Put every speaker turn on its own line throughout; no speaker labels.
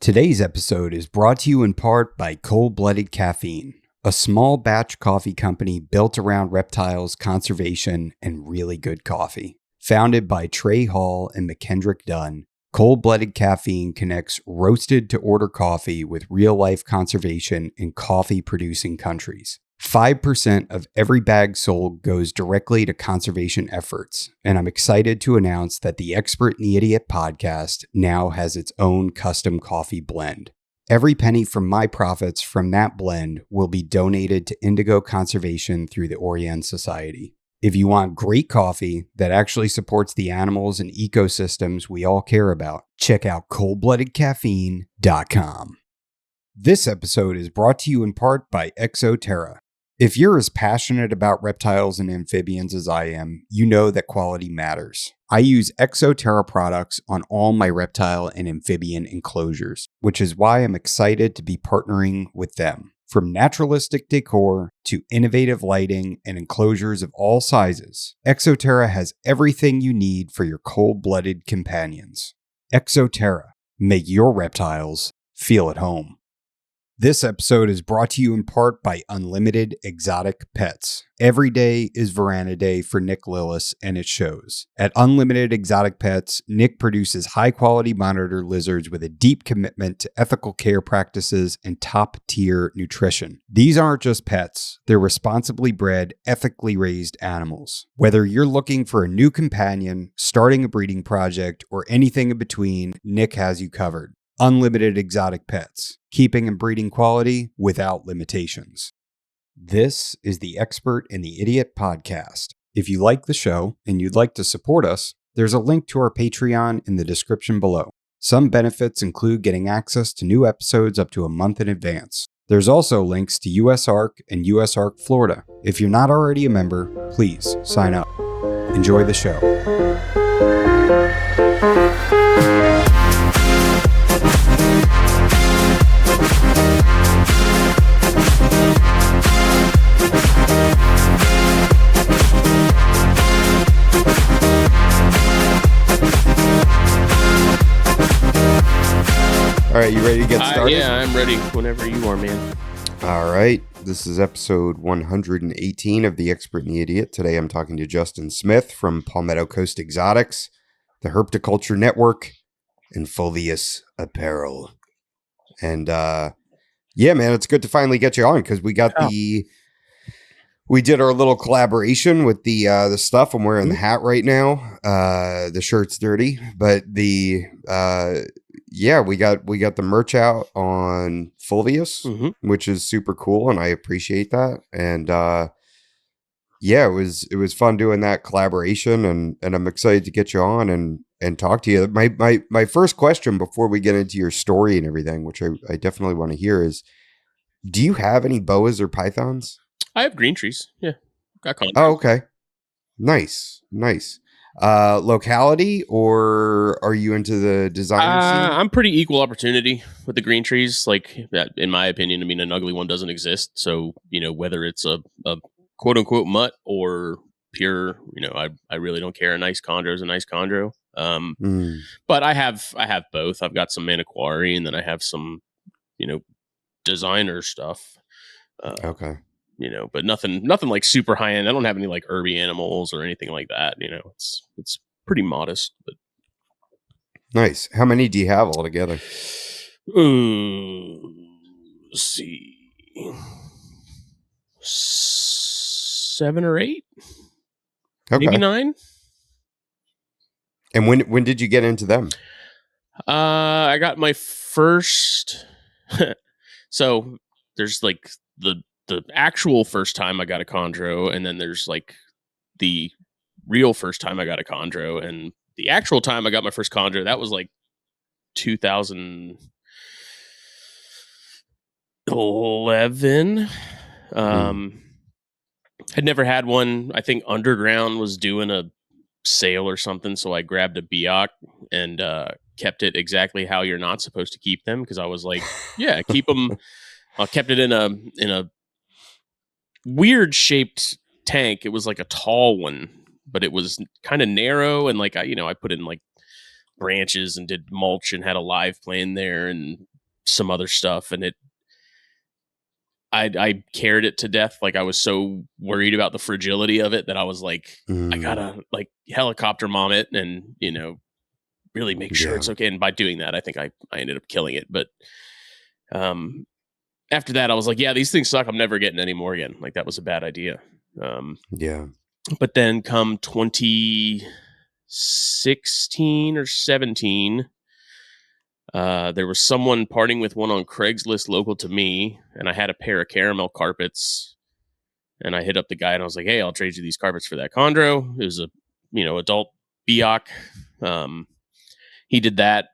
Today's episode is brought to you in part by Cold-Blooded Caffeine, a small batch coffee company built around reptiles, conservation, and really good coffee. Founded by Trey Hall and McKendrick Dunn, Cold-Blooded Caffeine connects roasted to order coffee with real-life conservation in coffee-producing countries. 5% of every bag sold goes directly to conservation efforts, and I'm excited to announce that the Expert and the Idiot podcast now has its own custom coffee blend. Every penny from my profits from that blend will be donated to indigo conservation through the Orion Society. If you want great coffee that actually supports the animals and ecosystems we all care about, check out coldbloodedcaffeine.com. This episode is brought to you in part by Exoterra. If you're as passionate about reptiles and amphibians as I am, you know that quality matters. I use Exoterra products on all my reptile and amphibian enclosures, which is why I'm excited to be partnering with them. From naturalistic decor to innovative lighting and enclosures of all sizes, Exoterra has everything you need for your cold-blooded companions. Exoterra, make your reptiles feel at home. This episode is brought to you in part by Unlimited Exotic Pets. Every day is Veranda Day for Nick Lillis, and it shows. At Unlimited Exotic Pets, Nick produces high-quality monitor lizards with a deep commitment to ethical care practices and top-tier nutrition. These aren't just pets. They're responsibly bred, ethically raised animals. Whether you're looking for a new companion, starting a breeding project, or anything in between, Nick has you covered. Unlimited Exotic Pets, keeping and breeding quality without limitations. This is the Expert and the Idiot podcast. If you like the show and you'd like to support us, there's a link to our Patreon in the description below. Some benefits include getting access to new episodes up to a month in advance. There's also links to USARK and USARK Florida. If you're not already a member, please sign up. Enjoy the show. All right, you ready to get started?
Yeah, I'm ready whenever you are, man.
All right, this is episode 118 of The Expert and the Idiot. Today I'm talking to Justin Smith from Palmetto Coast Exotics, the Herpetoculture Network, and Fulvius Apparel. And yeah, man, it's good to finally get you on because we got we did our little collaboration with the stuff. I'm wearing the hat right now. The shirt's dirty, but yeah, we got the merch out on Fulvius, which is super cool, and I appreciate that. And yeah, it was fun doing that collaboration, and I'm excited to get you on and talk to you. My first question before we get into your story and everything, which I definitely want to hear, is do you have any boas or pythons?
I have green trees. Yeah, got contracts.
Oh, okay, nice. Locality, or are you into the design scene?
I'm pretty equal opportunity with the green trees. Like, in my opinion, I mean, an ugly one doesn't exist. So, whether it's a quote unquote mutt or pure, I really don't care. A nice chondro is a nice chondro. But I have both. I've got some maniquari, and then I have some, designer stuff.
Okay.
But nothing like super high end. I don't have any like herby animals or anything like that. It's pretty modest, but
nice. How many do you have altogether?
Let's see, 7 or 8,
okay.
Maybe 9.
And when did you get into them?
I got my first. So there's like the actual first time I got a chondro, and then there's like the real first time I got a chondro. And the actual time I got my first chondro, that was like 2011. I'd never had one. I think Underground was doing a sale or something, so I grabbed a Biak and kept it exactly how you're not supposed to keep them, because I was like, yeah, keep them. I kept it in a weird shaped tank. It was like a tall one, but it was kind of narrow, and like I put in like branches and did mulch and had a live plane there and some other stuff, and I cared it to death. Like, I was so worried about the fragility of it that I was like, I gotta like helicopter mom it and, really make sure it's okay. And by doing that, I think I ended up killing it. But after that, I was like, yeah, these things suck. I'm never getting any more again. Like, that was a bad idea. But then come 2016 or 17, there was someone parting with one on Craigslist local to me, and I had a pair of caramel carpets, and I hit up the guy and I was like, hey, I'll trade you these carpets for that chondro. It was a, adult Biak. He did that.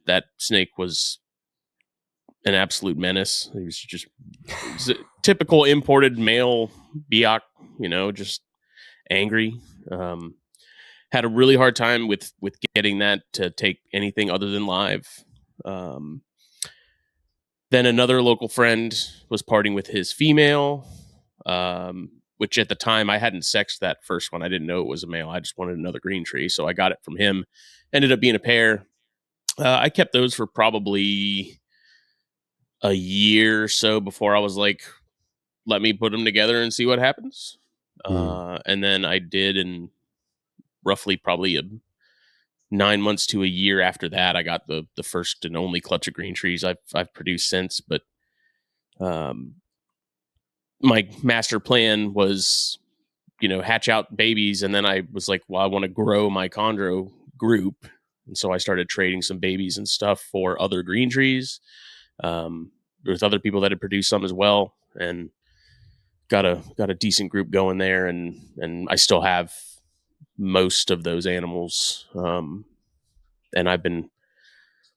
That snake was an absolute menace. He was a typical imported male Biak, just angry. Had a really hard time with getting that to take anything other than live. Then another local friend was parting with his female, which at the time I hadn't sexed that first one. I didn't know it was a male. I just wanted another green tree. So I got it from him. Ended up being a pair. I kept those for probably a year or so before I was like, let me put them together and see what happens. And then I did, in roughly probably 9 months to a year after that, I got the first and only clutch of green trees I've produced since. But my master plan was, hatch out babies, and then I was like, well, I want to grow my chondro group, and so I started trading some babies and stuff for other green trees, with other people that had produced some as well, and got a decent group going there, and I still have most of those animals, and I've been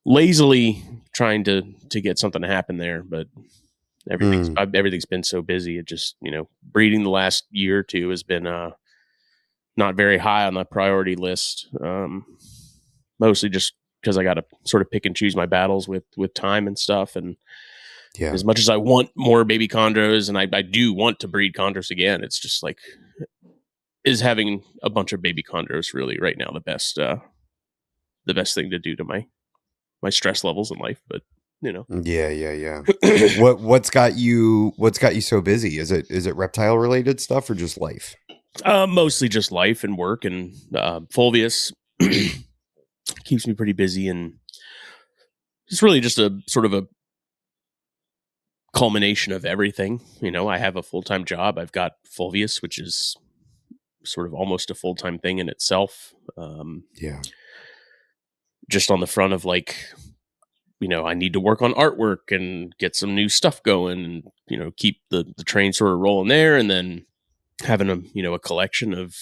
lazily trying to get something to happen there, but everything's been so busy. It just, breeding the last year or two has been not very high on the priority list, mostly just because I got to sort of pick and choose my battles with time and stuff. And as much as I want more baby chondros, and I do want to breed chondros again, it's just like, is having a bunch of baby chondros really right now the best thing to do to my stress levels in life? But
Yeah. What's got you so busy? Is it reptile related stuff or just life?
Mostly just life and work, and Fulvius keeps me pretty busy, and it's really just a sort of a culmination of everything. I have a full-time job. I've got Fulvius, which is sort of almost a full-time thing in itself. Just on the front of like, I need to work on artwork and get some new stuff going, and, keep the train sort of rolling there. And then having a collection of,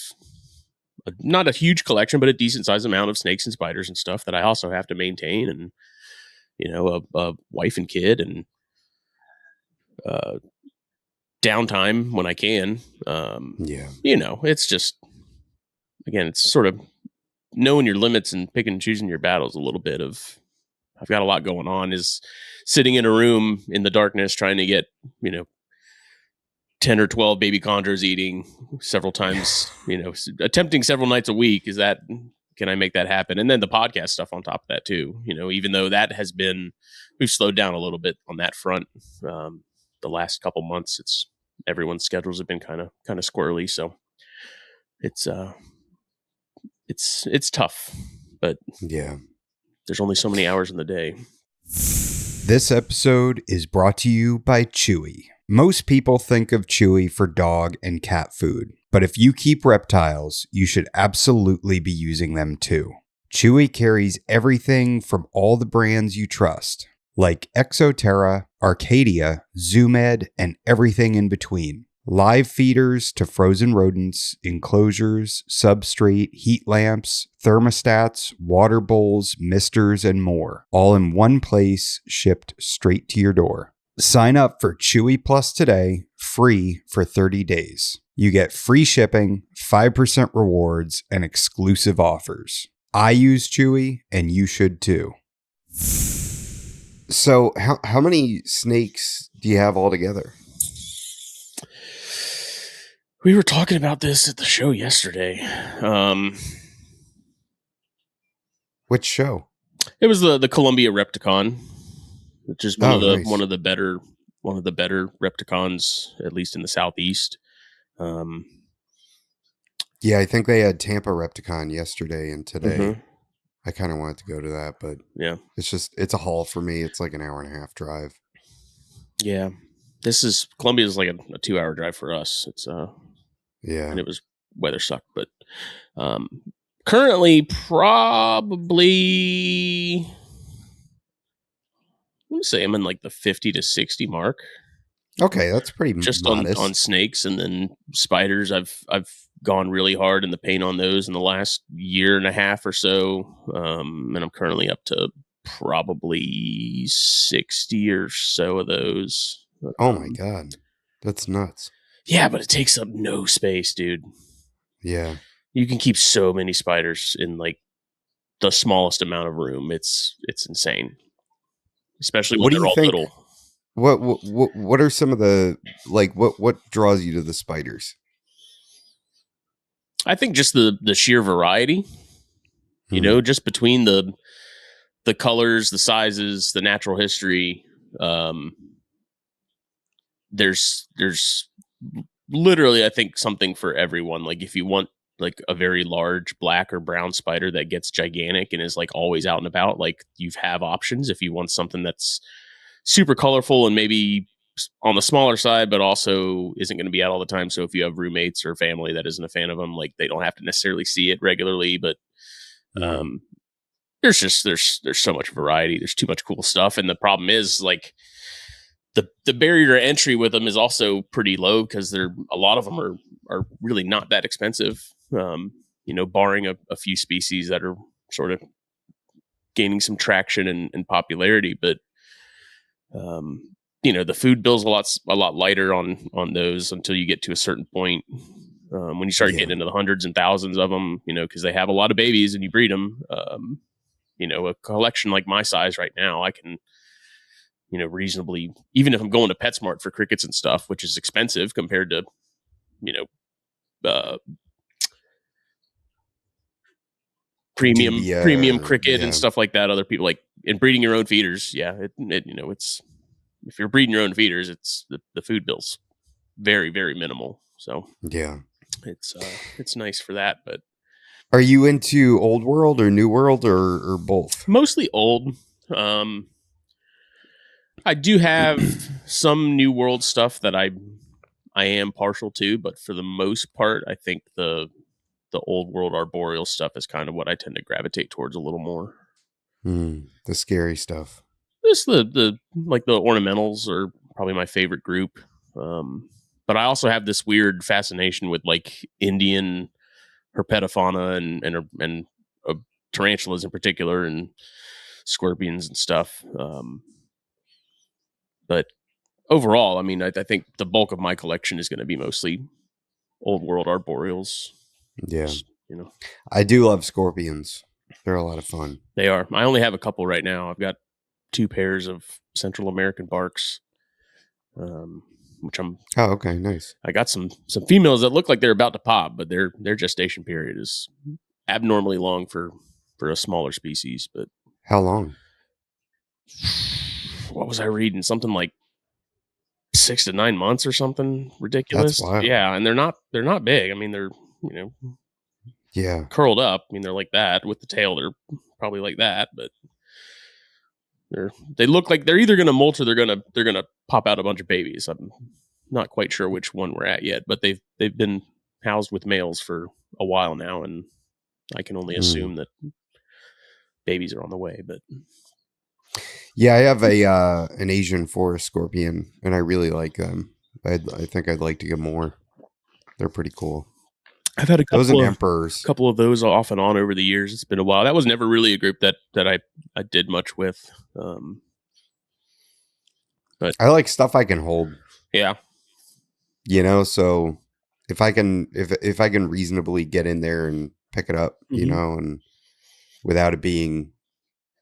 not a huge collection, but a decent sized amount of snakes and spiders and stuff that I also have to maintain, and, a wife and kid, and, downtime when I can. It's just, again, it's sort of knowing your limits and picking and choosing your battles a little bit of, I've got a lot going on, is sitting in a room in the darkness trying to get, 10 or 12 baby chondros eating several times, attempting several nights a week. Can I make that happen? And then the podcast stuff on top of that too, even though that has been, we've slowed down a little bit on that front. The last couple months, everyone's schedules have been kind of squirrely. So it's tough, but there's only so many hours in the day.
This episode is brought to you by Chewy. Most people think of Chewy for dog and cat food, but if you keep reptiles, you should absolutely be using them too. Chewy carries everything from all the brands you trust, like Exoterra, Arcadia, Zoomed, and everything in between. Live feeders to frozen rodents, enclosures, substrate, heat lamps, thermostats, water bowls, misters, and more, all in one place, shipped straight to your door. Sign up for Chewy Plus today, free for 30 days. You get free shipping, 5% rewards, and exclusive offers. I use Chewy, and you should too.
So how many snakes do you have altogether?
We were talking about this at the show yesterday.
Which show?
It was the Columbia Repticon. which is
Nice.
one of the better Repticons, at least in the Southeast.
Yeah, I think they had Tampa Repticon yesterday and today.
Mm-hmm.
I kind of wanted to go to that, but
Yeah,
it's a haul for me. It's like an hour and a half drive.
yeah. Columbia is like a 2-hour drive for us. It's
Yeah.
and it was weather sucked, but currently probably I'm gonna say I'm in like the 50 to 60 mark.
Okay, that's pretty
Just
modest.
on snakes, and then spiders. I've gone really hard in the paint on those in the last year and a half or so, and I'm currently up to probably 60 or so of those.
Oh my god, that's nuts.
Yeah, but it takes up no space, dude.
Yeah.
You can keep so many spiders in like the smallest amount of room. It's insane, especially when
What do
they're
you
all
think?
little.
What are some of the what draws you to the spiders?
I think just the sheer variety, you know, just between the colors, the sizes, the natural history. There's literally, I think, something for everyone. Like if you want like a very large black or brown spider that gets gigantic and is like always out and about, like you have options. If you want something that's super colorful and maybe on the smaller side, but also isn't going to be out all the time. So if you have roommates or family that isn't a fan of them, like they don't have to necessarily see it regularly, but there's so much variety. There's too much cool stuff. And the problem is like the barrier to entry with them is also pretty low because a lot of them are really not that expensive. You know, barring a few species that are sort of gaining some traction and popularity, but you know, the food bill's a lot lighter on those until you get to a certain point. When you start getting into the hundreds and thousands of them, you know, because they have a lot of babies and you breed them. You know, a collection like my size right now, I can, you know, reasonably, even if I'm going to PetSmart for crickets and stuff, which is expensive compared to, you know, premium cricket and stuff like that. Other people like in breeding your own feeders. Yeah. It you know, it's, if you're breeding your own feeders, it's the food bill's very, very minimal. So
yeah,
it's nice for that. But
are you into old world or new world or both?
Mostly old. I do have some new world stuff that I am partial to, but for the most part, I think the old world arboreal stuff is kind of what I tend to gravitate towards a little more.
The scary stuff.
Just the like the ornamentals are probably my favorite group. But I also have this weird fascination with like Indian herpetofauna and tarantulas in particular and scorpions and stuff. But overall, I mean, I think the bulk of my collection is going to be mostly old world arboreals.
Yeah.
Just, you know,
I do love scorpions. They're a lot of fun.
They are. I only have a couple right now. I've got 2 pairs of Central American barks, which I'm.
Oh, okay, nice.
I got some females that look like they're about to pop, but their gestation period is abnormally long for a smaller species. But
how long?
What was I reading? Something like 6 to 9 months or something ridiculous.
That's wild.
Yeah, and they're not big. I mean, they're, you know, curled up. I mean, they're like that with the tail. They're probably like that, but they look like they're either going to molt or they're going to pop out a bunch of babies. I'm not quite sure which one we're at yet, but they've been housed with males for a while now, and I can only assume that babies are on the way. But
yeah, I have an Asian forest scorpion, and I really like them. I think I'd like to get more. They're pretty cool.
I've had a couple
emperors.
Couple of those off and on over the years. It's been a while. That was never really a group that I did much with. But
I like stuff I can hold.
Yeah.
You know, so if I can reasonably get in there and pick it up, you know, and without it being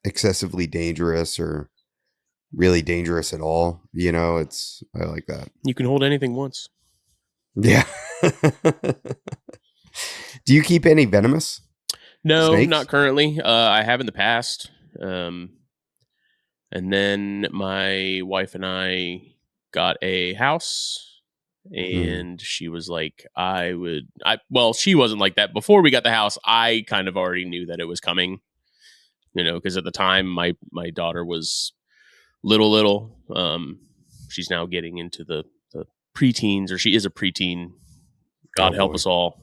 excessively dangerous or really dangerous at all, you know, I like that.
You can hold anything once.
Yeah. Do you keep any venomous?
No,
snakes?
Not currently. I have in the past. And And then my wife and I got a house. And she was like, well, she wasn't like that. Before we got the house, I kind of already knew that it was coming, because at the time my daughter was little. She's now getting into the preteens, or she is a preteen. God help us all.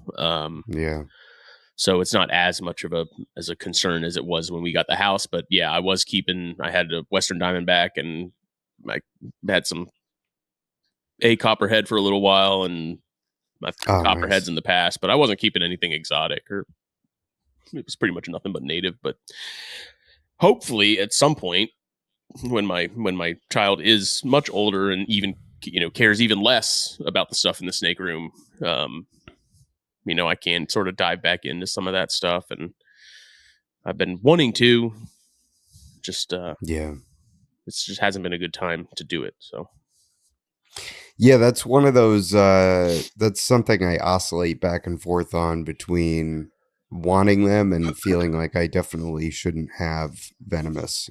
Yeah.
So it's not as much of a concern as it was when we got the house. But yeah, I had a Western Diamondback, and I had some a copperhead for a little while, and my copperheads in the past, but I wasn't keeping anything exotic, or it was pretty much nothing but native. But hopefully at some point when my child is much older and even cares even less about the stuff in the snake room, I can sort of dive back into some of that stuff, and I've been wanting to just it just hasn't been a good time to do it. So
yeah, that's one of those, that's something I oscillate back and forth on between wanting them and feeling like I definitely shouldn't have Venomous,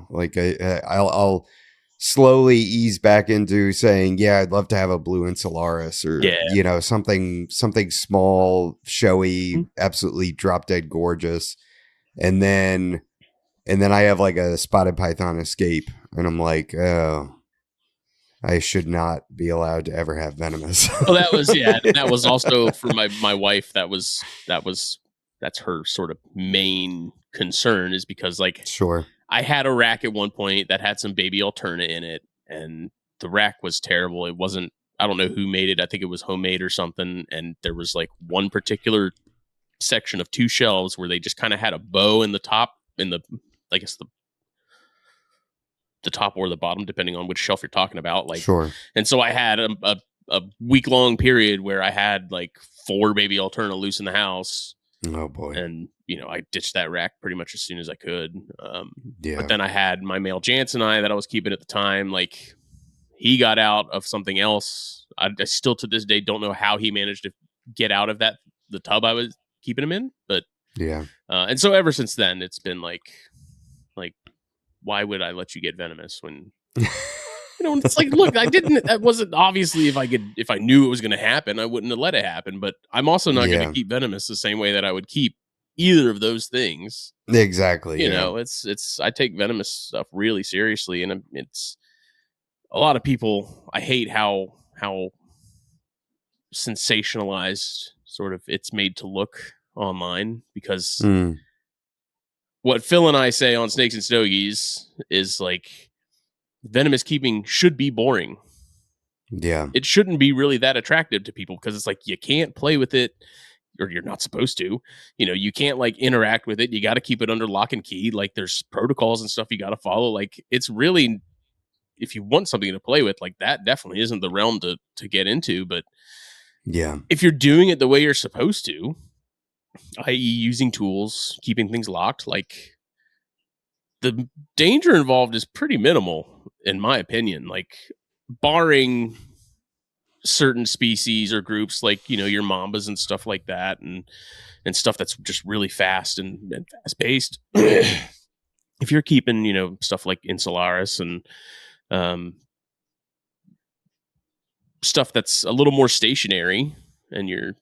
like I'll slowly ease back into saying, yeah, I'd love to have a blue Insularis, or, something small, showy, absolutely drop dead gorgeous. And then I have like a spotted python escape, and I'm like, oh, I should not be allowed to ever have Venomous.
Well, that was also for my wife. That's her sort of main concern, is because
sure,
I had a rack at one point that had some baby Alterna in it, and the rack was terrible. It wasn't, I don't know who made it. I think it was homemade or something. And there was like one particular section of 2 shelves where they just kind of had a bow in the top, I guess the top or the bottom, depending on which shelf you're talking about.
Sure.
And so I had a week-long period where I had like 4 baby Alterna loose in the house.
Oh boy.
And I ditched that rack pretty much as soon as I could. But then I had my male Jansenii that I was keeping at the time. Like, he got out of something else. I still to this day don't know how he managed to get out of the tub I was keeping him in. But
yeah.
And so ever since then, it's been like, why would I let you get Venomous when, it's like, look, that wasn't obviously, if I knew it was going to happen, I wouldn't have let it happen. But I'm also not going to keep Venomous the same way that I would keep either of those things.
Exactly.
I take Venomous stuff really seriously, and it's a lot of people. I hate how sensationalized sort of it's made to look online, because what Phil and I say on Snakes and Stogies is like, Venomous keeping should be boring.
Yeah.
It shouldn't be really that attractive to people, because it's like, you can't play with it, or you're not supposed to. You can't like interact with it. You got to keep it under lock and key. Like, there's protocols and stuff you got to follow. Like, it's really, if you want something to play with, like, that definitely isn't the realm to get into. But
yeah,
if you're doing it the way you're supposed to, i.e. using tools, keeping things locked, like, the danger involved is pretty minimal, in my opinion. Like, barring certain species or groups, like, your mambas and stuff like that, and stuff that's just really fast and fast paced. If you're keeping, stuff like Insularis and stuff that's a little more stationary, and you're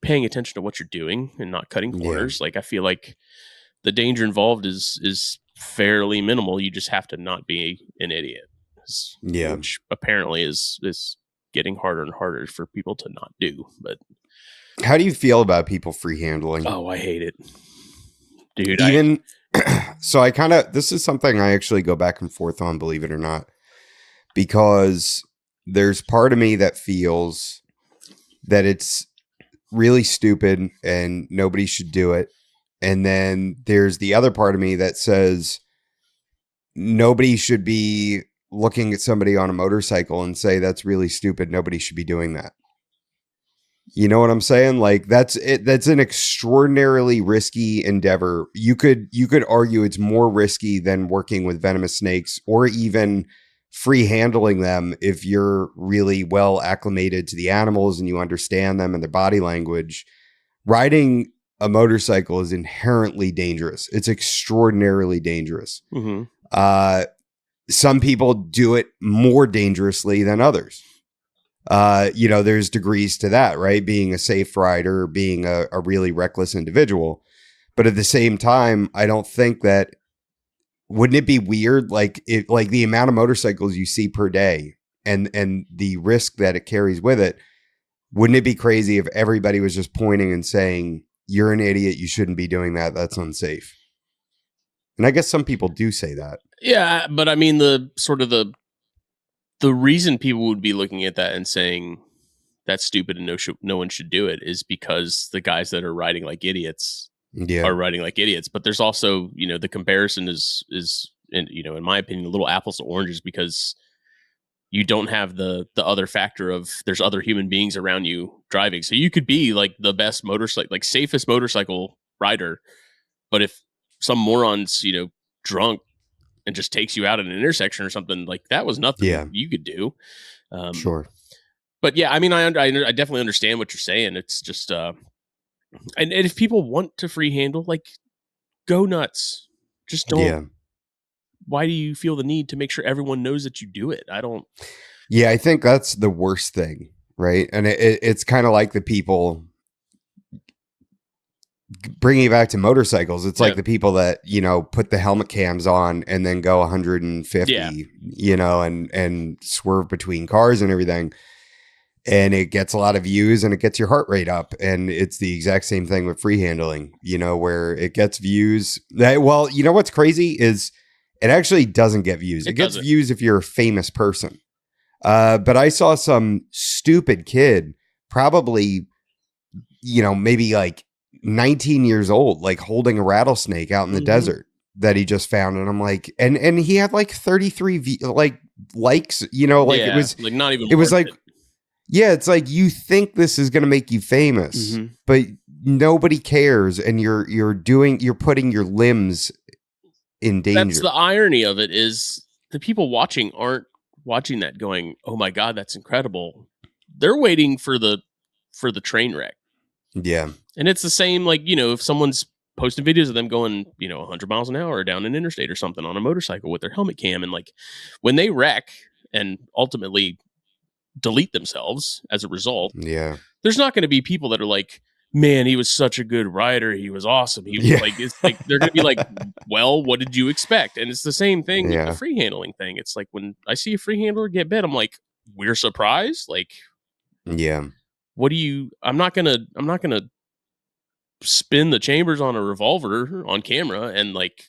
paying attention to what you're doing and not cutting corners, like, I feel like the danger involved is fairly minimal. You just have to not be an idiot.
Yeah.
Which apparently is getting harder and harder for people to not do. But
how do you feel about people free handling?
Oh, I hate it, dude.
Even so, this is something I actually go back and forth on, believe it or not, because there's part of me that feels that it's really stupid and nobody should do it. And then there's the other part of me that says nobody should be looking at somebody on a motorcycle and say, that's really stupid. Nobody should be doing that. You know what I'm saying? Like, that's it. That's an extraordinarily risky endeavor. You could argue it's more risky than working with venomous snakes, or even free handling them if you're really well acclimated to the animals and you understand them and their body language. Riding a motorcycle is inherently dangerous. It's extraordinarily dangerous.
Mm-hmm.
Some people do it more dangerously than others. There's degrees to that, right? Being a safe rider, being a really reckless individual. But at the same time, I don't think that, wouldn't it be weird? Like the amount of motorcycles you see per day and the risk that it carries with it. Wouldn't it be crazy if everybody was just pointing and saying, you're an idiot, you shouldn't be doing that, that's unsafe? And I guess some people do say that.
Yeah, but I mean, the reason people would be looking at that and saying that's stupid and no one should do it is because the guys that are riding like idiots are riding like idiots. But there's also, the comparison is in my opinion, a little apples to oranges, because you don't have the other factor of there's other human beings around you driving. So you could be like the best motorcycle, like safest motorcycle rider, but if some moron's, drunk and just takes you out at an intersection or something, like that was nothing you could do.
Sure.
But yeah, I mean, I definitely understand what you're saying. It's just, and if people want to free handle, like, go nuts. Just don't.
Yeah.
Why do you feel the need to make sure everyone knows that you do it? I don't.
Yeah, I think that's the worst thing, right? And it's kind of like the people, bringing it back to motorcycles, it's like the people that, put the helmet cams on and then go 150, and swerve between cars and everything. And it gets a lot of views and it gets your heart rate up. And it's the exact same thing with free handling, where it gets views. What's crazy is it actually doesn't get views. It gets views if you're a famous person. But I saw some stupid kid, probably, maybe like 19 years old, like holding a rattlesnake out in the desert that he just found. And I'm like, and he had like 33 likes, it was
like not even,
it was like, yeah, it's like, you think this is going to make you famous, but nobody cares. And you're putting your limbs in danger.
That's the irony of it, is the people watching aren't watching that going, oh my God, that's incredible. They're waiting for the train wreck.
Yeah.
And it's the same, like, if someone's posting videos of them going, 100 miles an hour down an interstate or something on a motorcycle with their helmet cam. And like when they wreck and ultimately delete themselves as a result, there's not going to be people that are like, man, he was such a good rider, he was awesome, he was like, it's like they're gonna be like, well, what did you expect? And it's the same thing with the free handling thing. It's like when I see a free handler get bit, I'm like, we're surprised, like, what do you, I'm not gonna spin the chambers on a revolver on camera and like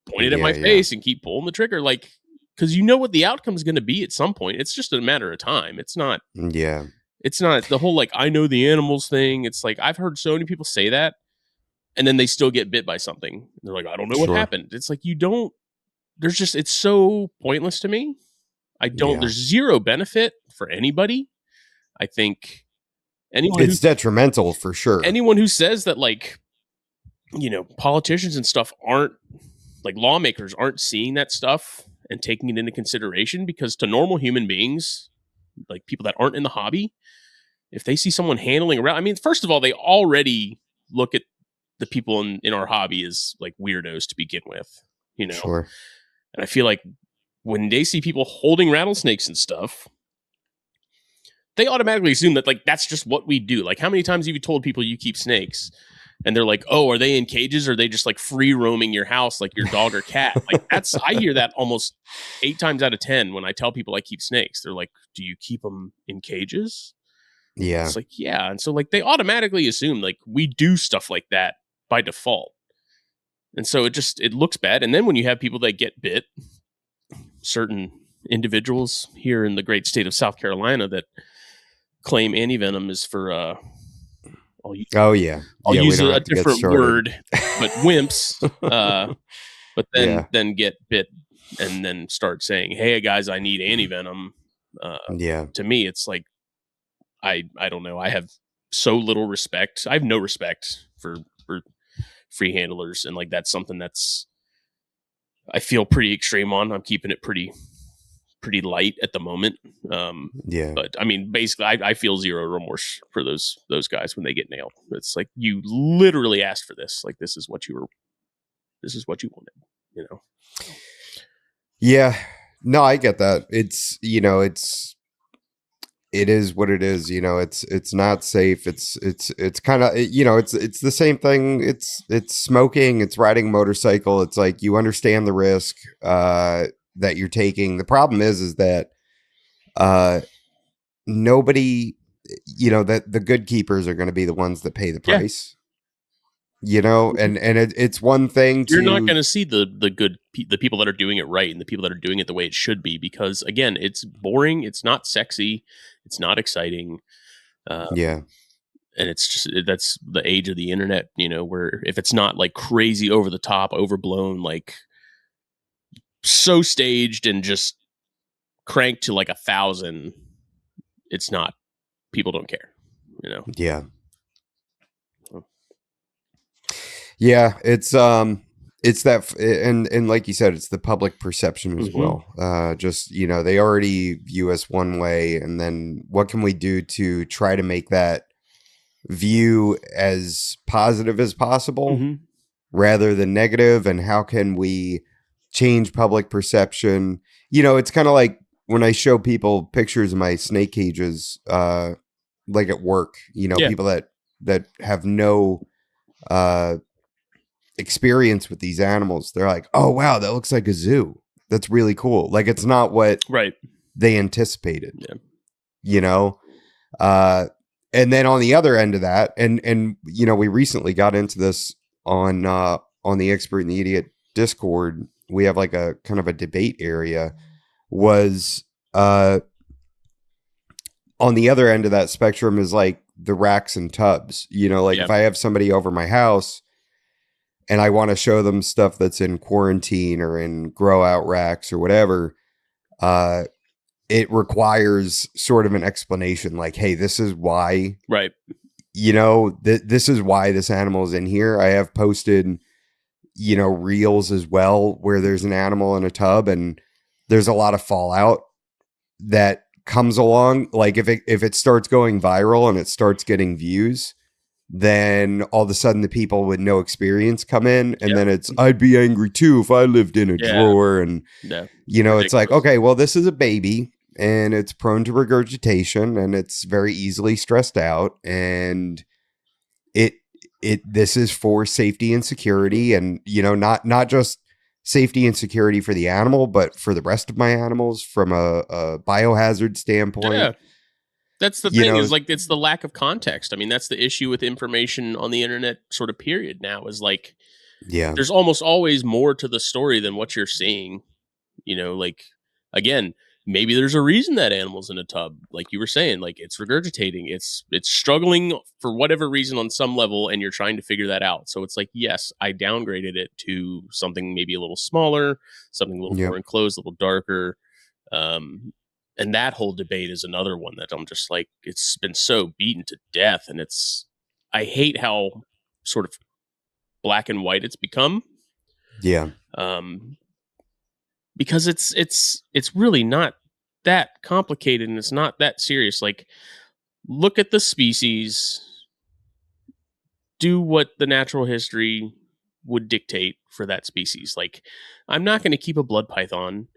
point it at my face and keep pulling the trigger, like, because what the outcome is going to be at some point. It's just a matter of time. It's not the whole, like, I know the animals thing. It's like, I've heard so many people say that, and then they still get bit by something. They're like, I don't know what happened. It's like, it's so pointless to me. There's zero benefit for anybody. I think
it's detrimental for sure.
Anyone who says that, like, politicians and stuff aren't, like, lawmakers aren't seeing that stuff and taking it into consideration, because to normal human beings, like people that aren't in the hobby, if they see someone handling around, I mean, first of all, they already look at the people in our hobby as like weirdos to begin with,
Sure.
And I feel like when they see people holding rattlesnakes and stuff, they automatically assume that, like, that's just what we do. Like, how many times have you told people you keep snakes? And they're like, oh, are they in cages? Or are they just like free roaming your house like your dog or cat? Like, I hear that almost 8 times out of 10 when I tell people I keep snakes. They're like, do you keep them in cages?
Yeah.
It's like, yeah. And so, like, they automatically assume like we do stuff like that by default. And so it looks bad. And then when you have people that get bit, certain individuals here in the great state of South Carolina that claim anti-venom is for I'll use a different word, but wimps. But then get bit and then start saying, "Hey guys, I need anti-venom." To me, it's like I don't know. I have so little respect. I have no respect for free handlers, and like that's something that's I feel pretty extreme on. I'm keeping it pretty light at the moment. But I mean, basically, I feel zero remorse for those guys when they get nailed. It's like, you literally asked for this. Like, this is what you wanted,
Yeah. No, I get that. It's, it is what it is. It's not safe. It's kind of, it's the same thing. It's smoking, it's riding a motorcycle. It's like, you understand the risk, that you're taking. The problem is that, nobody, that the good keepers are going to be the ones that pay the
Yeah.
price, and it's one thing
You're not
to,
going to see the the people that are doing it right and the people that are doing it the way it should be, because again, it's boring, it's not sexy, it's not exciting,
yeah,
and it's just that's the age of the internet, where if it's not like crazy over the top, overblown, like so staged and just cranked to like 1,000, it's not. People don't care,
yeah. Yeah, it's that, and like you said, it's the public perception as well. Just, they already view us one way, and then what can we do to try to make that view as positive as possible rather than negative? And how can we change public perception? It's kind of like when I show people pictures of my snake cages, like at work,
Yeah.
people that have no experience with these animals. They're like, oh wow, that looks like a zoo. That's really cool. Like, it's not what
Right.
they anticipated.
Yeah.
And then on the other end of that, and we recently got into this on the Expert and the Idiot Discord. We have like a kind of a debate area. Was on the other end of that spectrum is like the racks and tubs. If I have somebody over my house and I want to show them stuff that's in quarantine or in grow out racks or whatever, it requires sort of an explanation, like, hey, this is why,
Right.
This is why this animal is in here. I have posted, reels as well where there's an animal in a tub, and there's a lot of fallout that comes along. Like, if it starts going viral and it starts getting views, then all of a sudden the people with no experience come in, and then it's, I'd be angry too if I lived in a drawer. And, it's like, okay, well, this is a baby and it's prone to regurgitation and it's very easily stressed out. And this is for safety and security, and, not just safety and security for the animal, but for the rest of my animals from a biohazard standpoint.
Yeah. That's the thing, is like, it's the lack of context. I mean, that's the issue with information on the internet sort of period now, is like, there's almost always more to the story than what you're seeing. Like, again, maybe there's a reason that animal's in a tub. Like you were saying, like, it's regurgitating, it's struggling for whatever reason on some level, and you're trying to figure that out. So it's like, yes, I downgraded it to something maybe a little smaller, something a little more enclosed, a little darker. And that whole debate is another one that I'm just like, it's been so beaten to death. And I hate how sort of black and white it's become.
Yeah.
Because it's really not that complicated, and it's not that serious. Like, look at the species, do what the natural history would dictate for that species. Like, I'm not going to keep a blood python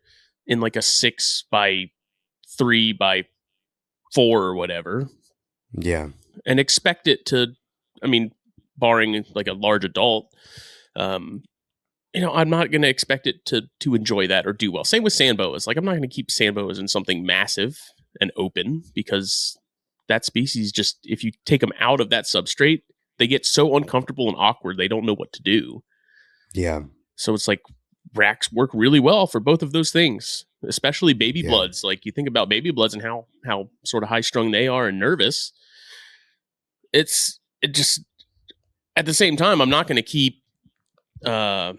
in like a 6x3x4 or whatever.
Yeah.
And expect it to, I mean, barring like a large adult, I'm not going to expect it to enjoy that or do well. Same with sand boas. Like, I'm not going to keep sand boas in something massive and open, because that species just, if you take them out of that substrate, they get so uncomfortable and awkward, they don't know what to do.
Yeah.
So it's like, racks work really well for both of those things, especially baby bloods. Like, you think about baby bloods and how sort of high strung they are and nervous. It just, at the same time, I'm not going to keep, what's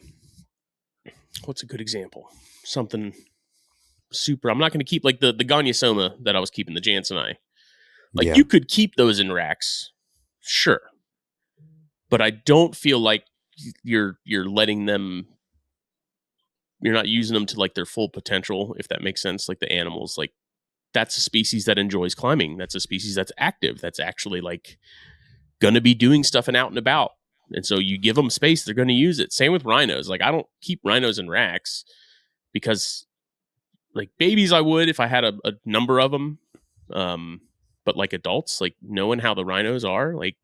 a good example? Something super. I'm not going to keep like the Gonyosoma that I was keeping, the Jansenii. Like, you could keep those in racks, sure, but I don't feel like you're letting them. You're not using them to like their full potential, if that makes sense. Like, the animals, like, that's a species that enjoys climbing. That's a species that's active. That's actually like going to be doing stuff and out and about. And so you give them space, they're going to use it. Same with rhinos. Like, I don't keep rhinos in racks because like babies, I would if I had a number of them. But like adults, like knowing how the rhinos are, like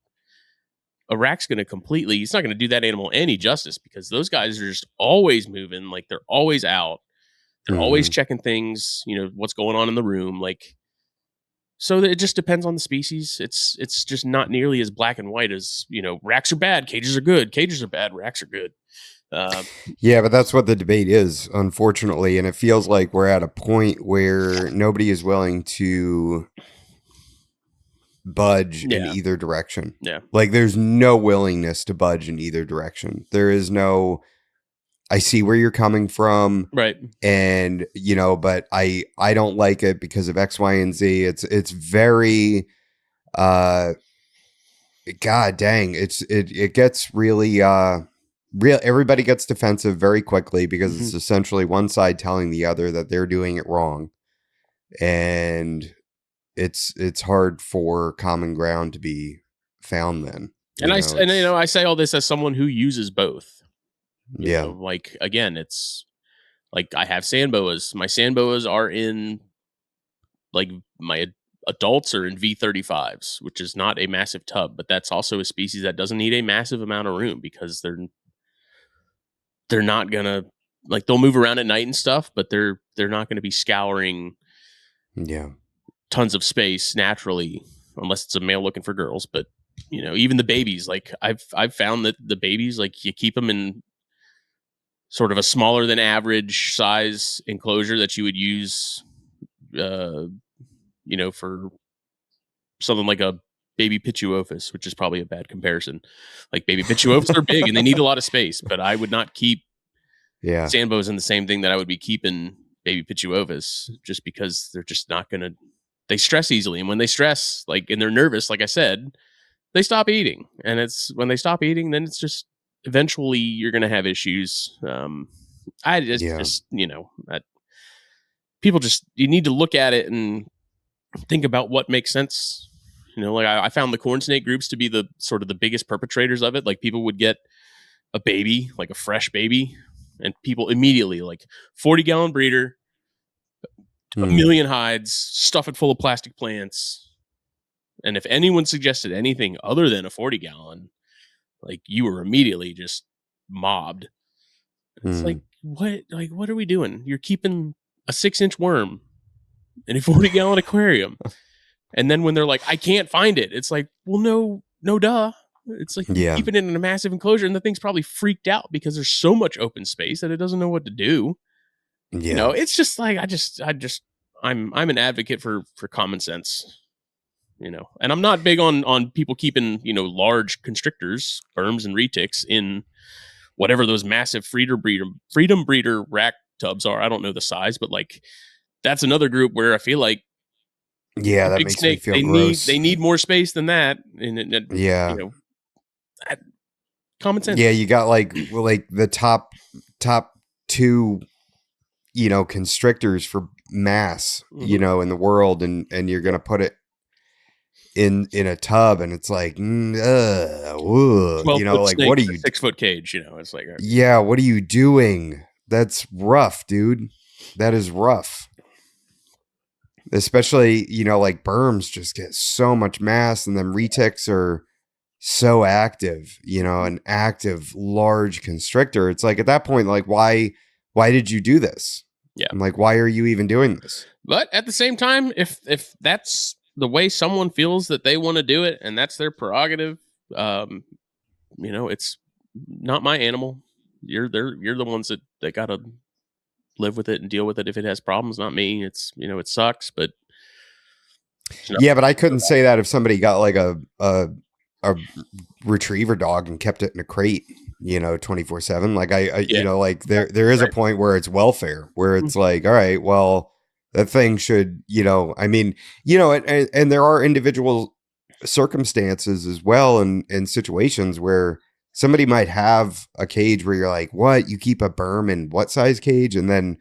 a rack's going to completely, it's not going to do that animal any justice because those guys are just always moving. Like they're always out. They're always checking things, what's going on in the room. Like, so it just depends on the species. It's just not nearly as black and white as, racks are bad, cages are good, cages are bad, racks are good.
Yeah, but that's what the debate is, unfortunately. And it feels like we're at a point where nobody is willing to budge in either direction.
Yeah.
Like there's no willingness to budge in either direction. There is no, I see where you're coming from.
Right.
And, but I don't like it because of X, Y, and Z. It's very, God dang, it gets really, everybody gets defensive very quickly because it's essentially one side telling the other that they're doing it wrong. And it's hard for common ground to be found then.
And I say all this as someone who uses both.
Yeah.
Like again, it's like I have sand boas. My sand boas are in like my adults are in V35s, which is not a massive tub, but that's also a species that doesn't need a massive amount of room because they're not gonna, like, they'll move around at night and stuff, but they're not gonna be scouring tons of space naturally unless it's a male looking for girls. But even the babies, like I've found that the babies, like you keep them in sort of a smaller than average size enclosure that you would use for something like a baby Pituophis, which is probably a bad comparison. Like baby Pituophis are big and they need a lot of space, but I would not keep sandbows in the same thing that I would be keeping baby Pituophis, just because they're just not going to, they stress easily. And when they stress, like, and they're nervous, like I said, they stop eating. And it's when they stop eating, then it's just, eventually you're going to have issues. People just, you need to look at it and think about what makes sense. Like I found the corn snake groups to be the sort of the biggest perpetrators of it. Like people would get a baby, like a fresh baby, and people immediately, like 40-gallon breeder, a million hides, stuff it full of plastic plants. And if anyone suggested anything other than a 40-gallon, like you were immediately just mobbed. It's like, what are we doing? You're keeping a 6-inch worm in a 40-gallon aquarium. And then when they're like, I can't find it, it's like, well, no, duh. It's like keeping it in a massive enclosure, and the thing's probably freaked out because there's so much open space that it doesn't know what to do. Yeah. It's just like, I'm an advocate for common sense, and I'm not big on people keeping, large constrictors, berms and retics in whatever those massive freedom breeder rack tubs are. I don't know the size, but like that's another group where I feel like,
that makes me feel gross.
They need more space than that. And common sense.
Yeah, you got like the top two, constrictors for mass, in the world, and you're gonna put it in a tub, and it's like, like what are you,
6-foot cage? It's like,
what are you doing? That's rough, dude. That is rough. Especially, like berms just get so much mass, and then retics are so active, an active large constrictor. It's like at that point, like why did you do this?
Yeah.
I'm like, why are you even doing this?
But at the same time, if that's the way someone feels that they want to do it and that's their prerogative, it's not my animal. You're the ones that gotta live with it and deal with it if it has problems, not me. It's, it sucks, but
but I couldn't say that if somebody got like a retriever dog and kept it in a crate, 24/7. Like like there is a point where it's welfare, where it's like, all right, well, that thing should, and there are individual circumstances as well, and situations where somebody might have a cage where you're like, what, you keep a berm in what size cage? And then,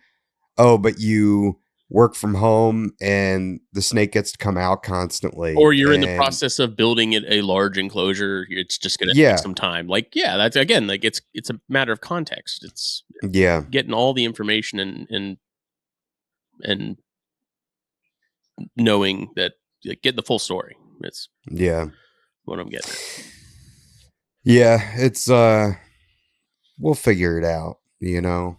but you work from home and the snake gets to come out constantly.
Or you're in the process of building it a large enclosure. It's just going to take some time. Like, that's, again, like it's a matter of context. It's getting all the information and and knowing that, like, get the full story. That's what I'm getting at.
Yeah, it's we'll figure it out, you know.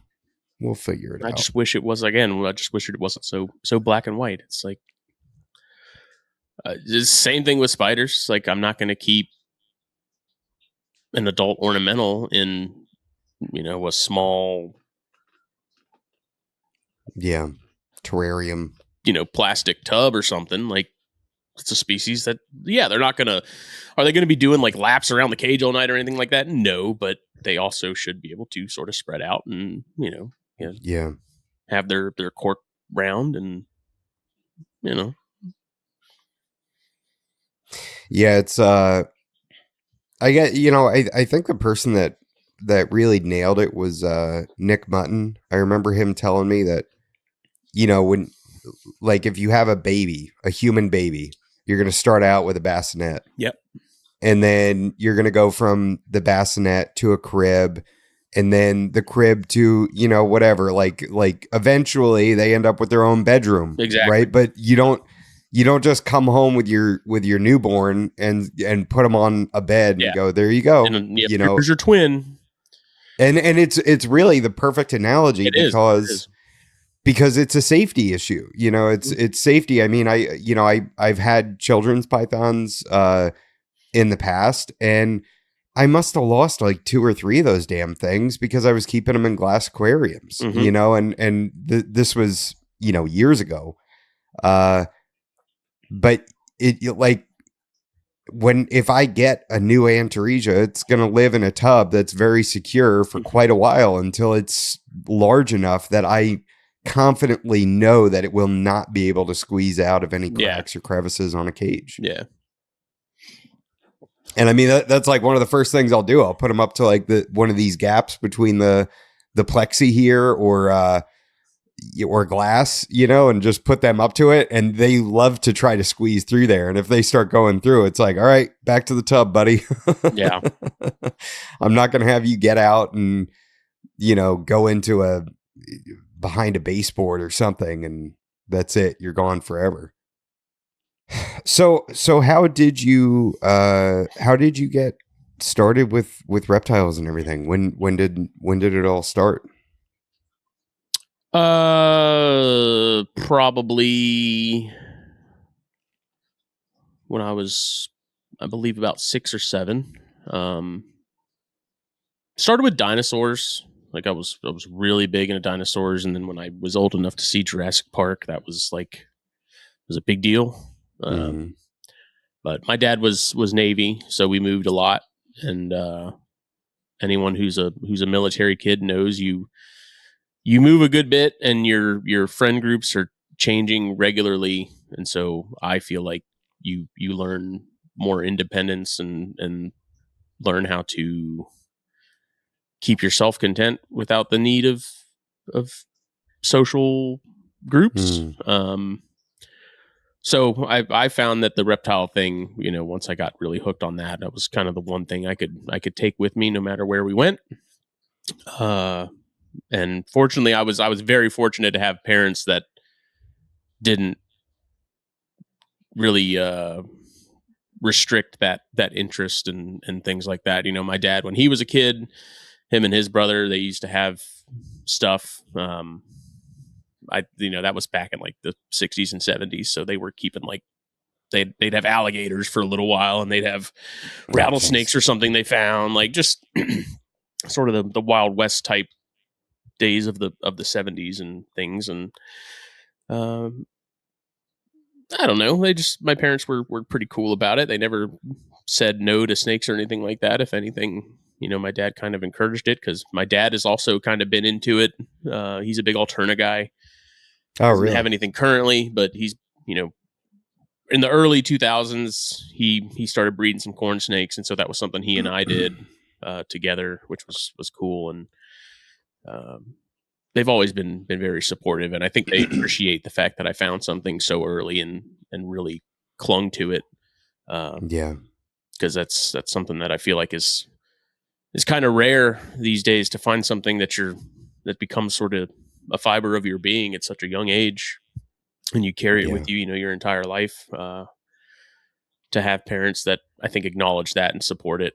We'll figure it out.
I just wish it was, again, I just wish it wasn't so black and white. It's like the same thing with spiders. Like, I'm not going to keep an adult ornamental in, a small,
terrarium,
plastic tub or something. Like, it's a species that, they're not going to, are they going to be doing like laps around the cage all night or anything like that? No, but they also should be able to sort of spread out and, have their cork round and,
Yeah, it's I get, I think the person that really nailed it was Nick Mutton. I remember him telling me that, when, like, if you have a human baby, you're going to start out with a bassinet.
Yep.
And then you're going to go from the bassinet to a crib, and then the crib to, whatever, like eventually they end up with their own bedroom.
Exactly.
Right. But you don't just come home with your newborn and put them on a bed and go, there you go.
And, here's your twin.
And it's really the perfect analogy because it's a safety issue. It's safety. I mean, I've had children's pythons in the past, and I must have lost like 2 or 3 of those damn things because I was keeping them in glass aquariums, and this was, years ago. But if I get a new Antaresia, it's going to live in a tub that's very secure for quite a while until it's large enough that I confidently know that it will not be able to squeeze out of any cracks or crevices on a cage.
Yeah.
And I mean, that's like one of the first things I'll do. I'll put them up to like one of these gaps between the plexi here or glass, and just put them up to it. And they love to try to squeeze through there. And if they start going through, it's like, all right, back to the tub, buddy.
Yeah.
I'm not going to have you get out and, go into behind a baseboard or something. And that's it. You're gone forever. So how did you get started with reptiles and everything? When did it all start?
Probably when I was, I believe, about 6 or 7. Started with dinosaurs. Like, I was really big into dinosaurs, and then when I was old enough to see Jurassic Park, that was a big deal. But my dad was Navy, so we moved a lot, and anyone who's a military kid knows you move a good bit, and your friend groups are changing regularly, and so I feel like you learn more independence and learn how to keep yourself content without the need of social groups. So I found that the reptile thing, once I got really hooked on that, that was kind of the one thing I could take with me no matter where we went. And fortunately, I was very fortunate to have parents that didn't really restrict that interest and things like that. My dad, when he was a kid, him and his brother, they used to have stuff. That was back in like the 60s and 70s. So they were keeping like, they'd have alligators for a little while, and they'd have rattlesnakes or something they found, like just sort of the Wild West type days of the 70s and things. And I don't know. My parents were pretty cool about it. They never said no to snakes or anything like that. If anything, my dad kind of encouraged it, because my dad has also kind of been into it. He's a big Alterna guy.
Oh, really?
Doesn't have anything currently, but he's, in the early 2000s, he started breeding some corn snakes. And so that was something he and I did together, which was cool. And they've always been very supportive. And I think they appreciate the fact that I found something so early and really clung to it. Because that's something that I feel like is kind of rare these days, to find something that becomes sort of a fiber of your being at such a young age, and you carry it with you, your entire life. To have parents that I think acknowledge that and support it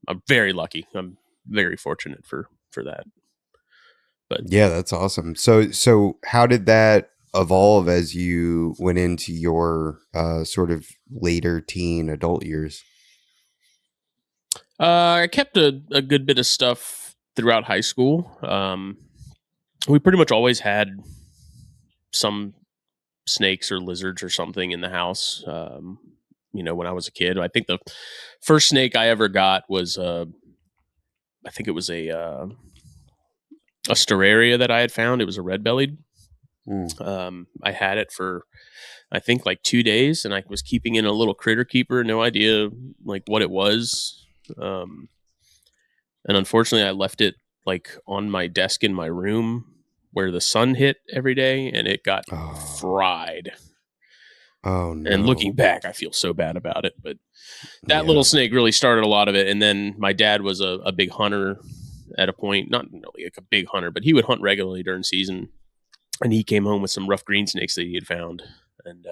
I'm very lucky. I'm very fortunate for that. But
yeah, that's awesome. So how did that evolve as you went into your sort of later teen adult years?
I kept a good bit of stuff throughout high school. We pretty much always had some snakes or lizards or something in the house. When I was a kid, I think the first snake I ever got was I think it was a Steraria that I had found. It was a red-bellied. I had it for I think like 2 days, and I was keeping in a little critter keeper, no idea like what it was. And unfortunately I left it like on my desk in my room where the sun hit every day, and it got fried.
Oh no.
And looking back, I feel so bad about it, but that little snake really started a lot of it. And then my dad was a big hunter at a point, not really like a big hunter, but he would hunt regularly during season. And he came home with some rough green snakes that he had found and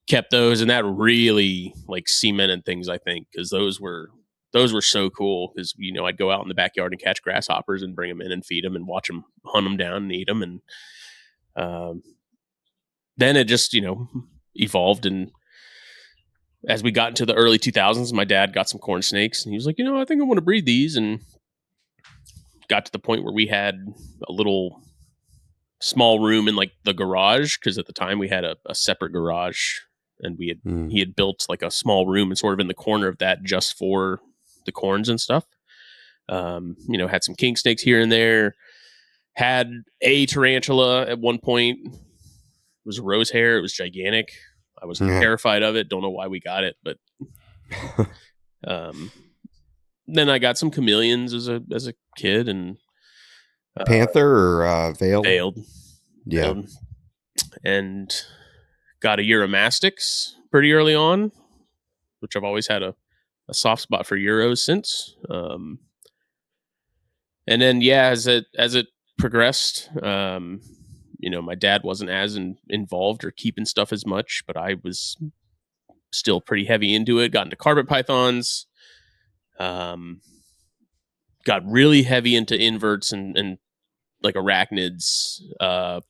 kept those. And that really like cemented things, I think, because those were so cool. Because, I'd go out in the backyard and catch grasshoppers and bring them in and feed them and watch them hunt them down and eat them. And then it just, evolved. And as we got into the early 2000s, my dad got some corn snakes, and he was like, I think I want to breed these. And got to the point where we had a little small room in like the garage, because at the time we had a separate garage, and he had built like a small room and sort of in the corner of that just for the corns and stuff. Had some king snakes here and there, had a tarantula at one point. It was a rose hair. It was gigantic. I was terrified of it. Don't know why we got it, but then I got some chameleons as a kid, and
Panther or veiled?
Veiled.
Yeah.
And got a Euromastics pretty early on, which I've always had a soft spot for Euros since. And then, as it progressed, my dad wasn't as involved or keeping stuff as much, but I was still pretty heavy into it. Got into carpet pythons, got really heavy into inverts and like arachnids,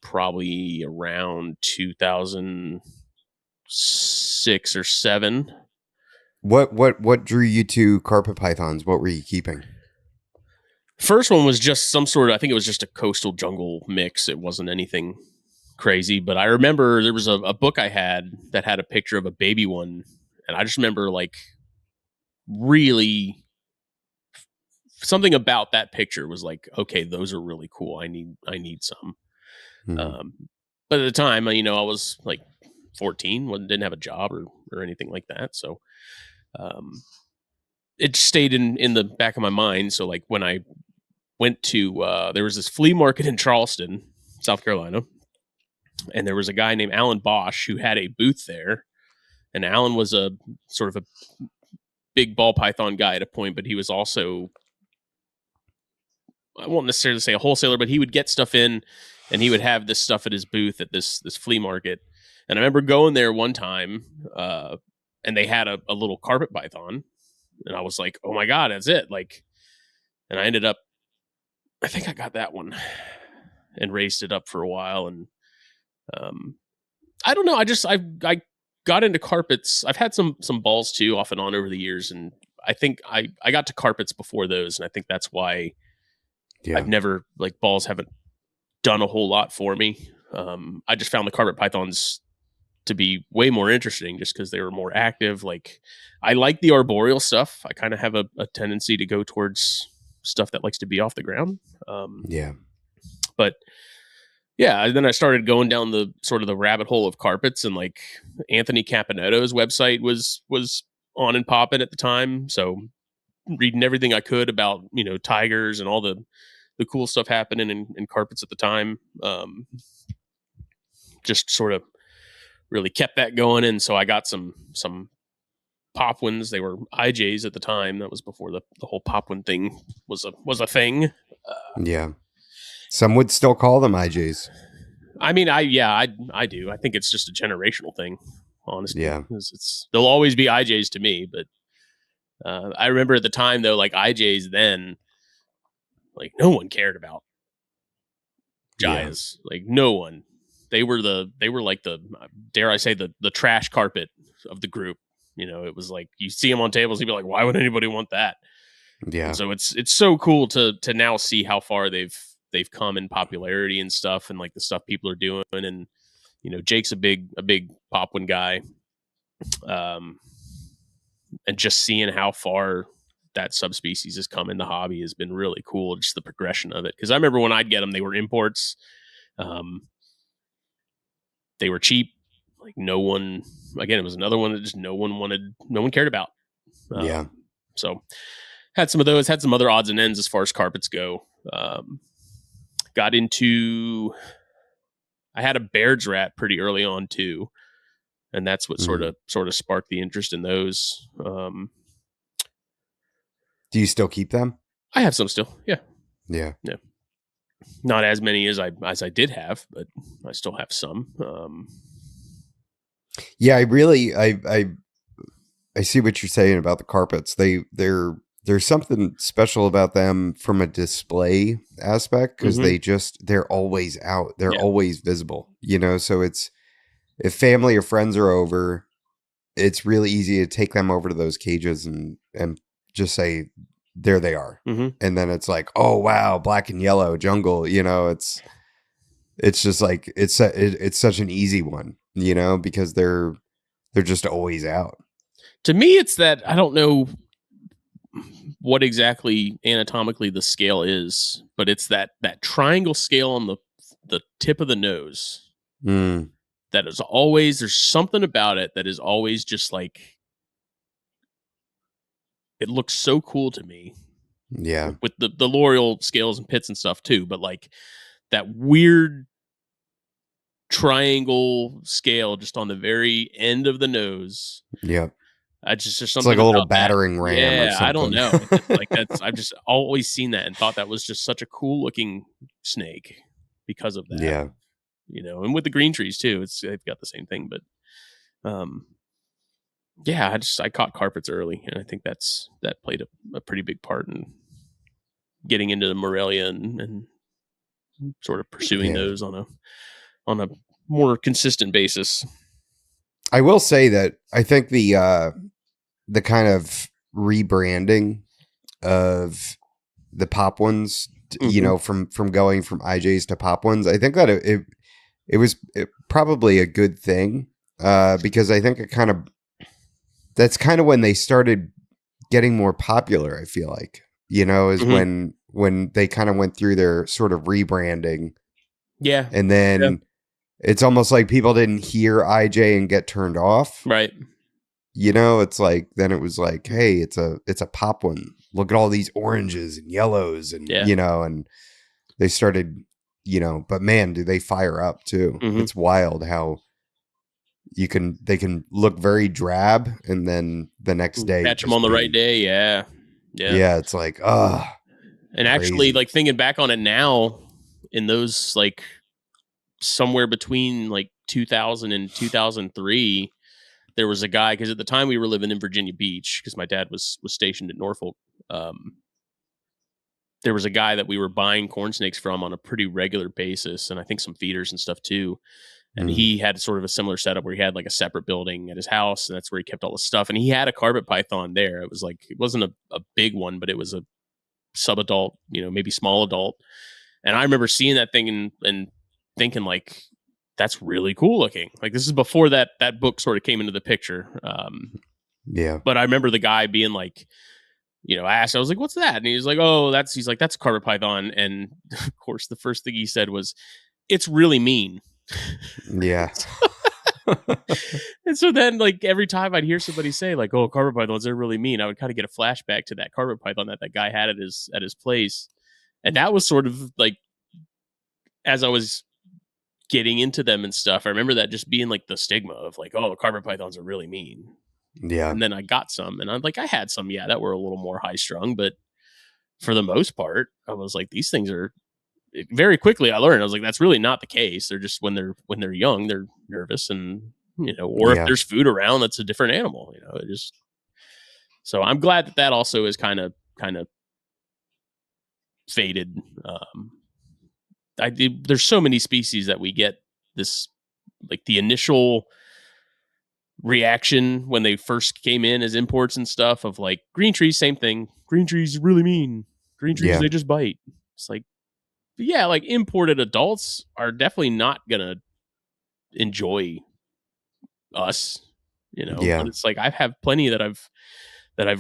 probably around 2006 or 7.
What drew you to carpet pythons? What were you keeping?
First one was just some sort of, I think it was just a coastal jungle mix. It wasn't anything crazy, but I remember there was a book I had that had a picture of a baby one. And I just remember like really something about that picture was like, okay, those are really cool. I need some. But at the time, I was like 14, didn't have a job or anything like that. So, it stayed in the back of my mind. So like when I went to, there was this flea market in Charleston, South Carolina, and there was a guy named Alan Bosch who had a booth there. And Alan was a sort of a big ball python guy at a point, but he was also, I won't necessarily say a wholesaler, but he would get stuff in, and he would have this stuff at his booth at this flea market. And I remember going there one time, and they had a little carpet python, and I was like, oh my God, that's it. Like, and I ended up, I think I got that one and raised it up for a while. And, I don't know. I got into carpets. I've had some balls too, off and on over the years. And I think I got to carpets before those. And I think that's why I've never, like, balls haven't done a whole lot for me. I just found the carpet pythons to be way more interesting just because they were more active. Like, I like the arboreal stuff. I kind of have a tendency to go towards stuff that likes to be off the ground. But yeah, then I started going down the sort of the rabbit hole of carpets, and like Anthony Caponetto's website was on and popping at the time. So reading everything I could about, tigers and all the cool stuff happening in carpets at the time. Just sort of really kept that going. And so I got some Popwins. They were IJs at the time. That was before the whole Popwin thing was a thing.
Some would still call them IJs.
I mean, I do. I think it's just a generational thing, honestly.
Yeah.
They'll always be IJs to me, but I remember at the time though, like IJs then, like no one cared about Jayas. Like no one. They were like the, dare I say, the trash carpet of the group. It was like you see them on tables, you'd be like, why would anybody want that?
Yeah.
And so it's so cool to now see how far they've come in popularity and stuff, and like the stuff people are doing. And Jake's a big Popwin guy, and just seeing how far that subspecies has come in the hobby has been really cool. Just the progression of it, because I remember when I'd get them, they were imports. They were cheap. Like no one, again, it was another one that just no one cared about. So had some of those, had some other odds and ends as far as carpets go. Got into, I had a Baird's rat pretty early on too. And that's what sort of sparked the interest in those.
Do you still keep them?
I have some still. Yeah.
Yeah.
Not as many as I did have, but I still have some.
Yeah, I see what you're saying about the carpets. There's something special about them from a display aspect, because they're always out. They're always visible, so it's, if family or friends are over, it's really easy to take them over to those cages and just say, there they are. And then it's like, oh wow, black and yellow jungle, it's just like, it's such an easy one, because they're just always out.
To me, it's that, I don't know what exactly anatomically the scale is, but it's that triangle scale on the tip of the nose. That is always, there's something about it that is always just like, it looks so cool to me.
Yeah.
With the L'Oreal scales and pits and stuff too, but like that weird triangle scale just on the very end of the nose.
Yeah.
Just
it's like a little battering ram.
Yeah,
or something.
I don't know. Like I've just always seen that and thought that was just such a cool looking snake because of that.
Yeah.
And with the green trees too, they've got the same thing. But I caught carpets early, and I think that played a pretty big part in getting into the Morelia and sort of pursuing those on a more consistent basis.
I will say that I think the kind of rebranding of the pop ones, from going from IJs to pop ones, I think that it was probably a good thing, because I think that's kind of when they started getting more popular. I feel like, is when they kind of went through their sort of rebranding.
Yeah.
And then it's almost like people didn't hear IJ and get turned off.
Right.
It's like, then it was like, hey, it's a pop one. Look at all these oranges and yellows and, and they started, but man, do they fire up too. It's wild how they can look very drab, and then the next day
catch them on the right day. Yeah.
It's like, and
crazy. Actually, like thinking back on it now, in those like somewhere between like 2000 and 2003, there was a guy, because at the time we were living in Virginia Beach, because my dad was stationed at Norfolk. There was a guy that we were buying corn snakes from on a pretty regular basis, and I think some feeders and stuff too. And he had sort of a similar setup where he had like a separate building at his house, and that's where he kept all the stuff. And he had a carpet python there. It was like, it wasn't a big one, but it was a subadult, maybe small adult. And I remember seeing that thing and thinking like, that's really cool looking. Like, this is before that book sort of came into the picture. But I remember the guy being like, I asked, I was like, what's that? And he was like, oh, that's a carpet python. And of course, the first thing he said was, it's really mean.
Yeah.
And so then, like, every time I'd hear somebody say like, oh, carpet pythons, they're really mean, I would kind of get a flashback to that carpet python that guy had at his place. And that was sort of like, as I was getting into them and stuff, I remember that just being like the stigma of like, oh, carpet pythons are really mean.
Yeah.
And then I got some, and I had some, that were a little more high strung, but for the most part, I was like, these things are very quickly I learned, I was like, that's really not the case. They're just when they're young, they're nervous, and or if there's food around, that's a different animal. It just. So I'm glad that also is kind of faded. There's so many species that we get this, like the initial reaction when they first came in as imports and stuff of like green trees, same thing. Green trees really mean. Green trees, they just bite. It's like, yeah, like imported adults are definitely not gonna enjoy us,
Yeah.
But it's like I have plenty that I've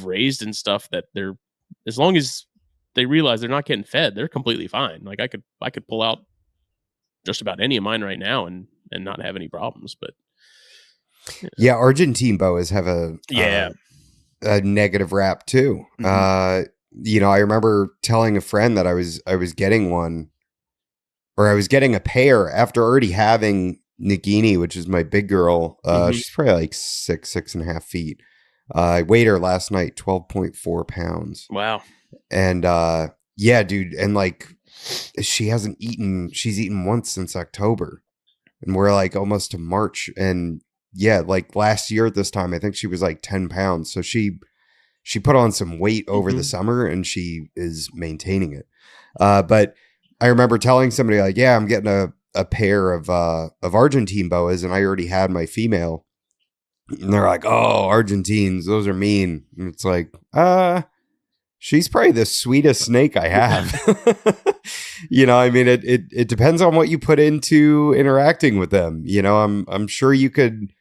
raised and stuff that they're, as long as they realize they're not getting fed, they're completely fine. Like I could pull out just about any of mine right now and not have any problems. But
yeah, Argentine boas have a negative rap too.
Mm-hmm.
I remember telling a friend that I was getting one, or I was getting a pair after already having Nagini, which is my big girl. She's probably like 6.5 feet. I weighed her last night, 12.4 pounds.
Wow.
And yeah, dude, and like she's eaten once since October, and we're like almost to March. And yeah, like last year at this time, I think she was like 10 pounds. So she put on some weight over the summer, and she is maintaining it. But I remember telling somebody like, yeah, I'm getting a pair of Argentine boas, and I already had my female. And they're like, oh, Argentines, those are mean. And it's like, she's probably the sweetest snake I have. I mean, it depends on what you put into interacting with them. I'm sure you could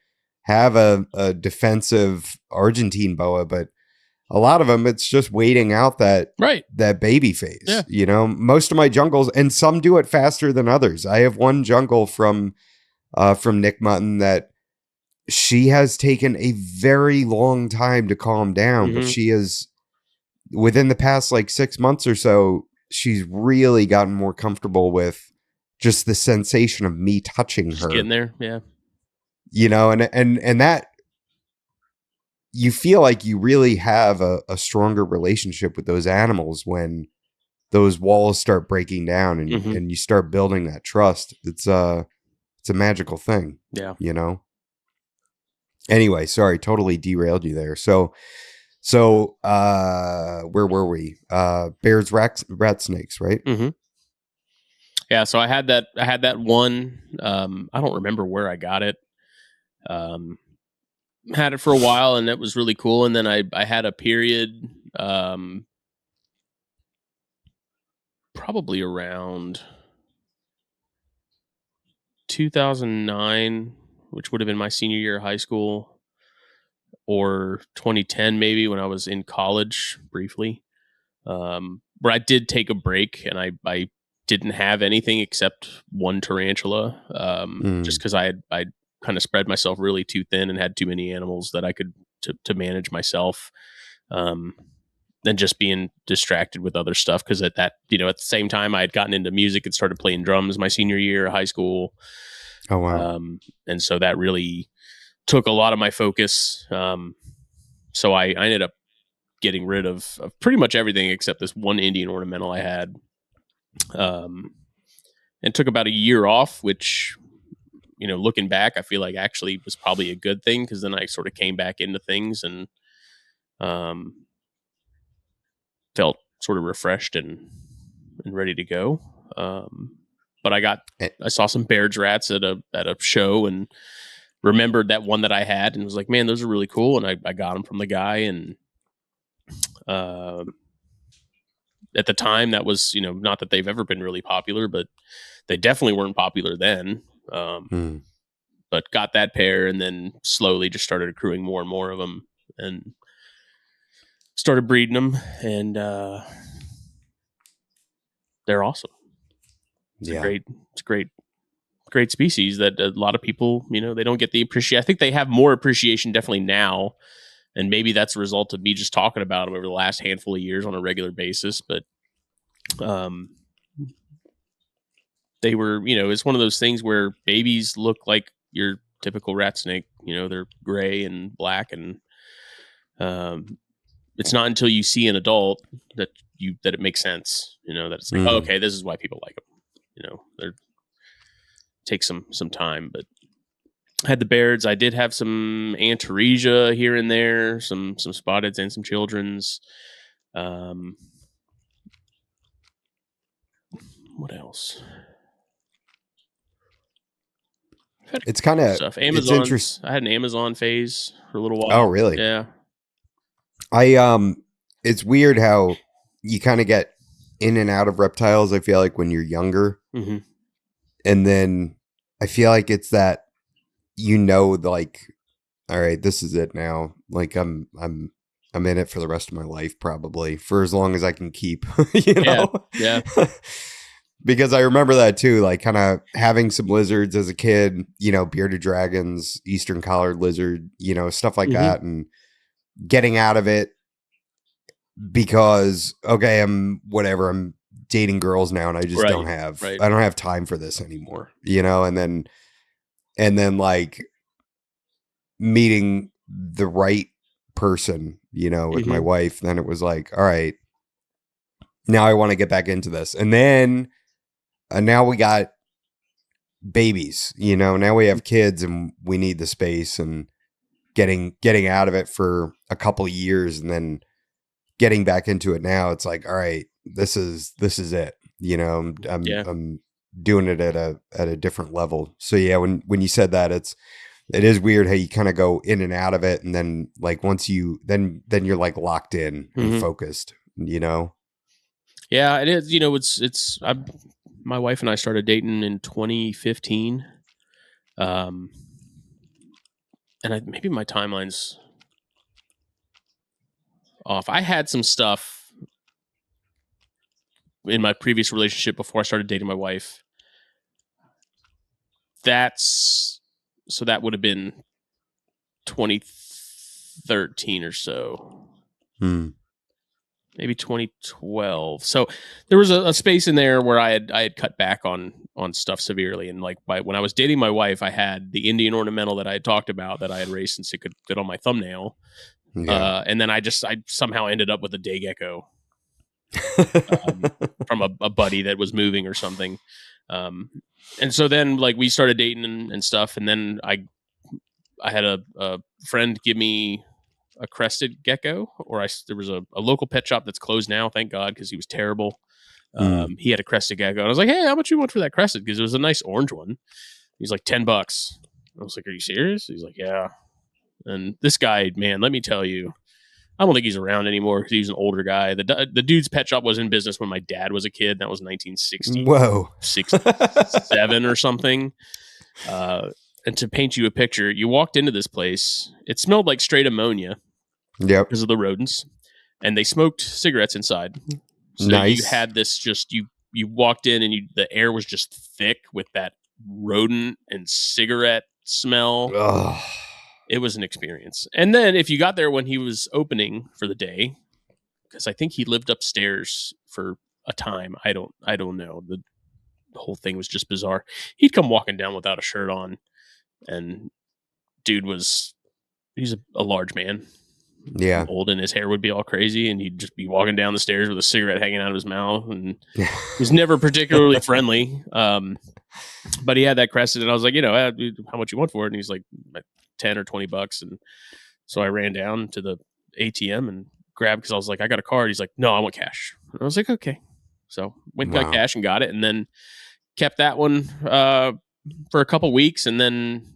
have a defensive Argentine boa, but a lot of them, it's just waiting out that baby phase.
Yeah.
Most of my jungles, and some do it faster than others. I have one jungle from Nick Mutton that she has taken a very long time to calm down, but she is, within the past like 6 months or so, she's really gotten more comfortable with just the sensation of me touching her.
Getting there, yeah.
And that, you feel like you really have a stronger relationship with those animals when those walls start breaking down and you start building that trust. It's a magical thing.
Yeah.
Anyway, sorry, totally derailed you there. So where were we? Bears, rat snakes, right?
Mm-hmm. Yeah. So I had that one. I don't remember where I got it. Had it for a while, and that was really cool. And then I had a period, probably around 2009, which would have been my senior year of high school, or 2010 maybe, when I was in college briefly, where I did take a break, and I didn't have anything except one tarantula, just because I kind of spread myself really too thin and had too many animals that I could to manage myself, and just being distracted with other stuff. Because at the same time, I had gotten into music and started playing drums my senior year of high school.
Oh wow!
And so that really took a lot of my focus. So I ended up getting rid of pretty much everything except this one Indian ornamental I had, and took about a year off, which, looking back, I feel like actually was probably a good thing, because then I sort of came back into things and felt sort of refreshed and ready to go. But I saw some Baird's rats at a show, and remembered that one that I had, and was like, man, those are really cool. And I got them from the guy, and at the time, that was, not that they've ever been really popular, but they definitely weren't popular then. But got that pair, and then slowly just started accruing more and more of them, and started breeding them, and they're awesome. It's a great species that a lot of people, they don't get the appreciation. I think they have more appreciation definitely now, and maybe that's a result of me just talking about them over the last handful of years on a regular basis. But they were, it's one of those things where babies look like your typical rat snake. They're gray and black, and it's not until you see an adult that it makes sense. That it's like, oh, okay, this is why people like them. they take some time, but I had the Bairds. I did have some Antaresia here and there, some spotteds and some children's. What else?
It's kind of
stuff.
It's interesting.
I had an Amazon phase for a little while.
Oh, really?
Yeah.
It's weird how you kind of get in and out of reptiles. I feel like when you're younger,
Mm-hmm.
and then I feel like it's that, like, all right, this is it now. Like I'm in it for the rest of my life, probably for as long as I can keep.
Yeah.
Because I remember that too, like kind of having some lizards as a kid, bearded dragons, eastern collared lizard, stuff like that, and getting out of it because, okay, I'm dating girls now and I just don't have time for this anymore, and then like meeting the right person, with my wife, then it was like, all right, now I want to get back into this. And then now we got babies, now we have kids and we need the space, and getting out of it for a couple of years and then getting back into it now. It's like, all right, this is it. I'm doing it at a different level. So yeah, when you said that, it is weird how you kind of go in and out of it. And then like once then you're like locked in and focused,
Yeah, it is. My wife and I started dating in 2015. And maybe my timeline's off. I had some stuff in my previous relationship before I started dating my wife. That would have been 2013 or so. Maybe 2012. So there was a space in there where I had cut back on stuff severely. And like when I was dating my wife, I had the Indian ornamental that I had talked about that I had raised since it could fit on my thumbnail. Yeah. And then I somehow ended up with a day gecko from a buddy that was moving or something. And so then like we started dating and stuff. And then I had a friend give me a crested gecko, there was a local pet shop that's closed now, thank God, because he was terrible. He had a crested gecko, and I was like, "Hey, how much you want for that crested?" Because it was a nice orange one. He's like $10. I was like, "Are you serious?" He's like, "Yeah." And this guy, man, let me tell you, I don't think he's around anymore because he's an older guy. The dude's pet shop was in business when my dad was a kid. That was 1960.
Whoa,
67 or something. And to paint you a picture, you walked into this place. It smelled like straight ammonia.
Yep.
Because of the rodents, and they smoked cigarettes inside. So
nice.
You had this you walked in and the air was just thick with that rodent and cigarette smell.
Ugh.
It was an experience. And then if you got there when he was opening for the day, because I think he lived upstairs for a time. I don't know. The whole thing was just bizarre. He'd come walking down without a shirt on, and dude he's a large man.
Yeah.
Old, and his hair would be all crazy, and he'd just be walking down the stairs with a cigarette hanging out of his mouth, and he was never particularly friendly. But he had that crested, and I was like, how much you want for it? And he's like $10 or $20. And so I ran down to the ATM and grabbed, because I was like, I got a card. He's like, no, I want cash. And I was like, okay. So went and got cash and got it, and then kept that one for a couple weeks, and then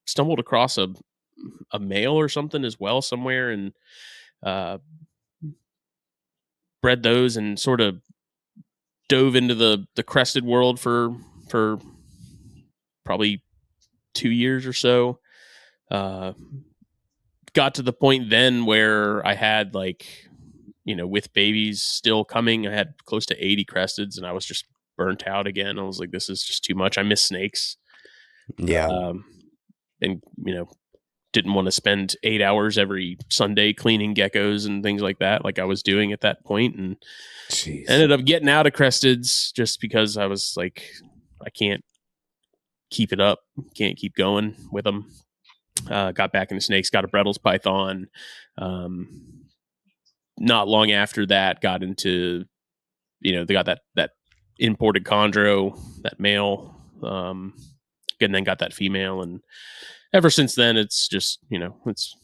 stumbled across a male or something as well somewhere, and bred those, and sort of dove into the crested world for probably 2 years or so. Got to the point then where I had with babies still coming, I had close to 80 cresteds, and I was just burnt out again. I was like, this is just too much. I miss snakes.
Yeah.
And didn't want to spend 8 hours every Sunday cleaning geckos and things like that, like I was doing at that point, and ended up getting out of cresteds just because I was like, I can't keep it up, can't keep going with them. Got back into snakes, got a Brettles python. Not long after that, got into, they got that imported chondro, that male, and then got that female, and ever since then it's just, it's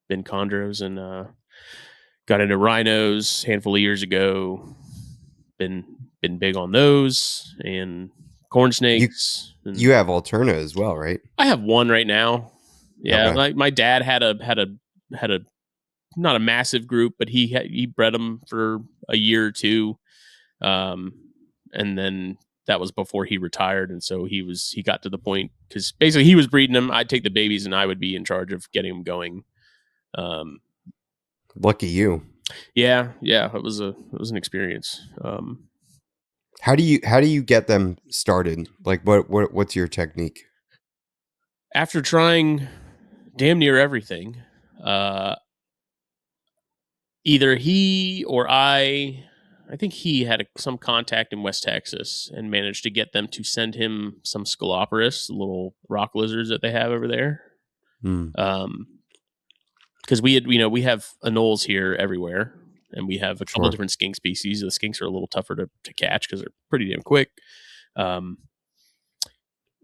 been chondros, and got into rhinos a handful of years ago. Been big on those, and corn snakes.
You have Alterna as well, right?
I have one right now. Yeah,
Okay.
my dad had a not a massive group, but he bred them for a year or two, and then that was before he retired, and so he got to the point, because basically he was breeding them. I'd take the babies, and I would be in charge of getting them going.
Lucky you.
Yeah, it was an experience.
How do you get them started? Like what's your technique?
After trying damn near everything, either he or I think he had some contact in West Texas and managed to get them to send him some Scoloporus, the little rock lizards that they have over there. Because we have anoles here everywhere, and we have a couple of different skink species. The skinks are a little tougher to catch because they're pretty damn quick. And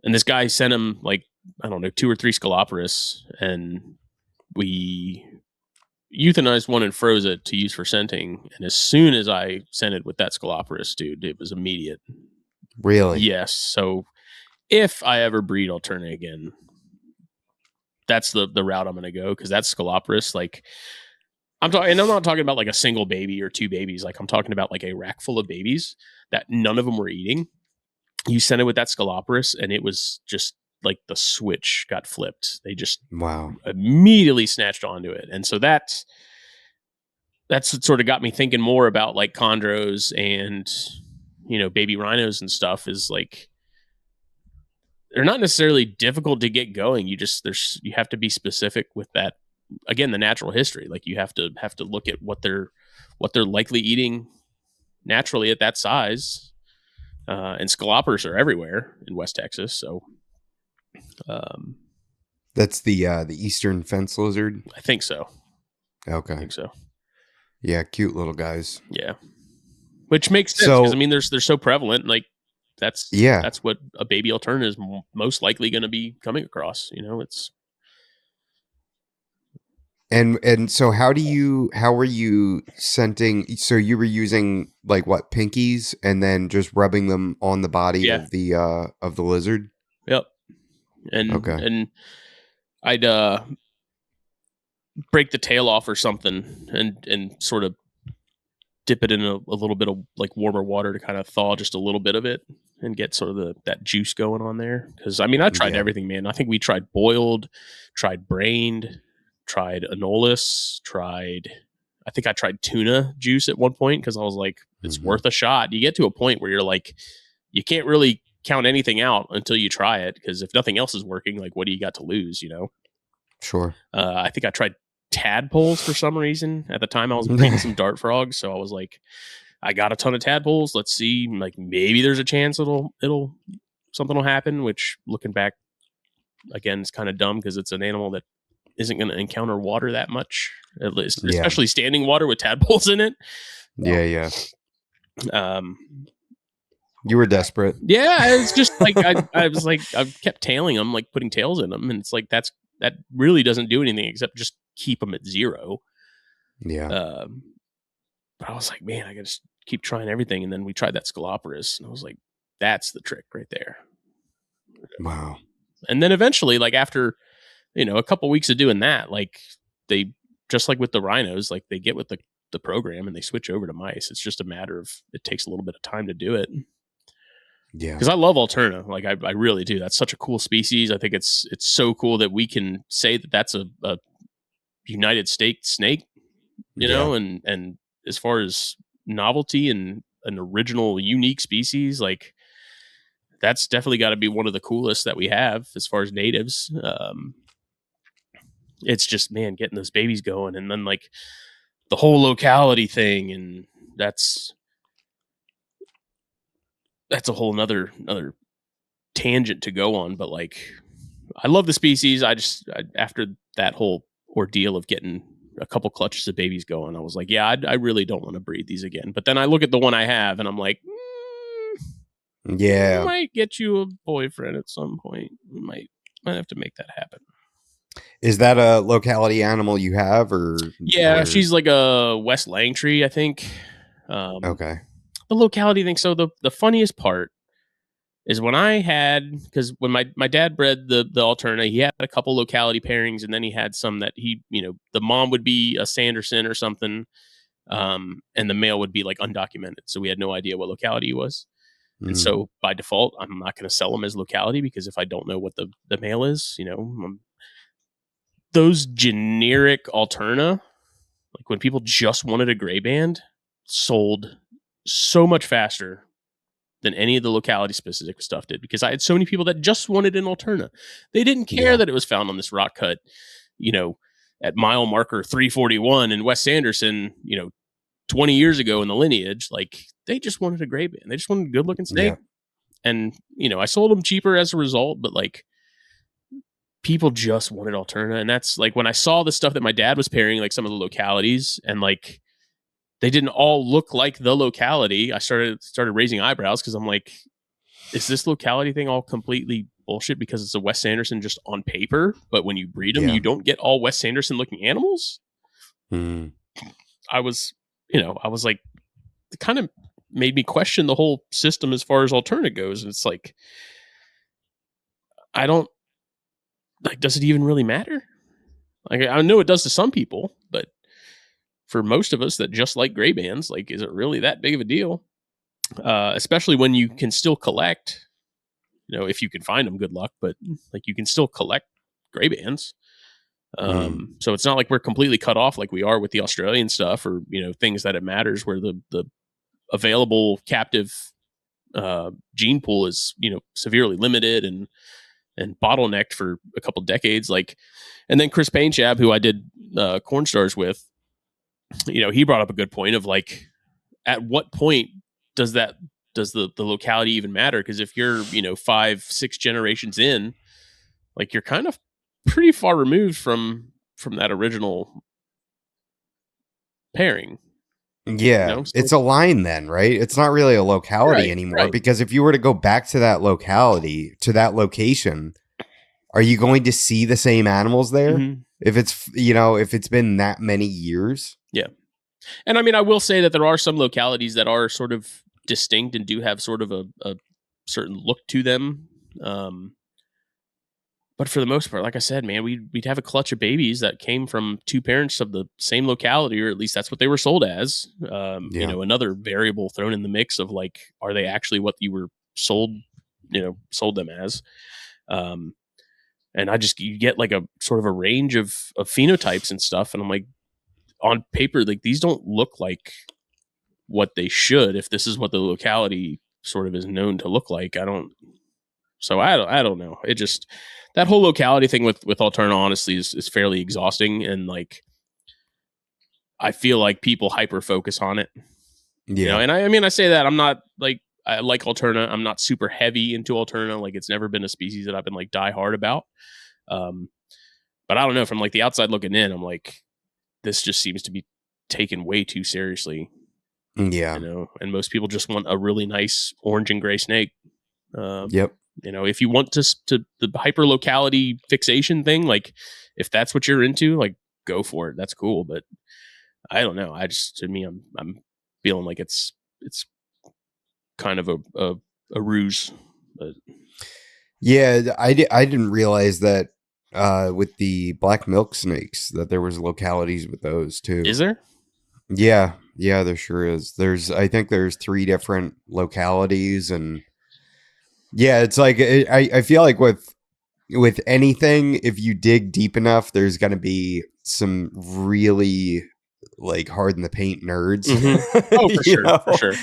this guy sent him, like, I don't know, 2 or 3 Scoloporus, and we euthanized one and froze it to use for scenting. And as soon as I scented with that Scoloporus, dude, it was immediate.
Really?
Yes. So if I ever breed Alterna again, that's the route I'm going to go, because that's Scoloporus. Like, I'm not talking about like a single baby or 2 babies. Like, I'm talking about like a rack full of babies that none of them were eating. You sent it with that Scoloporus, and it was just like the switch got flipped. They just immediately snatched onto it. And so that's what sort of got me thinking more about like chondros and, baby rhinos and stuff. Is like, they're not necessarily difficult to get going. You have to be specific with that. Again, the natural history. Like, you have to look at what they're likely eating naturally at that size. And Scoloporus are everywhere in West Texas. So,
that's the eastern fence lizard.
I think so.
Okay.
I think so.
Yeah, cute little guys.
Yeah, which makes sense, because they're so prevalent. Like, that's what a baby Alterna is most likely going to be coming across. It's.
And so how were you scenting? So you were using like what, pinkies, and then just rubbing them on the body of the lizard?
Yep. And I'd break the tail off or something, and sort of dip it in a little bit of like warmer water to kind of thaw just a little bit of it and get sort of that juice going on there. Because I tried everything, man. I think we tried boiled, tried brained, tried anolis, I think I tried tuna juice at one point, because I was like, it's worth a shot. You get to a point where you're like, you can't really count anything out until you try it, because if nothing else is working, like, what do you got to lose?
Sure.
I think I tried tadpoles for some reason. At the time, I was breeding some dart frogs, so I was like, I got a ton of tadpoles. Let's see, like, maybe there's a chance something will happen. Which, looking back, again, is kind of dumb, because it's an animal that isn't going to encounter water that much, at least, especially standing water with tadpoles in it.
Yeah. You were desperate.
Yeah, it's just like I was like, I kept tailing them, like putting tails in them, and it's like that really doesn't do anything except just keep them at 0.
Yeah.
But I was like, man, I got to keep trying everything, and then we tried that Scoloporus, and I was like, that's the trick right there.
Wow.
And then eventually, like, after a couple weeks of doing that, like, they, just like with the rhinos, like, they get with the program and they switch over to mice. It's just a matter of, it takes a little bit of time to do it.
Yeah.
Because I love Alterna. Like, I really do. That's such a cool species. I think it's so cool that we can say that that's a United States snake, and as far as novelty and an original unique species, like, that's definitely got to be one of the coolest that we have as far as natives. It's just, man, getting those babies going, and then like the whole locality thing, and that's a whole another tangent to go on. But like, I love the species. I after that whole ordeal of getting a couple clutches of babies going. I was like, yeah, I really don't want to breed these again. But then I look at the one I have and I'm like,
Yeah.
might get you a boyfriend at some point. Might have to make that happen.
Is that a locality animal you have, or?
Yeah,
or...
she's like a West Langtree, I think.
Okay.
The locality thing. So the funniest part is when I had, because when my dad bred the Alterna, he had a couple locality pairings, and then he had some that he, the mom would be a Sanderson or something, and the male would be like undocumented. So we had no idea what locality he was. And so by default, I'm not going to sell them as locality, because if I don't know what the male is, those generic Alterna, like when people just wanted a gray band, sold so much faster than any of the locality specific stuff did, because I had so many people that just wanted an Alterna. They didn't care that it was found on this rock cut, at mile marker 341 in West Sanderson, 20 years ago in the lineage. Like, they just wanted a gray band. They just wanted a good looking snake. Yeah. And, I sold them cheaper as a result, but like, people just wanted Alterna. And that's like, when I saw the stuff that my dad was pairing, like some of the localities, and like, they didn't all look like the locality, I started raising eyebrows, because I'm like, is this locality thing all completely bullshit because it's a Wes Sanderson just on paper, but when you breed them, you don't get all Wes Sanderson looking animals? I was like, it kind of made me question the whole system as far as Alterna goes. And it's like, I don't, like, does it even really matter? Like, I know it does to some people, but for most of us that just like gray bands, like, is it really that big of a deal? Especially when you can still collect, if you can find them, good luck, but like, you can still collect gray bands. So it's not like we're completely cut off like we are with the Australian stuff, or, things that it matters, where the available captive gene pool is, severely limited and bottlenecked for a couple decades. Like, and then Chris Painchab, who I did Corn Stars with, he brought up a good point of like, at what point does the locality even matter? Because if you're 5-6 generations in, like, you're kind of pretty far removed from that original pairing.
Yeah,
So
it's a line then, right? It's not really a locality anymore,
right.
Because if you were to go back to that locality, to that location, are you going to see the same animals there? Mm-hmm. If it's, if it's been that many years?
Yeah. And I mean, I will say that there are some localities that are sort of distinct and do have sort of a certain look to them. But for the most part, like I said, man, we'd have a clutch of babies that came from two parents of the same locality, or at least that's what they were sold as. Another variable thrown in the mix of like, are they actually what you were sold them as? And you get like a sort of a range of phenotypes and stuff. And I'm like, on paper, like, these don't look like what they should, if this is what the locality sort of is known to look like. I don't know. It just, that whole locality thing with Alterna, honestly, is fairly exhausting. And like, I feel like people hyper focus on it. Yeah. And I say that I'm not like, I like Alterna. I'm not super heavy into Alterna. Like, it's never been a species that I've been like die hard about. But I don't know, from like the outside looking in, I'm like, this just seems to be taken way too seriously.
Yeah.
And most people just want a really nice orange and gray snake.
Yep.
If you want to the hyper locality fixation thing, like, if that's what you're into, like, go for it. That's cool. But I don't know. I'm feeling like it's kind of a ruse. But
yeah, I didn't realize that with the black milk snakes that there was localities with those too.
Is there?
Yeah, there sure is. I think there's 3 different localities, and yeah, it's like, I feel like with anything, if you dig deep enough, there's going to be some really like hard in the paint nerds.
Mm-hmm. Oh, for sure, for sure.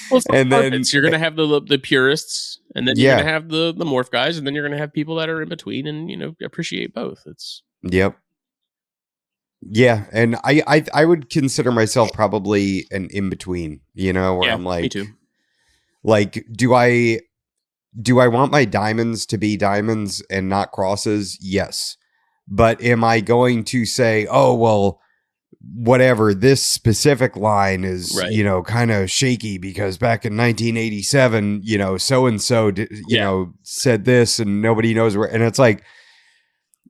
Well, and then you're going to have the purists, and then you're going to have the morph guys, and then you're going to have people that are in between, and appreciate both. It's
yep. Yeah, and I would consider myself probably an in between. Where I'm like,
me too.
Like, do I want my diamonds to be diamonds and not crosses? Yes.
But am I going to say, oh, well, whatever, this specific line is,
Right.
you know, kind of shaky because back in 1987, you know, so-and-so, you know, said this and nobody knows where. And it's like,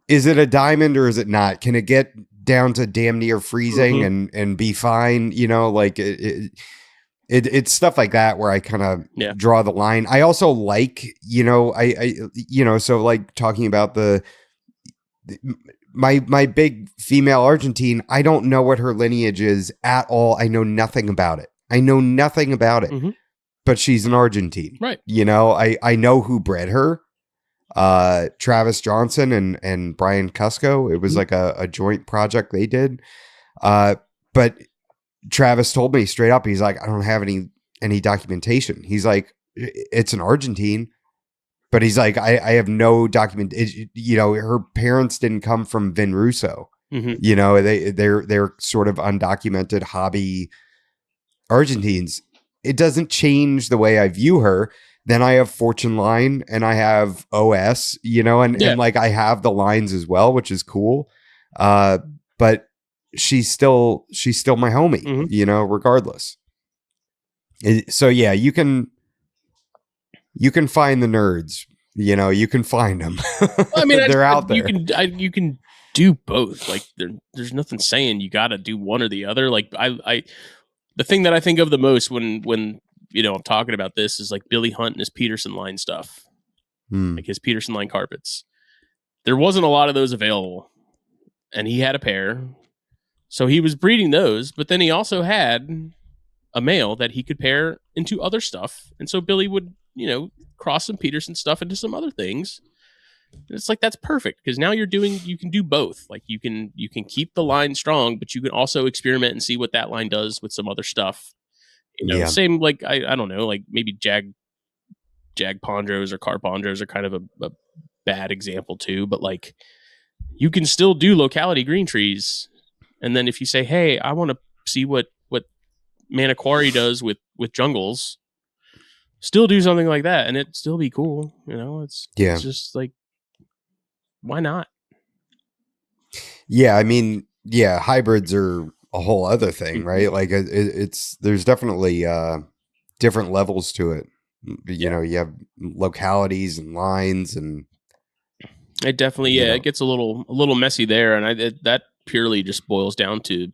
is it a diamond or is it not? Can it get down to damn near freezing and be fine? You know, like it's stuff like that where I kind of draw the line. I also like, you know, I you know, so like talking about my big female Argentine, I don't know what her lineage is at all. I know nothing about it. But she's an Argentine.
Right.
You know, I know who bred her. Travis Johnson and Brian Cusco. It was like a joint project they did. But Travis told me straight up, he's like, I don't have any documentation. He's like, it's an Argentine. But he's like, I have no document. You know, her parents didn't come from Vin Russo. You know, they're sort of undocumented hobby Argentines. It doesn't change the way I view her. Then I have Fortune Line and I have OS, you know, and like I have the lines as well, which is cool. But she's still my homie, you know, regardless. So yeah, you can find the nerds, you know, you can find them.
I mean,
they're out there.
You can do both. Like there's nothing saying you got to do one or the other. Like the thing that I think of the most when you know, I'm talking about this is like Billy Hunt and his Peterson line stuff, like his Peterson line carpets. There wasn't a lot of those available, and he had a pair, so he was breeding those. But then he also had a male that he could pair into other stuff, and so Billy would, you know, cross some Peterson stuff into some other things. And it's like that's perfect because now you can do both. Like you can keep the line strong, but you can also experiment and see what that line does with some other stuff. You know, same like I don't know, like maybe Jag Chondros or Carpondros are kind of a bad example too, but like you can still do locality green trees, and then if you say, hey, I want to see what Maniquari does with jungles, still do something like that, and it'd still be cool. You know, it's just like, why not?
Yeah, I mean, yeah, hybrids are a whole other thing, right? Like there's definitely different levels to it. You know, you have localities and lines, and
it definitely it gets a little messy there, and that purely just boils down to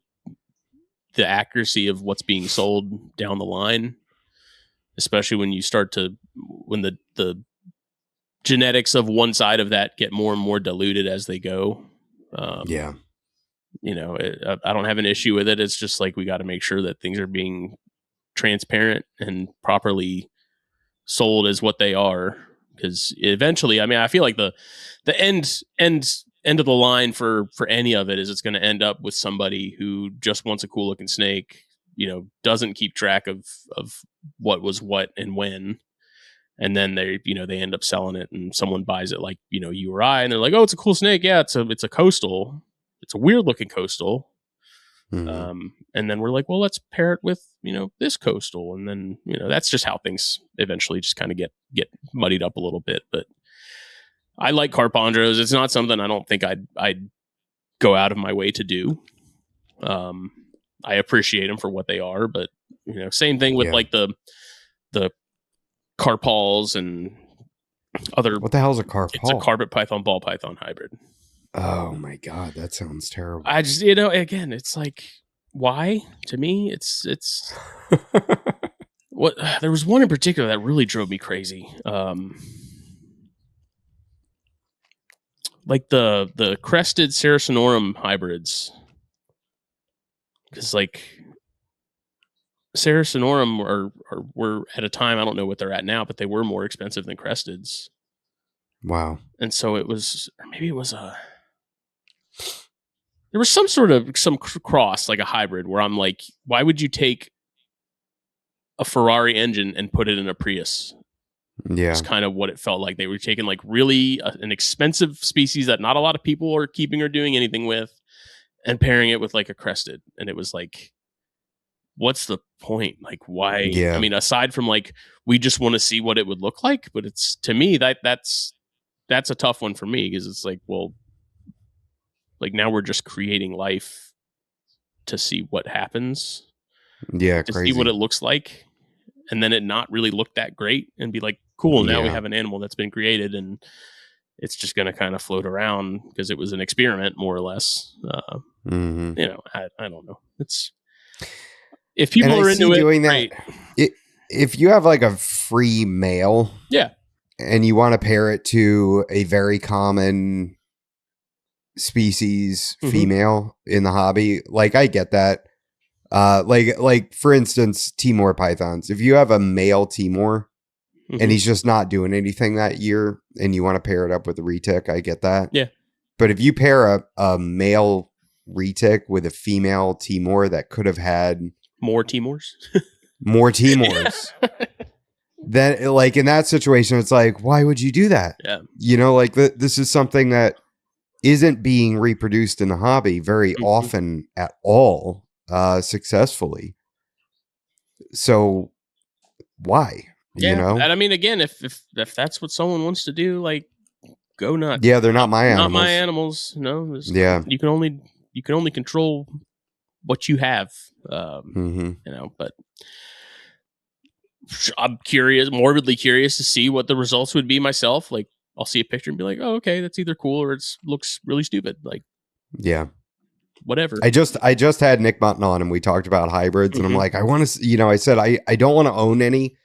the accuracy of what's being sold down the line, especially when you start to when the genetics of one side of that get more and more diluted as they go. You know, I don't have an issue with it. It's just like we got to make sure that things are being transparent and properly sold as what they are. Because eventually, I mean, I feel like the end of the line for any of it is it's going to end up with somebody who just wants a cool looking snake, you know, doesn't keep track of what was what and when. And then they end up selling it and someone buys it like, you know, you or I, and they're like, oh, it's a cool snake. Yeah, it's a coastal. It's a weird looking coastal. And then we're like, well, let's pair it with, you know, this coastal. And then, you know, that's just how things eventually just kind of get muddied up a little bit. But I like Carpondros. It's not something I don't think I'd go out of my way to do. I appreciate them for what they are, but, you know, same thing with like the Carpals and other.
What the hell's a Carpal?
It's a carpet python ball python hybrid.
Oh my God, that sounds terrible.
I just, you know, again, it's like, why? To me, it's what there was one in particular that really drove me crazy. Like the crested Saracenorum hybrids, because like Saracenorum were at a time, I don't know what they're at now, but they were more expensive than cresteds.
Wow.
And so it was, or maybe it was there was some cross, like a hybrid, where I'm like, why would you take a Ferrari engine and put it in a Prius?
Yeah.
It's kind of what it felt like. They were taking like really an expensive species that not a lot of people are keeping or doing anything with and pairing it with like a crested. And it was like, what's the point? Like, why?
Yeah.
I mean, aside from like, we just want to see what it would look like. But it's, to me, that's a tough one for me, because it's like, well, Like now we're just creating life to see what happens,
Yeah,
to
crazy.
see what it looks like, and then it not really look that great and be like, cool, now we have an animal that's been created and it's just going to kind of float around because it was an experiment, more or less. You know, I don't know. It's, if people are into
doing
great.
that, if you have like a free male,
yeah,
and you want to pair it to a very common species female in the hobby, like I get that. Like for instance, Timor pythons. If you have a male Timor and he's just not doing anything that year, and you want to pair it up with a retic, I get that.
Yeah.
But if you pair a male retic with a female Timor that could have had
more Timors,
then like in that situation, it's like, why would you do that?
Yeah.
You know, like this is something that isn't being reproduced in the hobby very often at all, successfully. So why?
Yeah.
You know?
And I mean, again, if that's what someone wants to do, like, go nuts.
Yeah, they're not my animals.
Not my animals. No.
Yeah.
You can only control what you have. You know, but I'm morbidly curious to see what the results would be myself. Like, I'll see a picture and be like, oh, okay, that's either cool or it looks really stupid. Like,
yeah,
whatever.
I just had Nick Mutton on and we talked about hybrids and I'm like, I want to, you know, I said, I don't want to own any,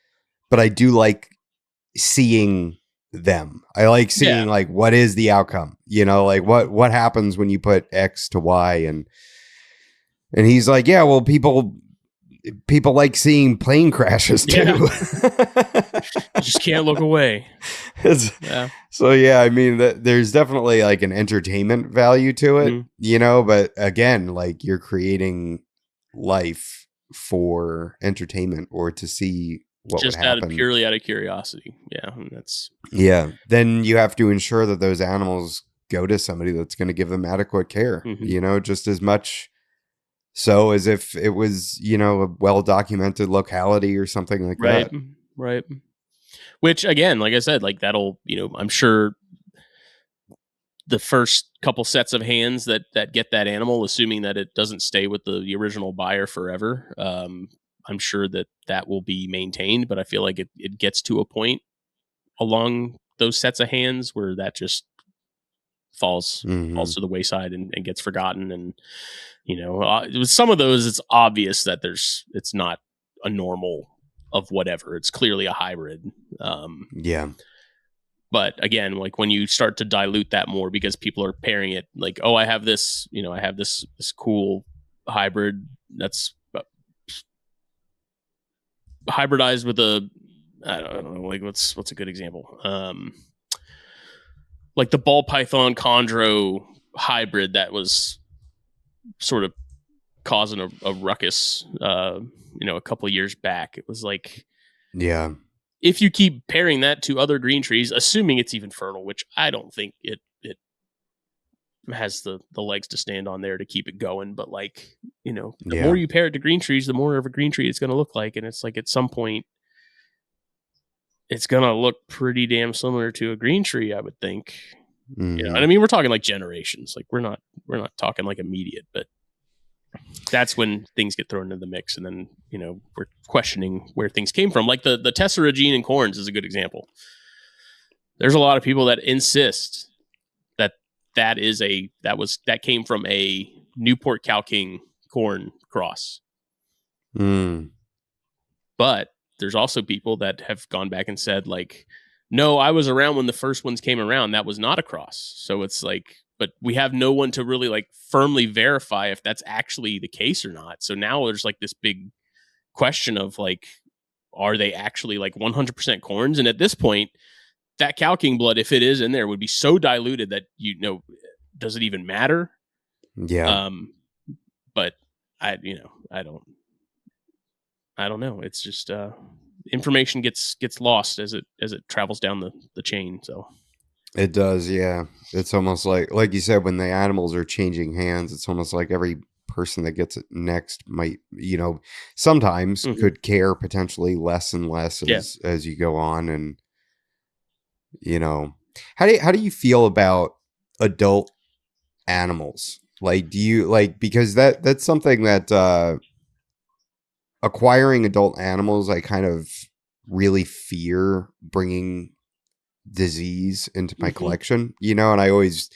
but I do like seeing them. I like seeing like, what is the outcome? You know, like what happens when you put X to Y, and he's like, yeah, well, people like seeing plane crashes too.
You just can't look away.
So yeah, I mean, there's definitely like an entertainment value to it, you know, but again, like you're creating life for entertainment or to see what
just
would happen.
Purely out of curiosity.
Yeah. Then you have to ensure that those animals go to somebody that's going to give them adequate care, you know, just as much so as if it was, you know, a well-documented locality or something like that.
Right. Which, again, like I said, like that'll, you know, I'm sure the first couple sets of hands that get that animal, assuming that it doesn't stay with the original buyer forever, I'm sure that will be maintained. But I feel like it gets to a point along those sets of hands where that just falls to the wayside and gets forgotten. And, you know, with some of those, it's obvious that it's not a normal of whatever. It's clearly a hybrid. But again, like when you start to dilute that more because people are pairing it, like, oh, I have this, you know, I have this cool hybrid that's hybridized with I don't know, like what's a good example? Like the ball python chondro hybrid that was sort of causing a ruckus, you know, a couple of years back. It was like,
yeah,
if you keep pairing that to other green trees, assuming it's even fertile, which I don't think it has the legs to stand on there to keep it going. But like, you know, the more you pair it to green trees, the more of a green tree it's going to look like. And it's like, at some point, it's going to look pretty damn similar to a green tree, I would think. You know, and I mean, we're talking like generations. Like we're not talking like immediate, but that's when things get thrown into the mix. And then, you know, we're questioning where things came from. Like the Tessera gene in corns is a good example. There's a lot of people that insist that came from a Newport Cow King corn cross. But there's also people that have gone back and said, like, no, I was around when the first ones came around. That was not a cross. So it's like, but we have no one to really like firmly verify if that's actually the case or not. So now there's like this big question of like, are they actually like 100% corns? And at this point, that Cow King blood, if it is in there, would be so diluted that, you know, does it even matter?
Yeah.
But I don't know. It's just information gets lost as it travels down the chain. So
it does. Yeah. It's almost like you said, when the animals are changing hands, it's almost like every person that gets it next might, you know, sometimes could care potentially less and less as you go on. And, you know, how do you feel about adult animals? Like, do you like, because that's something that acquiring adult animals, I kind of really fear bringing disease into my collection, you know, and I always,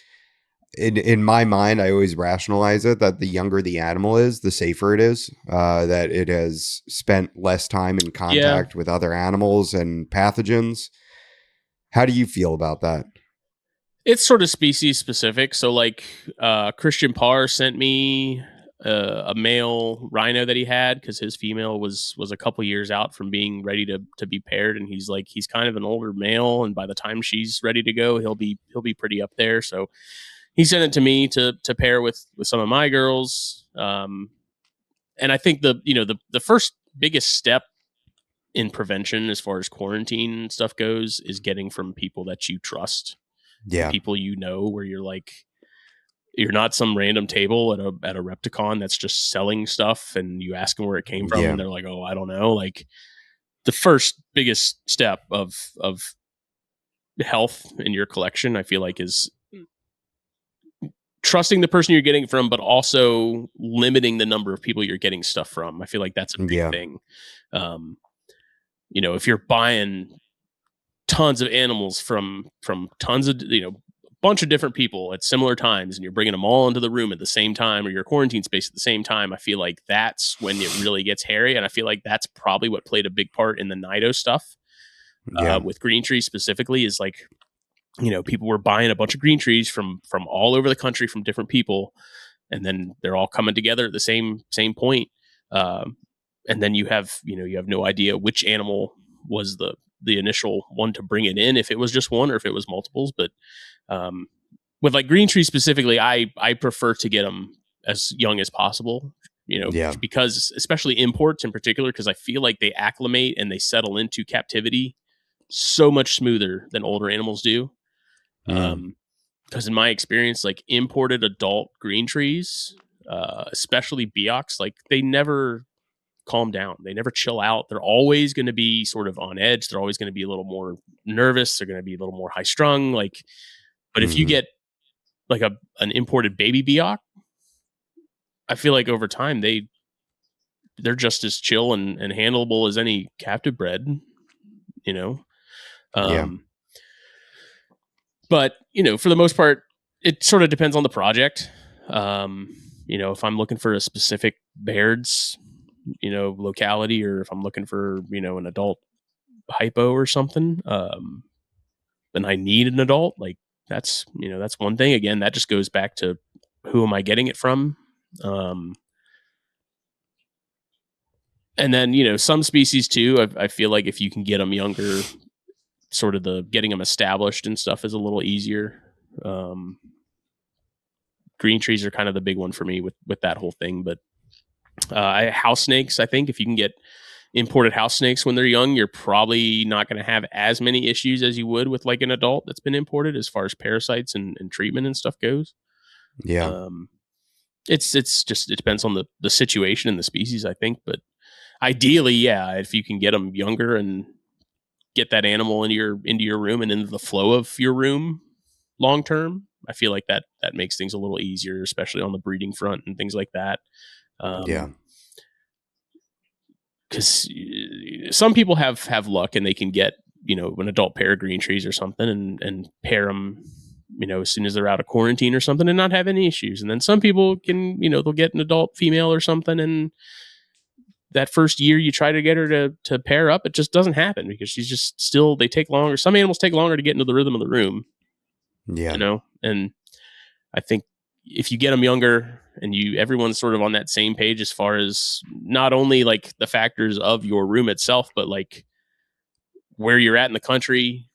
in my mind, I always rationalize it that the younger the animal is, the safer it is, that it has spent less time in contact with other animals and pathogens. How do you feel about that?
It's sort of species specific. So like Christian Parr sent me a male rhino that he had because his female was a couple years out from being ready to be paired, and he's like, he's kind of an older male, and by the time she's ready to go, he'll be pretty up there. So he sent it to me to pair with some of my girls. And I think the first biggest step in prevention as far as quarantine and stuff goes is getting from people that you trust,
Yeah.
people you know, where you're like, you're not some random table at a Repticon that's just selling stuff, and you ask them where it came from, and they're like, oh, I don't know. Like, the first biggest step of health in your collection, I feel like, is trusting the person you're getting it from, but also limiting the number of people you're getting stuff from. I feel like that's a big thing. If you're buying tons of animals from tons of, bunch of different people at similar times, and you're bringing them all into the room at the same time, or your quarantine space at the same time, I feel like that's when it really gets hairy. And I feel like that's probably what played a big part in the Nido stuff. With green trees specifically, is like, people were buying a bunch of green trees from all over the country from different people, and then they're all coming together at the same point. And then you have no idea which animal was the initial one to bring it in, if it was just one or if it was multiples. But with like green trees specifically, I prefer to get them as young as possible, because especially imports in particular, because I feel like they acclimate and they settle into captivity so much smoother than older animals do. Because in my experience, like imported adult green trees, especially Beox, like they never calm down. They never chill out. They're always going to be sort of on edge. They're always going to be a little more nervous. They're going to be a little more high strung. Like, but if you get like an imported baby Beox, I feel like over time they're just as chill and handleable as any captive bred, But, for the most part, it sort of depends on the project. If I'm looking for a specific Baird's, locality, or if I'm looking for, an adult hypo or something, then I need an adult. Like, that's one thing. Again, that just goes back to who am I getting it from? And then, some species too, I feel like if you can get them younger, sort of the getting them established and stuff is a little easier. Green trees are kind of the big one for me with that whole thing. But house snakes, I think if you can get imported house snakes when they're young, you're probably not going to have as many issues as you would with like an adult that's been imported as far as parasites and treatment and stuff goes. It's just, it depends on the situation and the species, I think. But ideally, if you can get them younger and get that animal into your room and into the flow of your room long term, I feel like that makes things a little easier, especially on the breeding front and things like that. Because some people have luck and they can get an adult pair of green trees or something and pair them as soon as they're out of quarantine or something and not have any issues. And then some people can they'll get an adult female or something, and that first year you try to get her to pair up, it just doesn't happen because she's just still, they take longer. Some animals take longer to get into the rhythm of the room. And I think if you get them younger and everyone's sort of on that same page as far as not only like the factors of your room itself, but like where you're at in the country,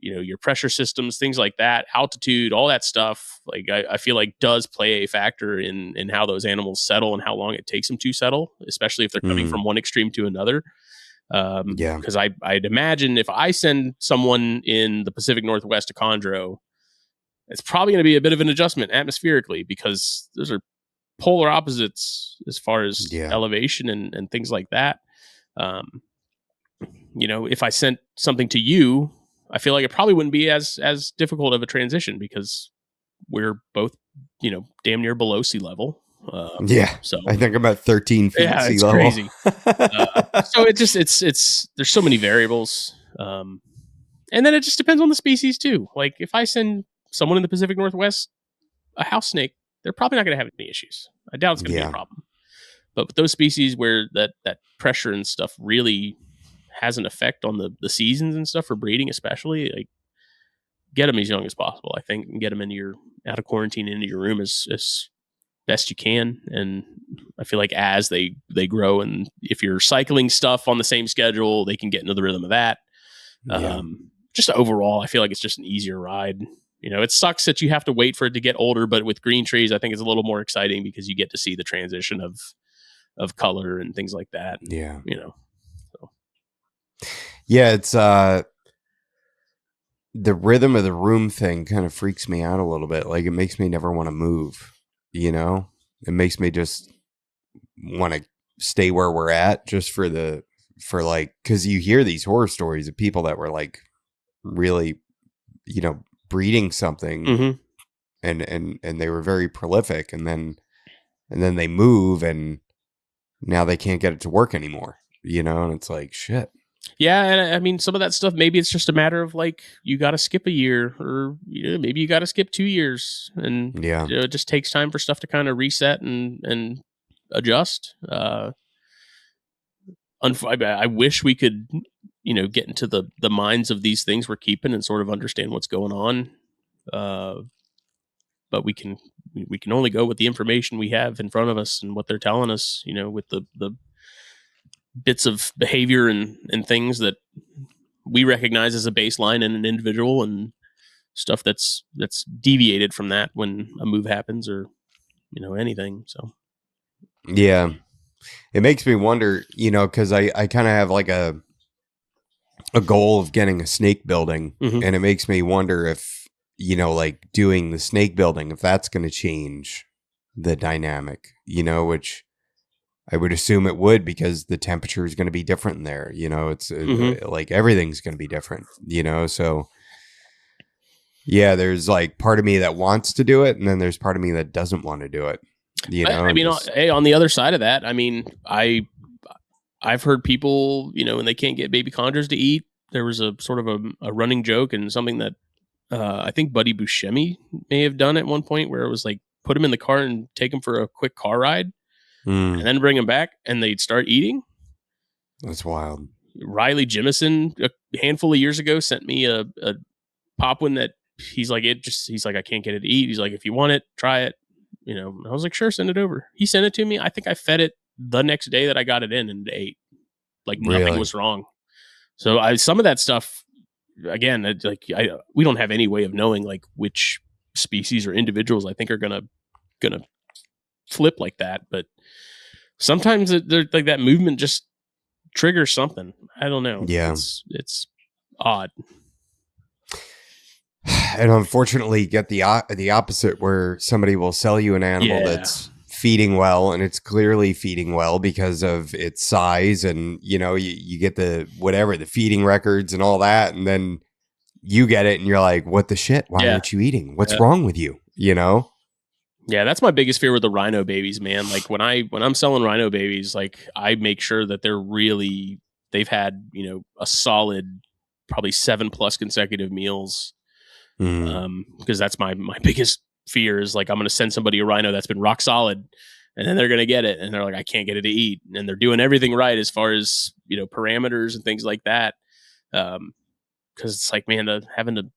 your pressure systems, things like that, altitude, all that stuff, like I feel like does play a factor in how those animals settle and how long it takes them to settle, especially if they're coming from one extreme to another. Because I'd imagine if I send someone in the Pacific Northwest to chondro, it's probably going to be a bit of an adjustment atmospherically because those are polar opposites as far as elevation and things like that. If I sent something to you, I feel like it probably wouldn't be as difficult of a transition because we're both, damn near below sea level.
Yeah.
So
I think I'm at 13 feet
yeah,
sea
it's
level.
crazy. So it's there's so many variables. And then it just depends on the species too. Like if I send someone in the Pacific Northwest a house snake, they're probably not going to have any issues. I doubt it's going to be a problem. But with those species where that pressure and stuff really has an effect on the seasons and stuff for breeding, especially, like get them as young as possible, I think, and get them out of quarantine into your room as best you can. And I feel like as they grow, and if you're cycling stuff on the same schedule, they can get into the rhythm of that. Just overall, I feel like it's just an easier ride. It sucks that you have to wait for it to get older, but with green trees, I think it's a little more exciting because you get to see the transition of color and things like that.
Yeah.
So.
Yeah, it's the rhythm of the room thing kind of freaks me out a little bit. Like it makes me never want to move, It makes me just want to stay where we're at just for because you hear these horror stories of people that were like really, breeding something
Mm-hmm.
and they were very prolific and then they move and now they can't get it to work anymore, and it's like shit.
Yeah, and I mean, some of that stuff, maybe it's just a matter of like you got to skip a year, or maybe you got to skip 2 years, and it just takes time for stuff to kind of reset and adjust. I wish we could, get into the minds of these things we're keeping and sort of understand what's going on. But we can only go with the information we have in front of us and what they're telling us, with the bits of behavior and things that we recognize as a baseline in an individual, and stuff that's deviated from that when a move happens or, anything. So,
yeah, it makes me wonder, cause I kind of have like a goal of getting a snake building,
mm-hmm.
and it makes me wonder if, like doing the snake building, if that's going to change the dynamic, which I would assume it would, because the temperature is going to be different in there. It's
Mm-hmm.
like everything's going to be different, so yeah, there's like part of me that wants to do it. And then there's part of me that doesn't want to do it,
I mean, hey, on the other side of that, I mean, I've heard people, when they can't get baby chondros to eat, there was a sort of a running joke and something that I think Buddy Buscemi may have done at one point, where it was like, put him in the car and take him for a quick car ride and then bring him back and they'd start eating.
That's wild.
Riley Jimison a handful of years ago sent me a pop one that he's like, I can't get it to eat. He's like, if you want it, try it. I was like, sure, send it over. He sent it to me. I think I fed it the next day that I got it in and ate. Like nothing was wrong. So some of that stuff, again, we don't have any way of knowing like which species or individuals I think are gonna flip like that. But sometimes they're like that movement just triggers something. I don't know.
Yeah,
it's odd.
And unfortunately, you get the opposite, where somebody will sell you an animal that's feeding well, and it's clearly feeding well because of its size, and you get the feeding records and all that, and then you get it and you're like, what the shit? Why aren't you eating? What's wrong with you?
Yeah, that's my biggest fear with the rhino babies, man. Like when I'm selling rhino babies, like I make sure that they've had, a solid probably 7+ consecutive meals. Because that's my biggest fear is like, I'm going to send somebody a rhino that's been rock solid, and then they're going to get it and they're like, I can't get it to eat. And they're doing everything right as far as, parameters and things like that. Cause it's like, man, having to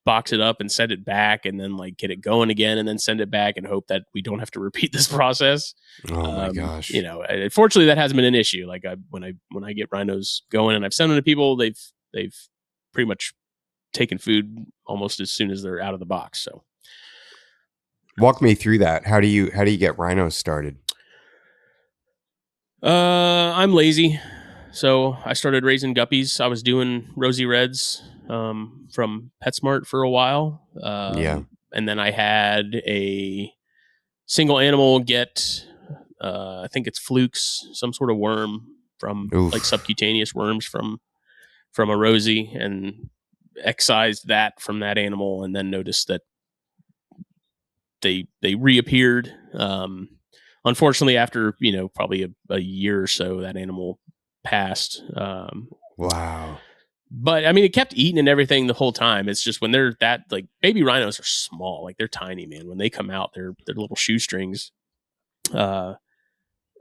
box it up and send it back and then like get it going again and then send it back and hope that we don't have to repeat this process.
Oh my gosh.
Unfortunately that hasn't been an issue. Like when I get rhinos going and I've sent them to people, they've pretty much taken food almost as soon as they're out of the box. So
walk me through that. How do you get rhinos started?
I'm lazy. So I started raising guppies. I was doing rosy reds from PetSmart for a while. And then I had a single animal get, I think it's flukes, some sort of worm from like subcutaneous worms from a rosy, and excised that from that animal, and then noticed that they reappeared. Unfortunately, after probably a year or so, that animal passed.
Wow.
But I mean, it kept eating and everything the whole time. It's just when they're that, like, baby rhinos are small, like they're tiny, man. When they come out, they're little shoestrings. And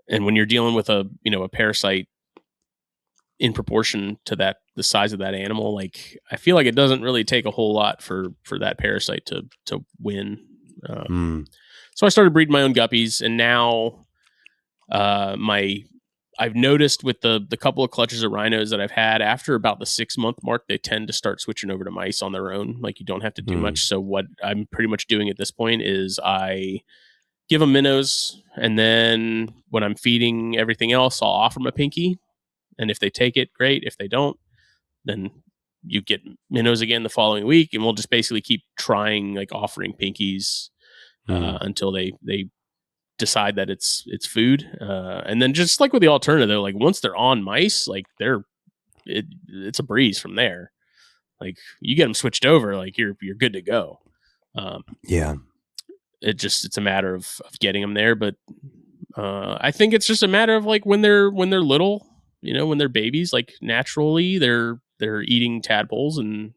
when you're dealing with a parasite in proportion to the size of that animal, like, I feel like it doesn't really take a whole lot for that parasite to win. So I started breeding my own guppies, and now I've noticed with the couple of clutches of rhinos that I've had, after about the 6-month mark, they tend to start switching over to mice on their own. Like, you don't have to do much. So what I'm pretty much doing at this point is I give them minnows, and then when I'm feeding everything else, I'll offer them a pinky. And if they take it, great. If they don't, then you get minnows again the following week, and we'll just basically keep trying, like, offering pinkies until they decide that it's food. And then, just like with the alternative, like, once they're on mice, like, it's a breeze from there. Like, you get them switched over, like, you're good to go. It's a matter of getting them there. But I think it's just a matter of, like, when they're little, when they're babies, like, naturally they're eating tadpoles, and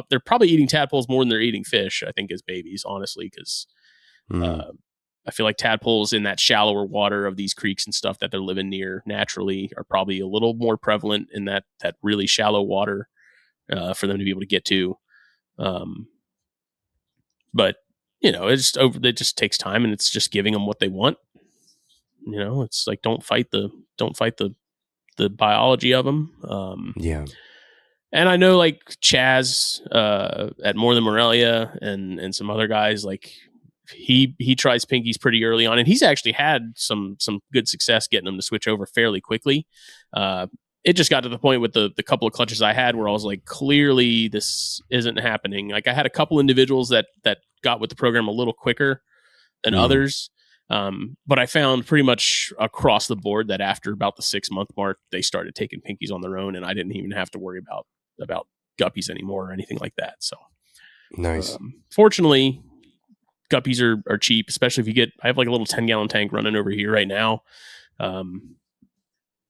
they're probably eating tadpoles more than they're eating fish, I think, as babies, honestly, because I feel like tadpoles in that shallower water of these creeks and stuff that they're living near naturally are probably a little more prevalent in that really shallow water for them to be able to get to. But it just takes time, and it's just giving them what they want. It's like, don't fight the biology of them. And I know, like, Chaz at More Than Morelia and some other guys, like, he tries pinkies pretty early on, and he's actually had some good success getting them to switch over fairly quickly. It just got to the point with the couple of clutches I had where I was like, clearly this isn't happening. Like, I had a couple individuals that got with the program a little quicker than others. But I found pretty much across the board that after about the 6-month mark, they started taking pinkies on their own, and I didn't even have to worry about guppies anymore or anything like that. So
nice.
Fortunately, guppies are cheap, especially if I have like a little 10-gallon tank running over here right now.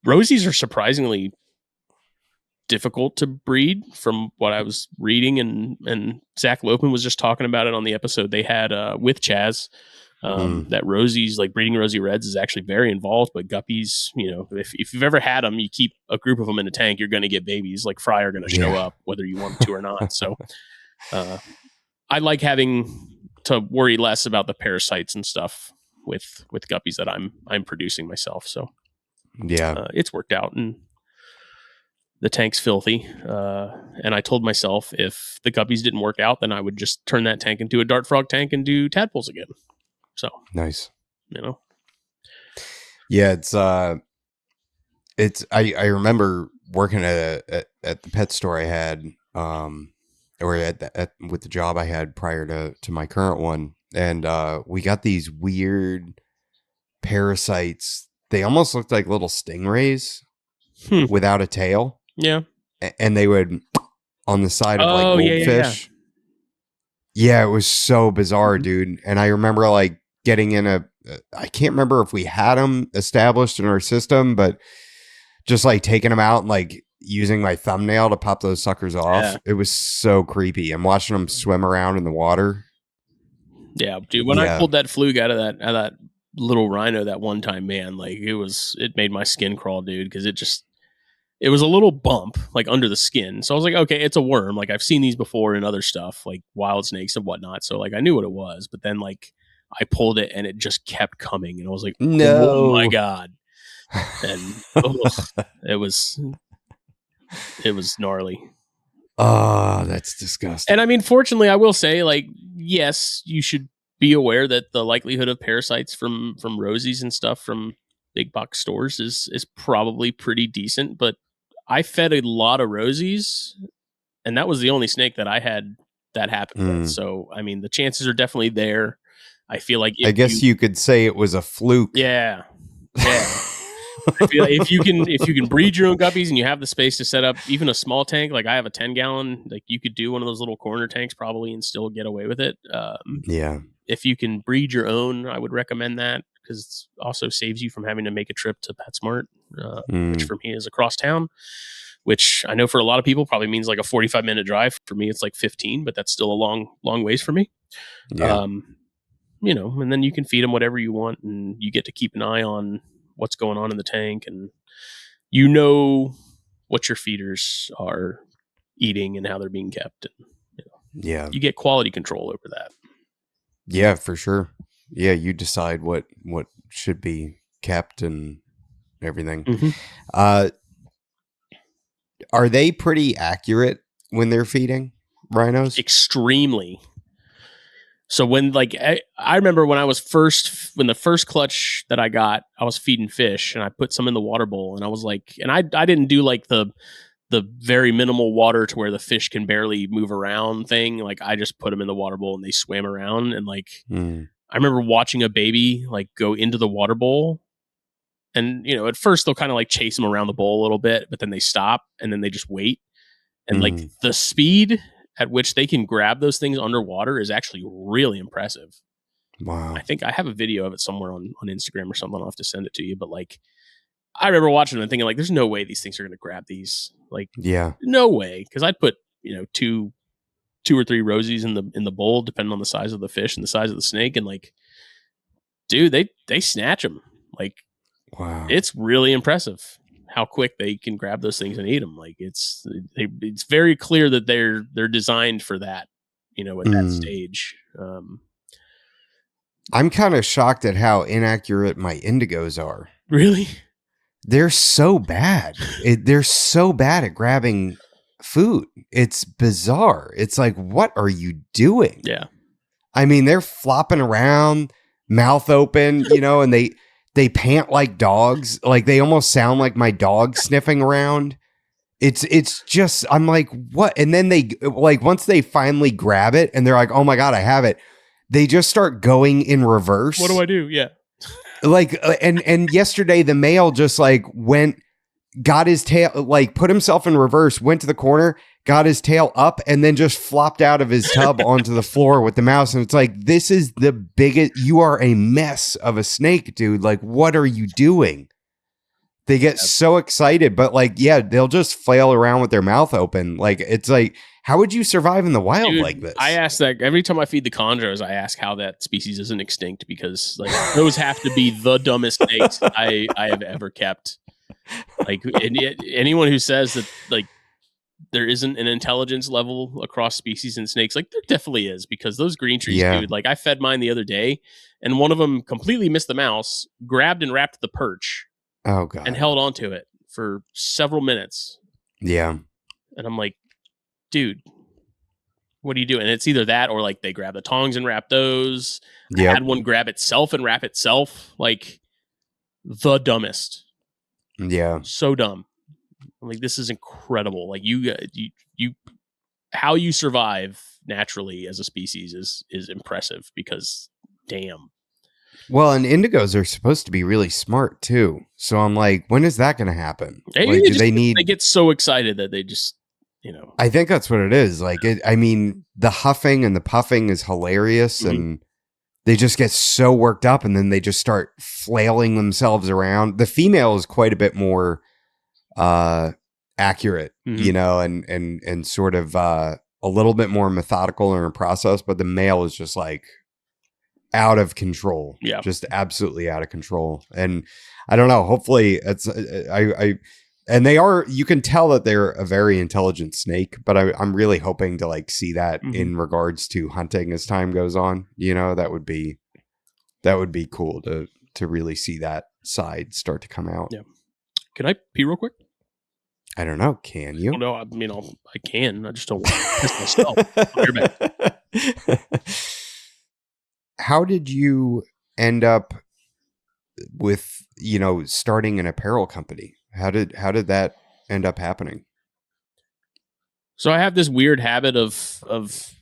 Rosies are surprisingly difficult to breed from what I was reading, and Zach Lopen was just talking about it on the episode they had with Chaz. That rosies, like breeding rosy reds, is actually very involved, but guppies, if you've ever had them, you keep a group of them in a tank, you're going to get babies. Like, fry are going to show up whether you want them to or not. So I like having to worry less about the parasites and stuff with guppies that I'm producing myself. So it's worked out, and the tank's filthy. And I told myself if the guppies didn't work out, then I would just turn that tank into a dart frog tank and do tadpoles again. So
nice.
Yeah, I remember working at the pet store I had, or with the job I had prior to my current one, and we got these weird parasites. They almost looked like little stingrays without a tail. Yeah, and they would on the side of like goldfish. Yeah, it was so bizarre, dude. And I remember like getting in I can't remember if we had them established in our system, but just like taking them out and like using my thumbnail to pop those suckers off. Yeah. It was so creepy. I'm watching them swim around in the water.
Yeah, dude. When I pulled that fluke out of that little rhino that one time, man, like it made my skin crawl, dude, because it was a little bump like under the skin. So I was like, okay, it's a worm. Like, I've seen these before in other stuff, like wild snakes and whatnot. So like I knew what it was, but then like I pulled it and it just kept coming, and I was like,
no,
oh my God. And it was gnarly.
Oh, that's disgusting.
And I mean, fortunately, I will say, like, yes, you should be aware that the likelihood of parasites from rosies and stuff from big box stores is probably pretty decent. But I fed a lot of rosies, and that was the only snake that I had that happened with. So, I mean, the chances are definitely there. I feel like
I guess you could say it was a fluke.
Yeah. I feel like if you can breed your own guppies and you have the space to set up even a small tank, like I have a 10-gallon, like you could do one of those little corner tanks probably and still get away with it. If you can breed your own, I would recommend that because it also saves you from having to make a trip to PetSmart, which for me is across town, which I know for a lot of people probably means like a 45-minute drive. For me, it's like 15, but that's still a long ways for me.
Yeah.
And then you can feed them whatever you want, and you get to keep an eye on what's going on in the tank, and what your feeders are eating and how they're being kept. And,
Yeah.
you get quality control over that.
Yeah, for sure. Yeah, you decide what should be kept and everything. Are they pretty accurate when they're feeding rhinos?
Extremely. So when I remember when the first clutch that I got, I was feeding fish and I put some in the water bowl and I was like, and I didn't do like the very minimal water to where the fish can barely move around thing. Like I just put them in the water bowl and they swam around. And I remember watching a baby like go into the water bowl, and at first they'll kind of like chase them around the bowl a little bit, but then they stop and then they just wait. And like the speed at which they can grab those things underwater is actually really impressive.
Wow.
I think I have a video of it somewhere on Instagram or something. I'll have to send it to you. But like, I remember watching it and thinking like, there's no way these things are going to grab these. Like,
yeah,
no way. Cause I'd put, 2 or 3 rosies in the bowl, depending on the size of the fish and the size of the snake. And like, dude, they snatch them. Like,
wow.
It's really impressive how quick they can grab those things and eat them. Like it's very clear that they're designed for that, at that stage.
I'm kind of shocked at how inaccurate my indigos are.
Really?
They're so bad. They're so bad at grabbing food. It's bizarre. It's like, what are you doing?
Yeah.
I mean, they're flopping around, mouth open, and they pant like dogs. Like they almost sound like my dog sniffing around. It's just, I'm like, what? And then they like, once they finally grab it and they're like, oh my God, I have it. They just start going in reverse.
What do I do? Yeah.
Like, and yesterday the male just like got his tail, like put himself in reverse, went to the corner, got his tail up, and then just flopped out of his tub onto the floor with the mouse. And it's like, this is the biggest, you are a mess of a snake, dude. Like, what are you doing? They get so excited, but like, yeah, they'll just flail around with their mouth open. Like, it's like, how would you survive in the wild like this?
I ask that every time I feed the chondros. I ask how that species isn't extinct, because like those have to be the dumbest snakes I have ever kept. Like anyone who says that like there isn't an intelligence level across species in snakes, like there definitely is, because those green trees, dude. Like I fed mine the other day, and one of them completely missed the mouse, grabbed and wrapped the perch.
Oh God!
And held on to it for several minutes.
Yeah,
and I'm like, dude, what are you doing? And it's either that or like they grab the tongs and wrap those. I had one grab itself and wrap itself. Like the dumbest.
Yeah.
So dumb. I'm like, this is incredible. Like you how you survive naturally as a species is impressive, because damn.
Well, and indigos are supposed to be really smart too. So I'm like, when is that going to happen? Like,
they get so excited that they just,
I think that's what it is. Like, I mean, the huffing and the puffing is hilarious, and they just get so worked up, and then they just start flailing themselves around. The female is quite a bit more accurate, and sort of a little bit more methodical in her process, but the male is just like out of control.
Yeah.
Just absolutely out of control. And I don't know, hopefully it's, and they are, you can tell that they're a very intelligent snake, but I'm really hoping to like see that in regards to hunting as time goes on. That would be cool to really see that side start to come out.
Yeah. Can I pee real quick?
I don't know. Can you?
Oh, no, I mean, I can. I just don't want to piss myself. I'll be back.
How did you end up with, starting an apparel company? How did that end up happening?
So I have this weird habit of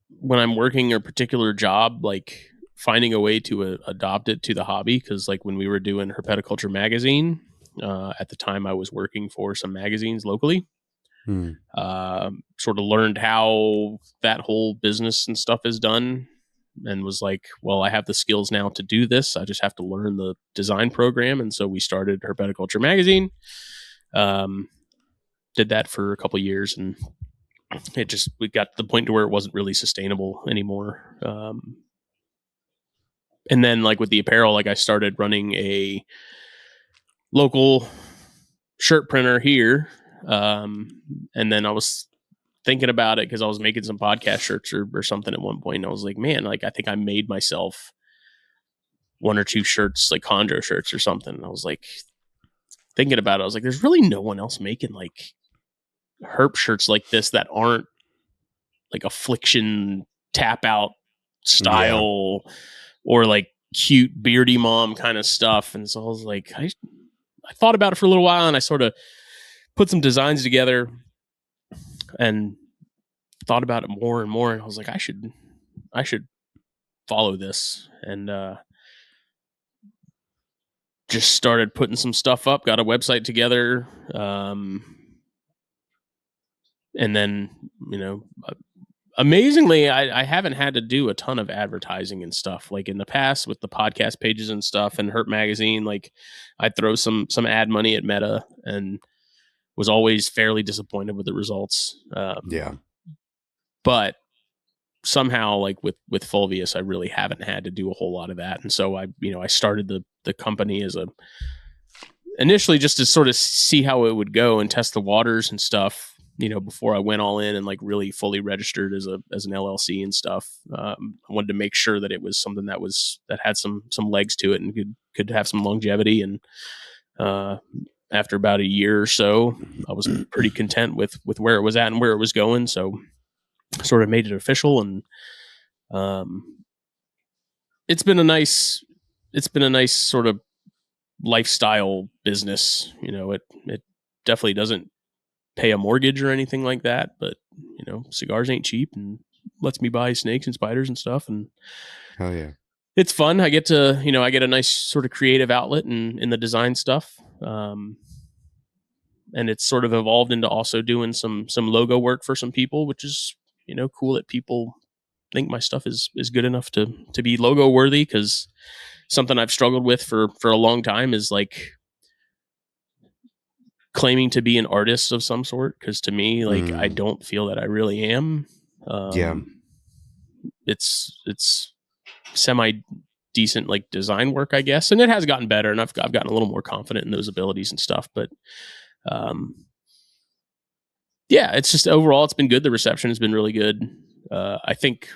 when I'm working a particular job, like finding a way to adopt it to the hobby. Because like when we were doing Herpetoculture magazine, at the time I was working for some magazines locally. Sort of learned how that whole business and stuff is done. and was like, well, I have the skills now to do this. I just have to learn the design program. And so we started Herpetoculture Magazine. Did that for a couple of years, and we got to the point to where it wasn't really sustainable anymore. And then like with the apparel, like I started running a local shirt printer here. And then I was thinking about it because I was making some podcast shirts or something at one point. And I was like, man, like I think I made myself 1 or 2 shirts, like chondro shirts or something. And I was like thinking about it. I was like, there's really no one else making like herp shirts like this that aren't like affliction tap out style or like cute beardy mom kind of stuff. And so I was like, I thought about it for a little while, and I sort of put some designs together and thought about it more and more. And I was like, I should follow this, and just started putting some stuff up, got a website together. And then, amazingly, I haven't had to do a ton of advertising and stuff. Like in the past with the podcast pages and stuff and Herp Magazine, like I'd throw some ad money at Meta and was always fairly disappointed with the results. But somehow, like with Fulvius, I really haven't had to do a whole lot of that. And so I started the company initially just to sort of see how it would go and test the waters and stuff. Before I went all in and like really fully registered as an LLC and stuff. I wanted to make sure that it was something that had some legs to it and could have some longevity. And after about a year or so, I was pretty content with where it was at and where it was going. So I sort of made it official, and it's been a nice sort of lifestyle business. It definitely doesn't pay a mortgage or anything like that, but cigars ain't cheap and lets me buy snakes and spiders and stuff, and
hell yeah,
it's fun. I get to I get a nice sort of creative outlet in the design stuff, and it's sort of evolved into also doing some logo work for some people, which is cool that people think my stuff is good enough to be logo worthy, because something I've struggled with for a long time is like claiming to be an artist of some sort, because to me, like I don't feel that I really am. It's semi decent like design work, I guess, and it has gotten better, and I've gotten a little more confident in those abilities and stuff. But it's just overall it's been good. The reception has been really good. I think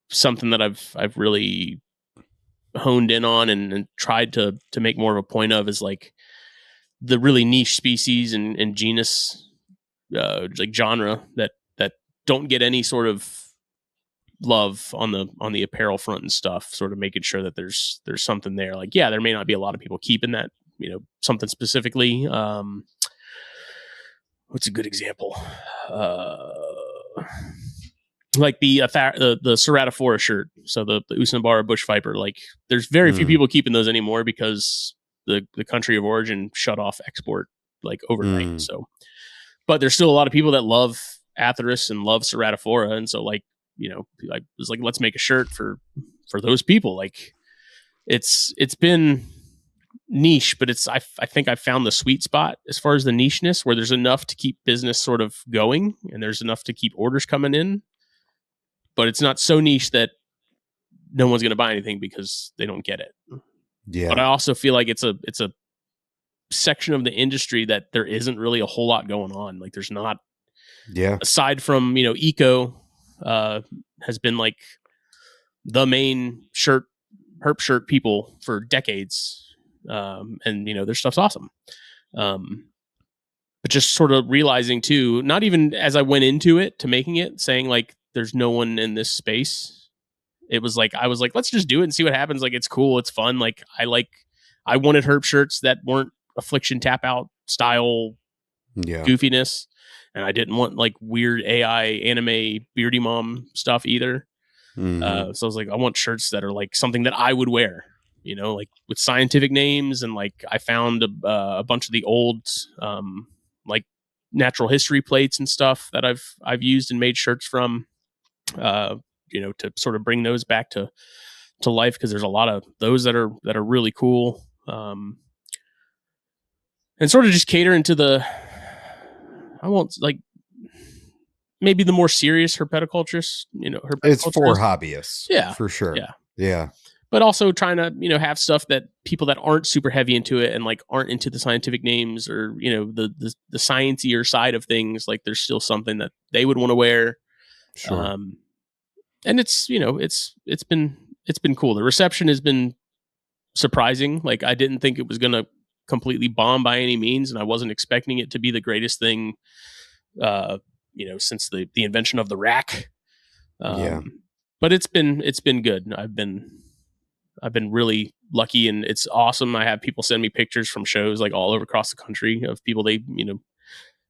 something that I've really honed in on and tried to make more of a point of is like the really niche species and genus, like genre that don't get any sort of love on the apparel front and stuff. Sort of making sure that there's something there. Like, yeah, there may not be a lot of people keeping that, something specifically. What's a good example? Like the Ceratophora shirt. So the Usnabara bush viper. Like, there's very few people keeping those anymore because the country of origin shut off export like overnight. So, but there's still a lot of people that love Atheris and love Ceratophora, and so like I was like, let's make a shirt for those people. Like, it's been niche, but I think I found the sweet spot as far as the nicheness, where there's enough to keep business sort of going and there's enough to keep orders coming in, but it's not so niche that no one's going to buy anything because they don't get it.
Yeah.
But I also feel like it's a section of the industry that there isn't really a whole lot going on. Like, there's not, aside from, eco, has been like the main herp shirt people for decades. And their stuff's awesome. But just sort of realizing too, not even as I went into it to making it, saying like, there's no one in this space. It was like, I was like, let's just do it and see what happens. Like, it's cool. It's fun. Like, I wanted herp shirts that weren't affliction tap out style goofiness. And I didn't want like weird AI anime beardy mom stuff either. So I was like, I want shirts that are like something that I would wear, like with scientific names. And like, I found a bunch of the old, like natural history plates and stuff that I've used and made shirts from. to sort of bring those back to life, because there's a lot of those that are really cool, and sort of just catering to the, I won't like, maybe the more serious herpetoculturists,
It's for hobbyists.
Yeah,
for sure.
Yeah. But also trying to, have stuff that people that aren't super heavy into it and like aren't into the scientific names or, the sciencier side of things, like there's still something that they would want to wear.
Sure.
And it's, it's been cool. The reception has been surprising. Like I didn't think it was going to completely bomb by any means. And I wasn't expecting it to be the greatest thing, since the invention of the rack. But it's been good. I've been really lucky, and it's awesome. I have people send me pictures from shows like all over across the country of people they,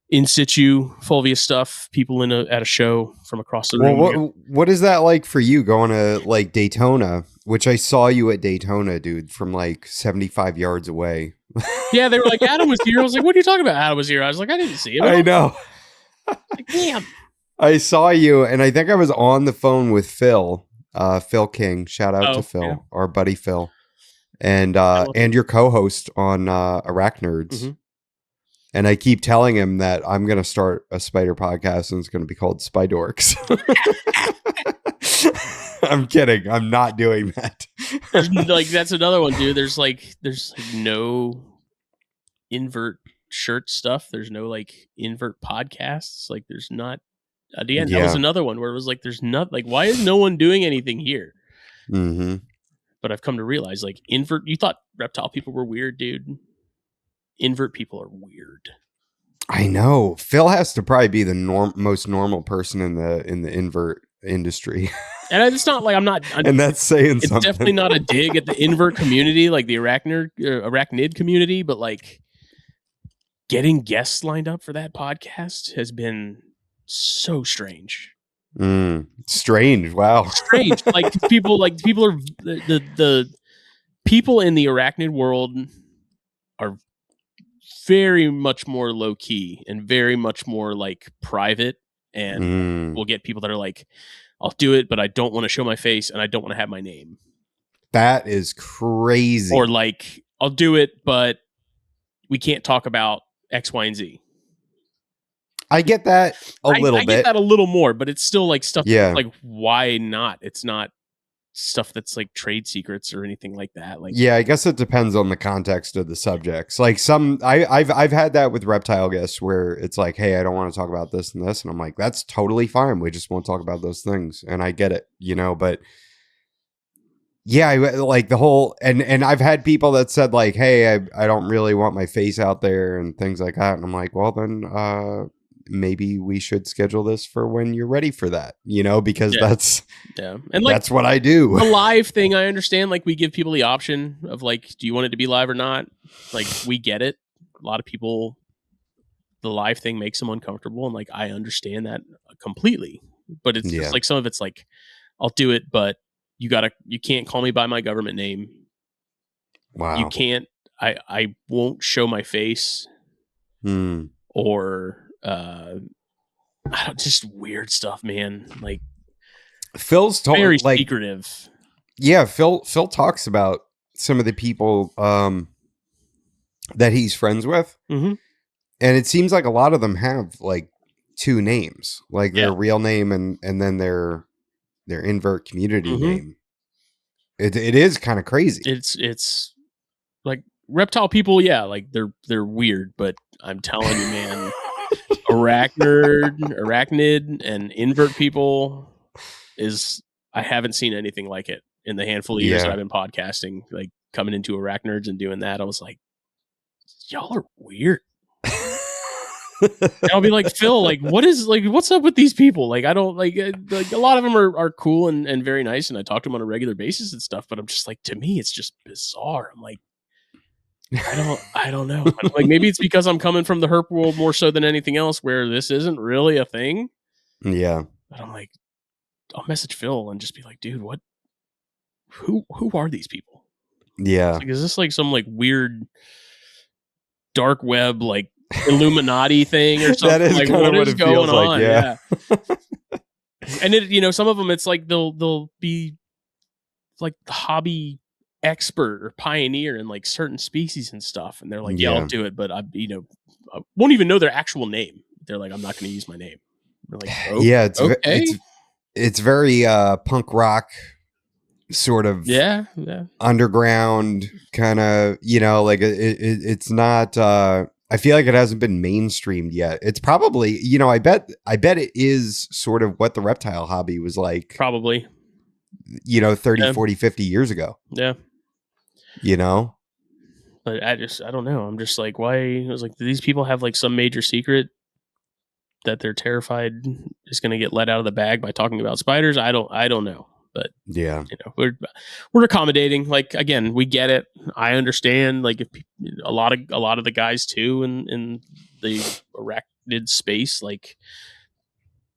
in situ Fulvius stuff, people at a show from across the room.
Well, what is that like for you going to like Daytona, which I saw you at Daytona, dude, from like 75 yards away.
Yeah, they were like, Adam was here. I was like, what are you talking about? Adam was here. I was like, I didn't see him.
I know.
Like, damn.
I saw you, and I think I was on the phone with Phil. Phil King, shout out to Phil, our buddy Phil, and your co-host on Arachnerds.
Mm-hmm.
And I keep telling him that I'm going to start a spider podcast, and it's going to be called Spy Dorks. I'm kidding. I'm not doing that.
Like that's another one, dude. There's no invert shirt stuff. There's no like invert podcasts. Like there's not. Again, that was another one where it was like, there's not like, why is no one doing anything here?
Mm-hmm.
But I've come to realize, like, you thought reptile people were weird, dude. Invert people are weird.
I know. Phil has to probably be the most normal person in the invert industry.
And it's not like
and that's saying
it's
something.
Definitely not a dig at the invert community, like the arachnid community, but like getting guests lined up for that podcast has been so strange.
Strange. Wow.
Strange. People are the people in the arachnid world are very much more low key and very much more like private, and we'll get people that are like, I'll do it, but I don't want to show my face and I don't want to have my name.
That is crazy.
Or like, I'll do it, but we can't talk about X, Y, and Z.
I get that a little bit.
I get that a little more, but it's still like stuff.
Yeah.
Like, why not? It's not stuff that's like trade secrets or anything like that. Like,
yeah, I guess it depends on the context of the subjects. Like I've had that with reptile guests where it's like, hey, I don't want to talk about this and this, and I'm like, that's totally fine. We just won't talk about those things, and I get it, but yeah, like the whole and I've had people that said like, hey, I don't really want my face out there and things like that, and I'm like, well then, maybe we should schedule this for when you're ready for that, because that's
and like,
that's what I do.
The live thing, I understand. Like, we give people the option of like, do you want it to be live or not? Like, we get it. A lot of people, the live thing makes them uncomfortable, and like, I understand that completely. But it's just like, some of it's like, I'll do it, but you can't call me by my government name.
Wow.
You can't. I won't show my face. Or just weird stuff, man. Like,
Phil's
very secretive.
Yeah, Phil talks about some of the people that he's friends with, and it seems like a lot of them have like two names, like their real name and then their invert community name. It is kind of crazy.
It's like reptile people, like they're weird, but I'm telling you, man. Arachnid and invert people I haven't seen anything like it in the handful of years that I've been podcasting, like coming into Arachnerds and doing that. I was like, y'all are weird. And I'll be like, Phil, like, what's up with these people? Like, I don't like a lot of them are cool and very nice. And I talk to them on a regular basis and stuff, but I'm just like, to me, it's just bizarre. I'm like, I don't know. Like, maybe it's because I'm coming from the herp world more so than anything else, where this isn't really a thing.
Yeah.
But I'm like, I'll message Phil and just be like, dude, who are these people?
Yeah.
Like, is this like some like weird dark web, like Illuminati thing or something?
That is
like,
what is going
on?
Like, yeah.
And some of them, it's like they'll be like the hobby expert or pioneer in like certain species and stuff, and they're like, yeah, I'll do it, but I won't even know their actual name. They're like, I'm not going to use my name. They're like, oh,
yeah,
okay.
it's very punk rock sort of underground kind of, like it's not I feel like it hasn't been mainstreamed yet. It's probably, I bet it is sort of what the reptile hobby was like
probably
30 40 50 years ago.
But I don't know, I'm just like, why? I was like, do these people have like some major secret that they're terrified is going to get let out of the bag by talking about spiders? I don't know. But we're accommodating. Like, again, we get it. I understand. Like, if a lot of the guys too in the arachnid space, like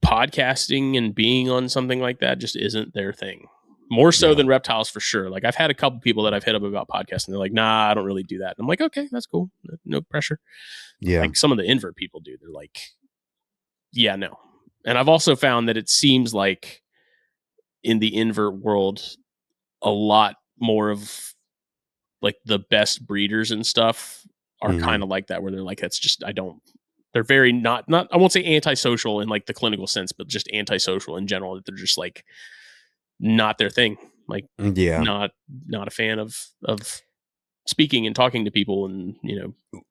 podcasting and being on something like that just isn't their thing. More so than reptiles, for sure. Like, I've had a couple people that I've hit up about podcasting. They're like, nah, I don't really do that. And I'm like, okay, that's cool. No pressure.
Yeah.
Like some of the invert people do. They're like, yeah, no. And I've also found that it seems like in the invert world, a lot more of like the best breeders and stuff are kind of like that, where they're like, that's just, they're very not, I won't say antisocial in like the clinical sense, but just antisocial in general, that they're just like not their thing. Like, not a fan of speaking and talking to people, and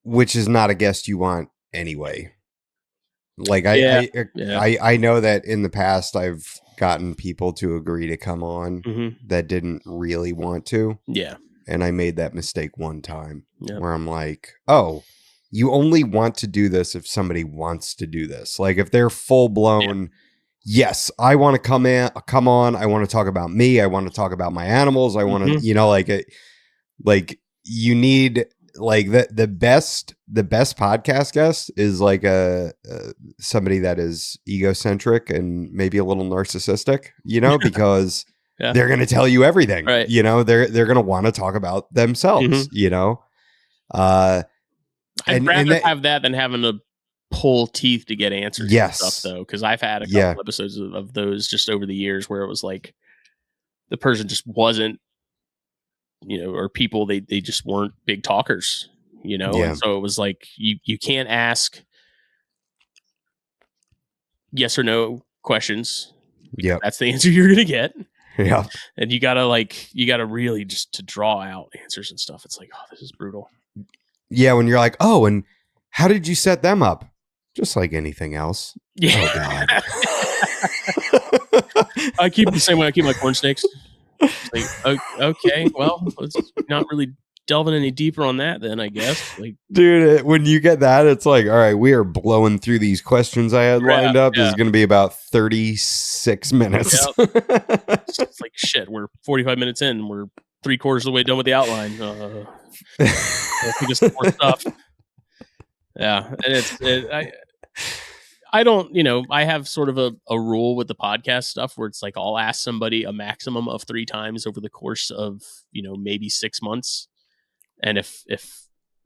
which is not a guest you want anyway. Like, I know that in the past I've gotten people to agree to come on that didn't really want to.
Yeah.
And I made that mistake one time where I'm like, oh, you only want to do this if somebody wants to do this. Like, if they're full blown, yes, I want to come on. I want to talk about me. I want to talk about my animals. I want to, like you need, like, the best podcast guest is like somebody that is egocentric and maybe a little narcissistic, because they're going to tell you everything,
right?
They're going to want to talk about themselves, I'd rather
have that than having to pull teeth to get answers and stuff, though, because I've had a couple episodes of those just over the years where it was like the person just wasn't, or people, they just weren't big talkers, and so it was like you can't ask yes or no questions.
Yeah,
that's the answer you're gonna get.
Yeah,
and you gotta really just to draw out answers and stuff. It's like, oh, this is brutal.
Yeah, when you're like, oh, and how did you set them up? Just like anything else.
Yeah.
Oh, God.
I keep it the same way I keep my corn snakes. Like, okay, well, let's not really delving any deeper on that then, I guess. Like,
dude, when you get that, it's like, all right, we are blowing through these questions I had lined up. This is going to be about 36 minutes.
It's like, shit, we're 45 minutes in. We're 3/4 of the way done with the outline. I think it's more stuff. Yeah, and I don't, I have sort of a rule with the podcast stuff where it's like, I'll ask somebody a maximum of 3 times over the course of, maybe 6 months. And if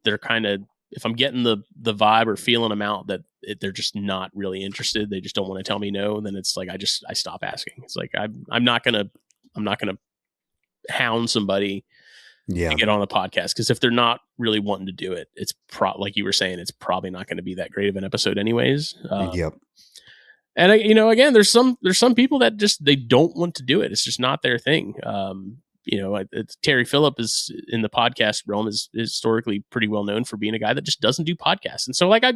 they're if I'm getting the vibe or feeling them out that they're just not really interested, they just don't want to tell me no, then it's like, I stop asking. It's like, I'm not going to hound somebody to get on a podcast, because if they're not really wanting to do it, it's like you were saying, it's probably not going to be that great of an episode anyways. And again, there's some people that just, they don't want to do it. It's just not their thing. Terry Phillip is in the podcast realm is historically pretty well known for being a guy that just doesn't do podcasts. And so like I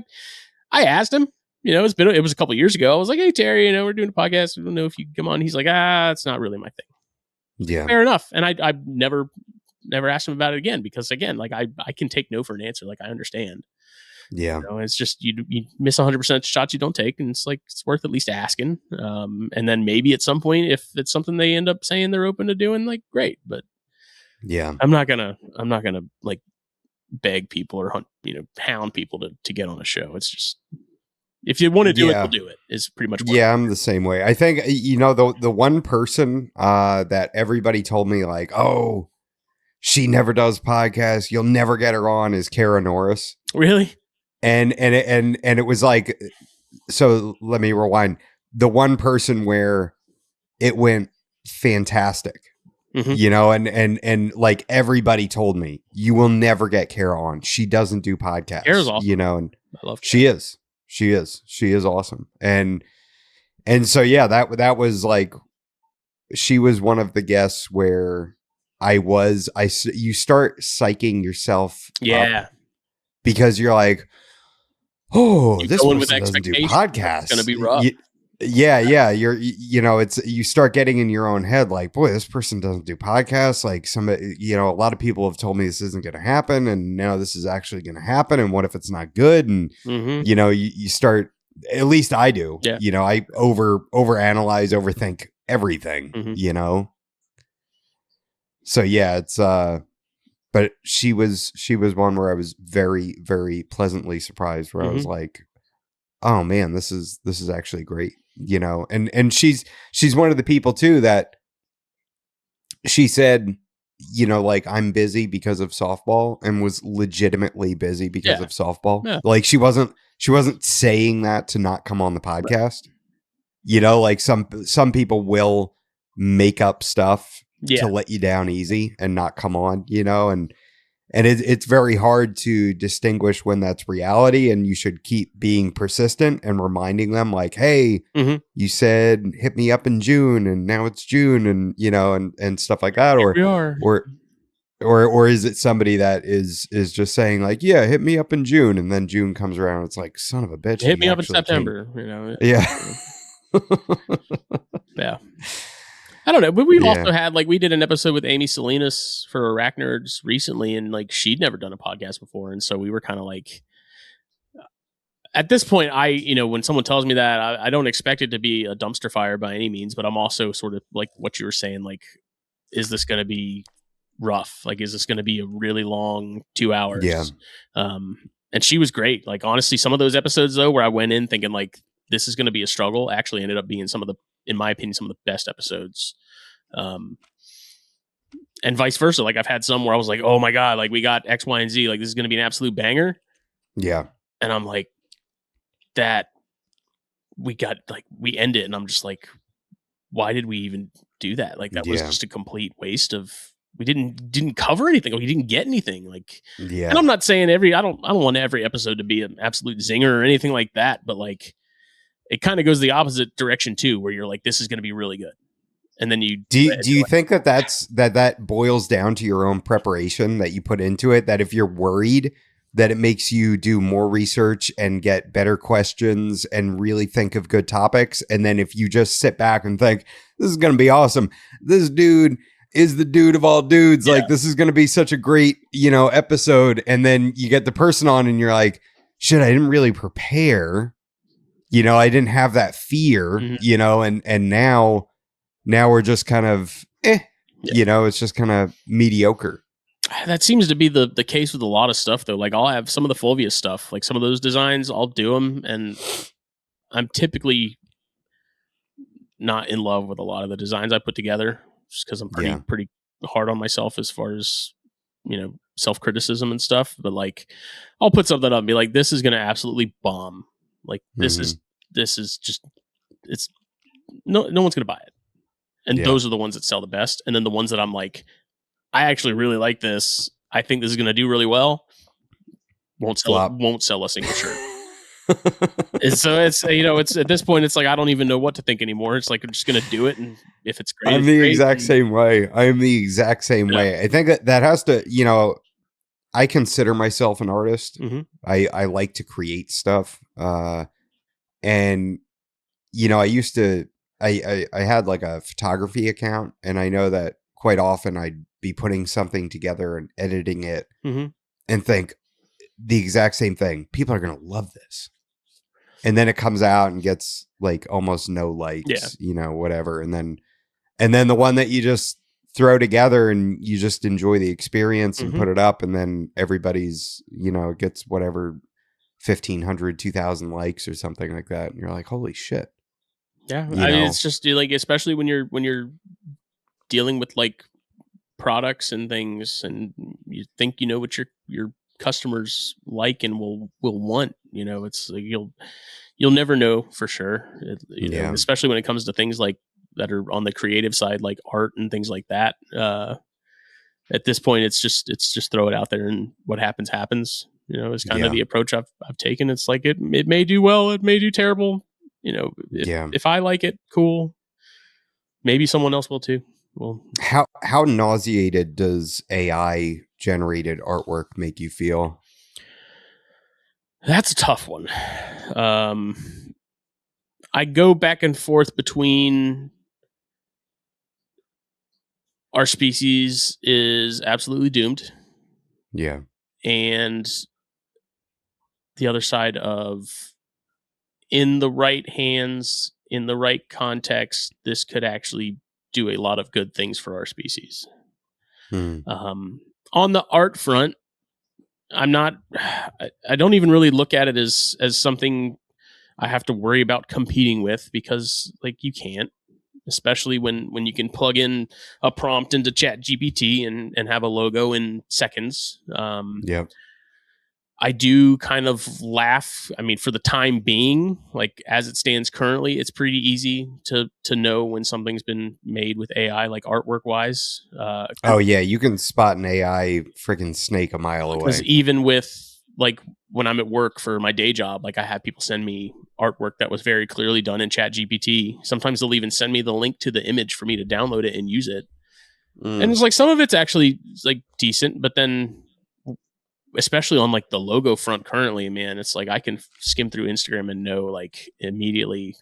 asked him, it was a couple of years ago. I was like, hey Terry, we're doing a podcast. I don't know if you can come on. He's like, it's not really my thing.
Yeah.
Fair enough. And I never asked him about it again, because again, like I can take no for an answer. Like, I understand.
Yeah.
It's just, you miss 100% shots you don't take. And it's like, it's worth at least asking. And then maybe at some point, if it's something they end up saying they're open to doing, like, great. But
yeah,
I'm not gonna like beg people or hound people to get on a show. It's just, if you want to do it, we'll do it. Is pretty much what
I'm the same way. I think, the one person that everybody told me, like, oh, she never does podcasts, you'll never get her on, is Kara Norris.
Really?
And it was like, so let me rewind.
the one person where it went fantastic, you know, and like everybody told me, you will never get Kara on. She doesn't do podcasts,
Kara's awesome.
you know, and
I love Kara.
she is awesome. And so, yeah, that was like, she was one of the guests where you start psyching yourself up because you're like, oh, this person doesn't do podcasts.
It's going to be rough.
Yeah. You start getting in your own head like, boy, this person doesn't do podcasts. Like somebody, you know, a lot of people have told me this isn't going to happen. And now this is actually going to happen. And what if it's not good? And, you know, you start, at least I do, you know, I overanalyze, overthink everything, you know? So yeah, it's, but she was one where I was very, very pleasantly surprised, where I was like, oh man, this is actually great, you know? And she's one of the people too that she said, you know, like, I'm busy because of softball, and was legitimately busy because of softball. Yeah. Like she wasn't saying that to not come on the podcast. Right. You know, like some people will make up stuff to let you down easy and not come on, you know, and it's very hard to distinguish when that's reality, and you should keep being persistent and reminding them like, hey, you said hit me up in June, and now it's June, and you know, and stuff like that. Or is it somebody that is just saying like, yeah, hit me up in June, and then June comes around, it's like, son of a bitch,
hit me up in September, you know?
Yeah.
Yeah. I don't know, but we've also had, like, we did an episode with Amy Salinas for Arachnerds recently, and like, she'd never done a podcast before, and so we were kind of like, at this point, you know, when someone tells me that, I don't expect it to be a dumpster fire by any means, but I'm also sort of like what you were saying, like, is this going to be rough? Like, is this going to be a really long 2 hours?
Yeah.
And she was great. Like, honestly, some of those episodes though, where I went in thinking like, this is going to be a struggle, actually ended up being in my opinion, some of the best episodes. And vice versa. Like, I've had some where I was like, oh my God, like, we got X, Y, and Z, like, this is going to be an absolute banger.
Yeah.
And I'm like, that we end it. And I'm just like, why did we even do that? Like, that was just a complete waste of, we didn't cover anything. Like, we didn't get anything. Like, and I'm not saying I don't want every episode to be an absolute zinger or anything like that, but like, it kind of goes the opposite direction too, where you're like, this is going to be really good. And then you
do you think that boils down to your own preparation that you put into it? That if you're worried, that it makes you do more research and get better questions and really think of good topics. And then if you just sit back and think, this is going to be awesome, this dude is the dude of all dudes. Like, this is going to be such a great, you know, episode. And then you get the person on and you're like, shit, I didn't really prepare. You know, I didn't have that fear, you know, and now we're just kind of, you know, it's just kind of mediocre.
That seems to be the case with a lot of stuff though. Like, I'll have some of the Fulvius stuff, like some of those designs, I'll do them, and I'm typically not in love with a lot of the designs I put together, just because I'm pretty hard on myself as far as, you know, self-criticism and stuff. But like, I'll put something up and be like, this is going to absolutely bomb. Like, this is just, it's no one's going to buy it. And those are the ones that sell the best. And then the ones that I'm like, I actually really like this, I think this is going to do really well, won't sell a single shirt. And so it's, you know, it's at this point, it's like, I don't even know what to think anymore. It's like, I'm just going to do it. And if it's great,
I'm the exact same way. I am the exact same way. I think that has to, you know, I consider myself an artist. I like to create stuff. And, you know, I had like a photography account, and I know that quite often I'd be putting something together and editing it and think the exact same thing. People are going to love this. And then it comes out and gets like almost no likes, you know, whatever. And then the one that you just throw together and you just enjoy the experience and put it up, and then everybody's, you know, gets whatever 1,500, 2,000 likes or something like that. And you're like, holy shit.
Yeah. I mean, it's just like, especially when you're dealing with like products and things, and you think, you know, what your customers like and will want, you know, it's like, you'll never know for sure. You know,
Yeah.
especially when it comes to things like that are on the creative side, like art and things like that. At this point, it's just throw it out there, and what happens happens. You know, is kind of
Yeah.
the approach I've taken. It's like it may do well, it may do terrible. You know, if I like it, cool. Maybe someone else will too. Well,
How nauseated does AI generated artwork make you feel?
that's a tough one. I go back and forth between our species is absolutely doomed,
Yeah.
and the other side of, in the right hands, in the right context, this could actually do a lot of good things for our species. On the art front, I'm not. I don't even really look at it as something I have to worry about competing with, because like you can't, especially when you can plug in a prompt into Chat GPT and have a logo in seconds.
Yep.
I do kind of laugh. I mean, for the time being, like as it stands currently, it's pretty easy to know when something's been made with AI, like artwork wise.
Oh yeah, you can spot an AI freaking snake a mile away.
Because even with like when I'm at work for my day job, like I have people send me artwork that was very clearly done in Chat GPT. Sometimes they'll even send me the link to the image for me to download it and use it. And it's like some of it's actually like decent, but then especially on like the logo front currently, man, it's like I can skim through Instagram and know like immediately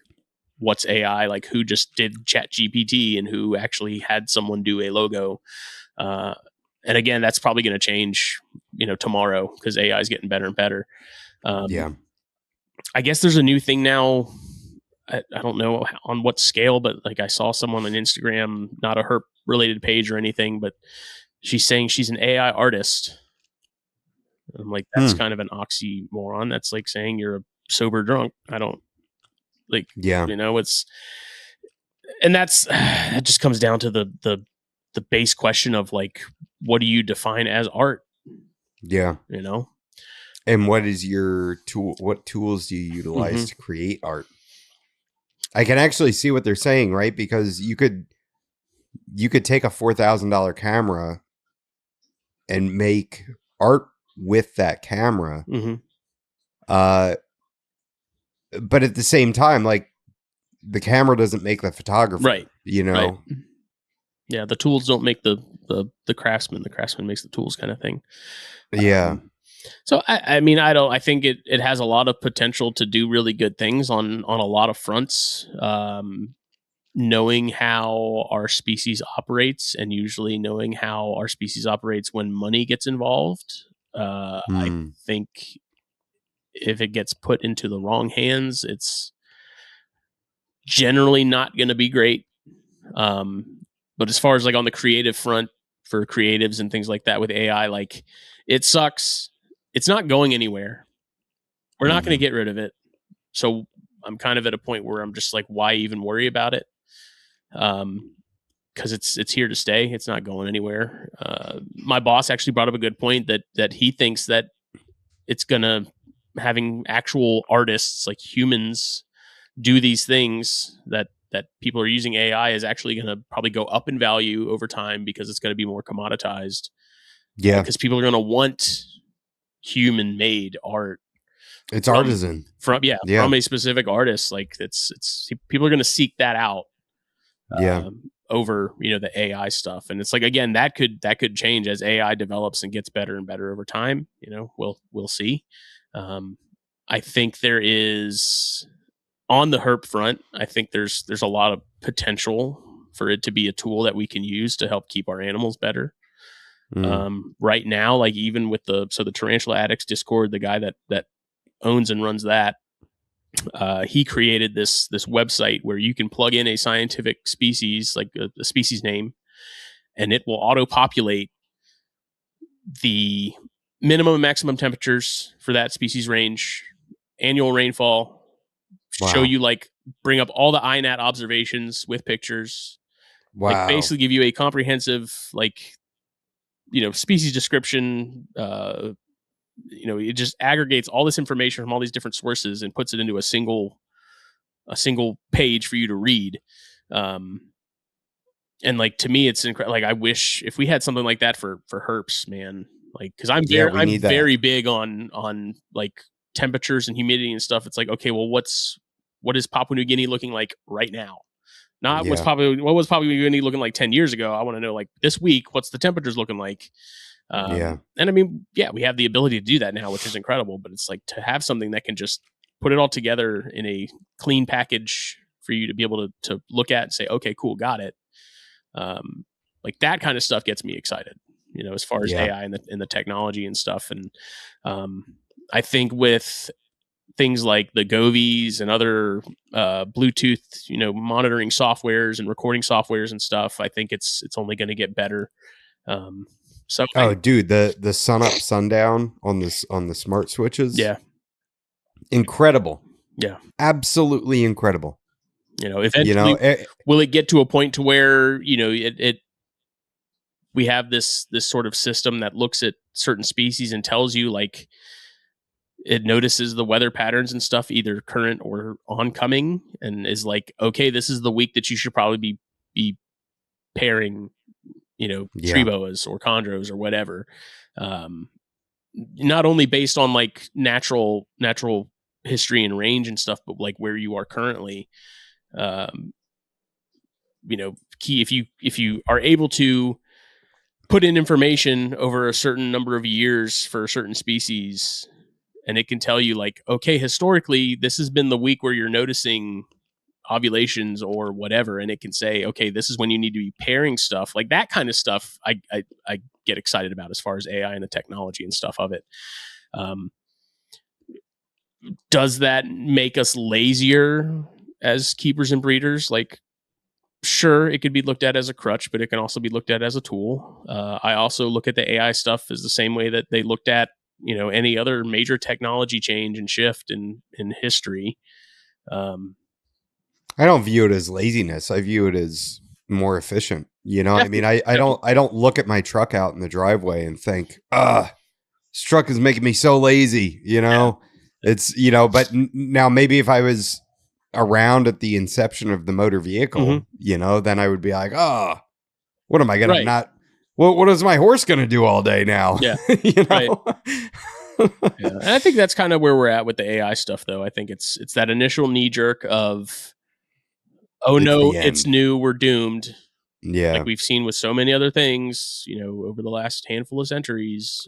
what's AI, like who just did Chat GPT and who actually had someone do a logo. And again, that's probably going to change, you know, tomorrow, because AI is getting better and better.
Yeah.
I guess there's a new thing now. I don't know on what scale, but like I saw someone on Instagram, not a herp related page or anything, but she's saying she's an AI artist. I'm like, that's kind of an oxymoron. That's like saying you're a sober drunk. I don't like,
Yeah.
you know, and that just comes down to the base question of like, what do you define as art?
Yeah.
You know?
And what is your tool? What tools do you utilize to create art? I can actually see what they're saying, right? Because you could take a $4,000 camera and make art with that camera. But at the same time, like the camera doesn't make the photographer,
right?
You know?
Right. Yeah, the tools don't make the craftsman. The craftsman makes the tools, kind of thing.
Yeah.
So I mean, I think it has a lot of potential to do really good things on a lot of fronts. Knowing how our species operates, and usually knowing how our species operates when money gets involved. I think if it gets put into the wrong hands, it's generally not going to be great. But as far as like on the creative front for creatives and things like that with AI, like it sucks. It's not going anywhere. We're not going to get rid of it. So I'm kind of at a point where I'm just like, why even worry about it? Because it's here to stay. It's not going anywhere. My boss actually brought up a good point that he thinks that it's gonna, having actual artists, like humans, do these things that people are using AI is actually going to probably go up in value over time, because it's going to be more commoditized.
Yeah.
Because people are going to want human made art.
It's artisan
from a specific artist. Like it's people are going to seek that out. Over, you know, the AI stuff. And it's like, again, that could change as AI develops and gets better and better over time. You know, we'll see. I think there is, on the herp front, I think there's a lot of potential for it to be a tool that we can use to help keep our animals better. Right now, like even with the Tarantula Addicts Discord, the guy that owns and runs that, he created this website where you can plug in a scientific species, like a species name, and it will auto-populate the minimum and maximum temperatures for that species range, annual rainfall, show you, like, bring up all the INAT observations with pictures, like basically give you a comprehensive, like, you know, species description, it just aggregates all this information from all these different sources and puts it into a single page for you to read. And like, to me, it's incredible. Like, I wish if we had something like that for herps, man, like, cause I'm very big on like temperatures and humidity and stuff. It's like, okay, well, what is Papua New Guinea looking like right now? Not what was Papua New Guinea looking like 10 years ago. I want to know, like, this week, what's the temperatures looking like? And I mean, we have the ability to do that now, which is incredible, but it's like to have something that can just put it all together in a clean package for you to be able to look at and say, okay, cool, got it. Like, that kind of stuff gets me excited, as far as AI and the technology and stuff. And I think with things like the Govies and other Bluetooth, monitoring softwares and recording softwares and stuff, I think it's only going to get better.
Dude, the sun up, sundown on the smart switches, incredible, absolutely incredible.
Eventually, will it get to a point to where we have this sort of system that looks at certain species and tells you, like, it notices the weather patterns and stuff, either current or oncoming, and is like, okay, this is the week that you should probably be pairing, tree boas or chondros or whatever. Not only based on like natural history and range and stuff, but like where you are currently. Key, if you are able to put in information over a certain number of years for a certain species, and it can tell you, like, okay, historically, this has been the week where you're noticing ovulations or whatever, and it can say, okay, this is when you need to be pairing stuff. Like, that kind of stuff I get excited about as far as AI and the technology and stuff of it. Does that make us lazier as keepers and breeders? Like, sure, it could be looked at as a crutch, but it can also be looked at as a tool. I also look at the AI stuff as the same way that they looked at any other major technology change and shift in history.
I don't view it as laziness. I view it as more efficient. I mean, I don't look at my truck out in the driveway and think, this truck is making me so lazy. It's, but now maybe if I was around at the inception of the motor vehicle, then I would be like, what am I going to what is my horse going to do all day now?
Yeah. Right. And I think that's kind of where we're at with the AI stuff, though. I think it's that initial knee jerk of, oh no, it's new, we're doomed.
Yeah.
Like we've seen with so many other things, over the last handful of centuries.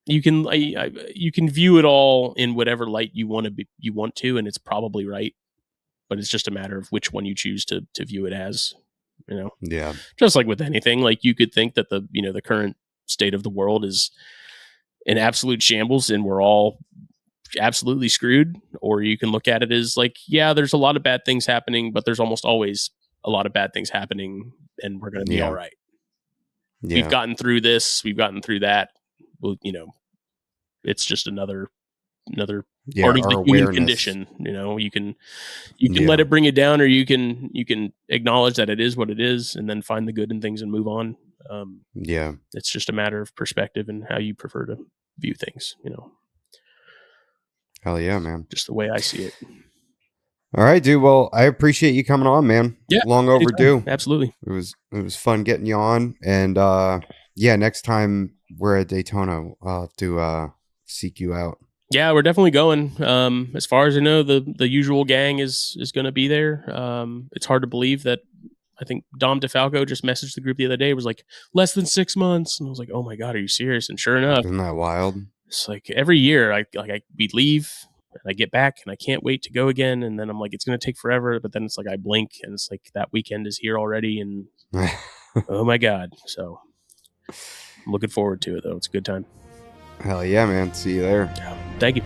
You can view it all in whatever light you want to, and it's probably right, but it's just a matter of which one you choose to view it as.
Yeah.
Just like with anything, like you could think that the current state of the world is in absolute shambles and we're all absolutely screwed, or you can look at it as like, yeah, there's a lot of bad things happening, but there's almost always a lot of bad things happening, and we're going to be all right. Yeah. We've gotten through this, we've gotten through that. Well, it's just another part of the human condition. You can let it bring you down, or you can acknowledge that it is what it is, and then find the good in things and move on. It's just a matter of perspective and how you prefer to view things.
Hell yeah, man!
Just the way I see it.
All right, dude. Well, I appreciate you coming on, man.
Yeah,
long overdue.
Absolutely.
It was fun getting you on, and next time we're at Daytona, I'll have to seek you out.
Yeah, we're definitely going. As far as I know, the usual gang is going to be there. It's hard to believe that. I think Dom DeFalco just messaged the group the other day. It was like less than 6 months, and I was like, "Oh my god, are you serious?" And sure enough,
isn't that wild?
It's like every year, we leave and I get back, and I can't wait to go again. And then I'm like, it's going to take forever. But then it's like I blink, and it's like that weekend is here already, and oh my god! So I'm looking forward to it, though. It's a good time.
Hell yeah, man! See you there.
Yeah. Thank you.